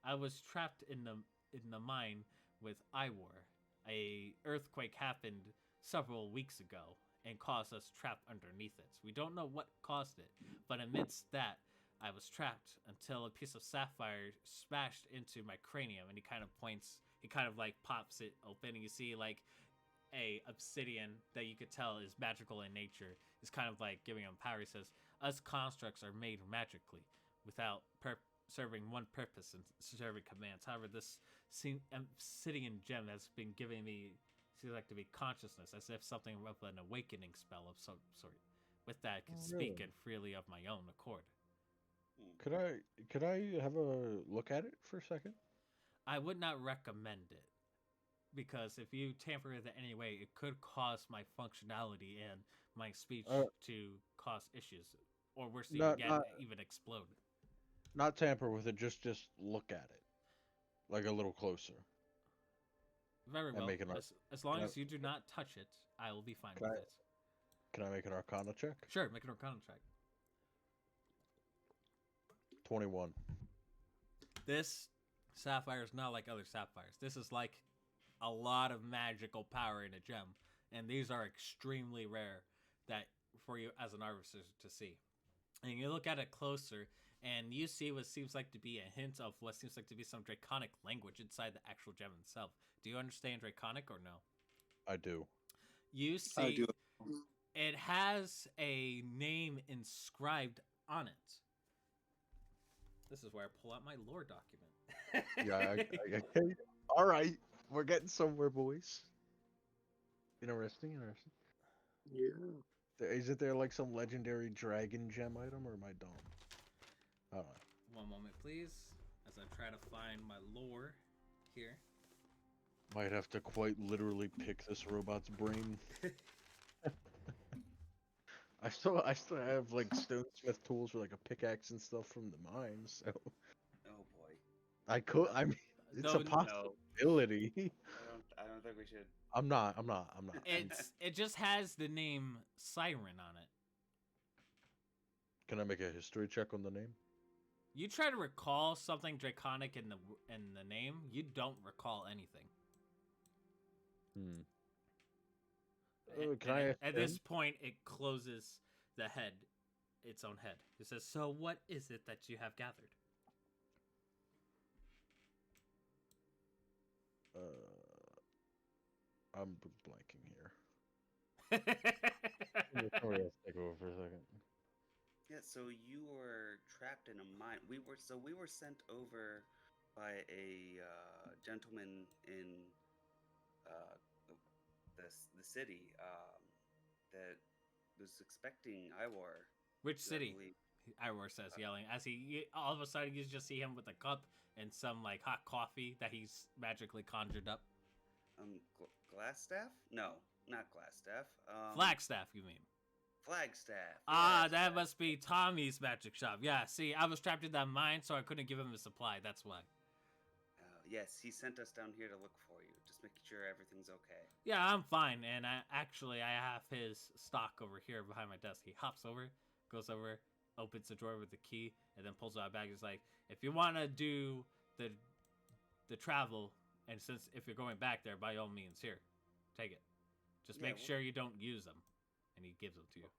I was trapped in the mine with Irwar. A earthquake happened several weeks ago and caused us trapped underneath it. We don't know what caused it, but amidst that, I was trapped until a piece of sapphire smashed into my cranium." And he kind of points, he kind of like pops it open, and you see like a obsidian that you could tell is magical in nature is kind of like giving him power. He says, "Us constructs are made magically without serving one purpose and serving commands. However, this obsidian gem has been giving me, seems like to be consciousness, as if something of an awakening spell of some sort. With that, I can speak and freely of my own accord." Could I have a look at it for a second? I would not recommend it, because if you tamper with it any way, it could cause my functionality and my speech to cause issues, or worse, even explode. Not tamper with it, just look at it, like a little closer. Very well. As long as you do not touch it, I will be fine with it. Can I make an Arcana check? Sure, make an Arcana check. 21. This sapphire is not like other sapphires. This is like a lot of magical power in a gem, and these are extremely rare that for you as an artificer to see. And you look at it closer, and you see what seems like to be a hint of what seems like to be some draconic language inside the actual gem itself. Do you understand draconic or no? I do. You see, I do. It has a name inscribed on it. This is where I pull out my lore document. Yeah, all right. We're getting somewhere, boys. Interesting. Yeah. Isn't there like some legendary dragon gem item, or am I dumb? I don't know. One moment, please, as I try to find my lore here. Might have to quite literally pick this robot's brain. I still have like stonesmith tools for like a pickaxe and stuff from the mines. So. Oh boy. I mean, it's a possibility. I don't think we should. I'm not. It just has the name Siren on it. Can I make a history check on the name? You try to recall something draconic in the name. You don't recall anything. At this point, it closes its own head. It says, "So what is it that you have gathered?" I'm blanking here. Sorry, let's take over for a second. Yeah, so you were trapped in a mine. We were sent over by a gentleman in the city that was expecting Irwar. Which city? Irwar says, yelling, as he all of a sudden you just see him with a cup and some like hot coffee that he's magically conjured up. Glassstaff? No, not Glassstaff. Flagstaff, you mean? Flagstaff. Ah, that must be Tommy's magic shop. Yeah, see, I was trapped in that mine, so I couldn't give him a supply. That's why. Yes, he sent us down here to look for you. Just making sure everything's okay. Yeah, I'm fine. And I have his stock over here behind my desk. He hops over, goes over, opens the drawer with the key, and then pulls out a bag. He's like, "If you want to do the travel, and since if you're going back there, by all means, here, take it. Just make sure you don't use them." And he gives them to you.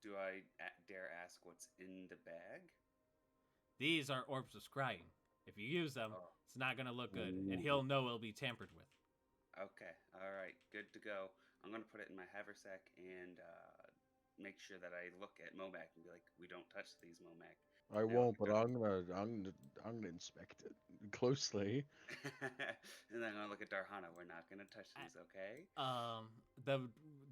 Do I dare ask what's in the bag? These are orbs of scrying. If you use them, it's not going to look good, and he'll know it'll be tampered with. Okay, all right, good to go. I'm going to put it in my haversack and make sure that I look at Momac and be like, "We don't touch these, Momac." I won't, but I'm gonna inspect it closely. And then I'm gonna look at Darhana. We're not gonna touch these, okay?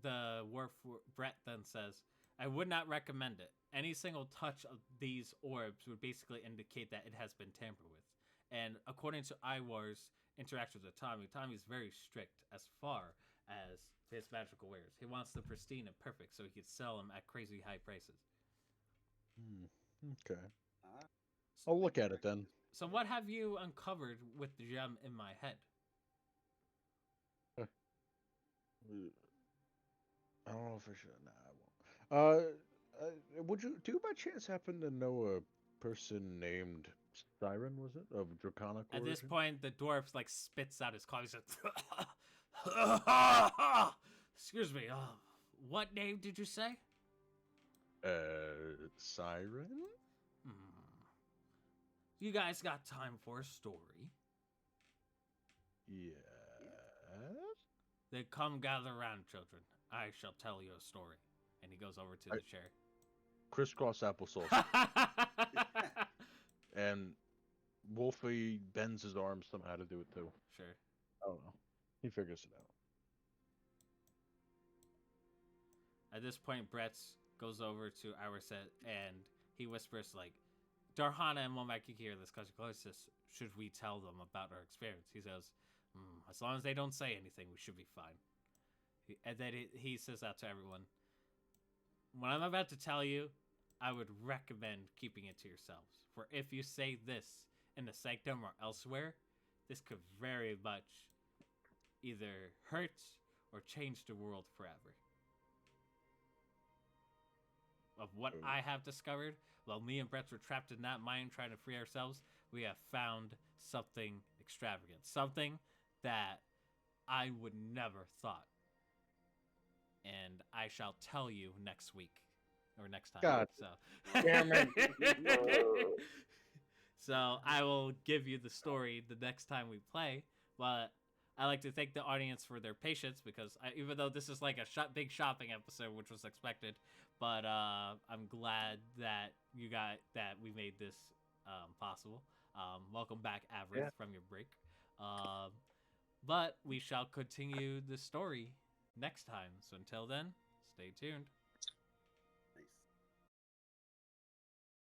The Wharf Brett then says, "I would not recommend it. Any single touch of these orbs would basically indicate that it has been tampered with. And according to Iwar's interactions with Tommy's very strict as far as his magical wares. He wants them pristine and perfect so he could sell them at crazy high prices." Okay. I'll look at it then. So what have you uncovered with the gem in my head? I don't know if I should. Nah, I won't. Would you do you by chance happen to know a person named Siren? Was it of draconic At this origin? point, the dwarf like spits out his coffee. He says, "Excuse me. What name did you say?" Siren? Hmm. You guys got time for a story? Yes. Then come gather around, children. I shall tell you a story. And he goes over to the chair. Crisscross applesauce. And Wolfie bends his arms somehow to do it too. Sure. I don't know. He figures it out. At this point, Brett goes over to Iwerset and he whispers like, Darhana and Womack, you hear this because says, should we tell them about our experience? He says, as long as they don't say anything, we should be fine. And then he says that to everyone. What I'm about to tell you, I would recommend keeping it to yourselves. For if you say this in the Sanctum or elsewhere, this could very much either hurt or change the world forever. Of what I have discovered, while me and Brett were trapped in that mine trying to free ourselves, we have found something extravagant. Something that I would never thought. And I shall tell you next week. Or next time. God so. damn it. So I will give you the story the next time we play. But I like to thank the audience for their patience because even though this is like a big shopping episode, which was expected, but I'm glad that we made this possible. Welcome back, Averith, from your break. But we shall continue the story next time. So until then, stay tuned.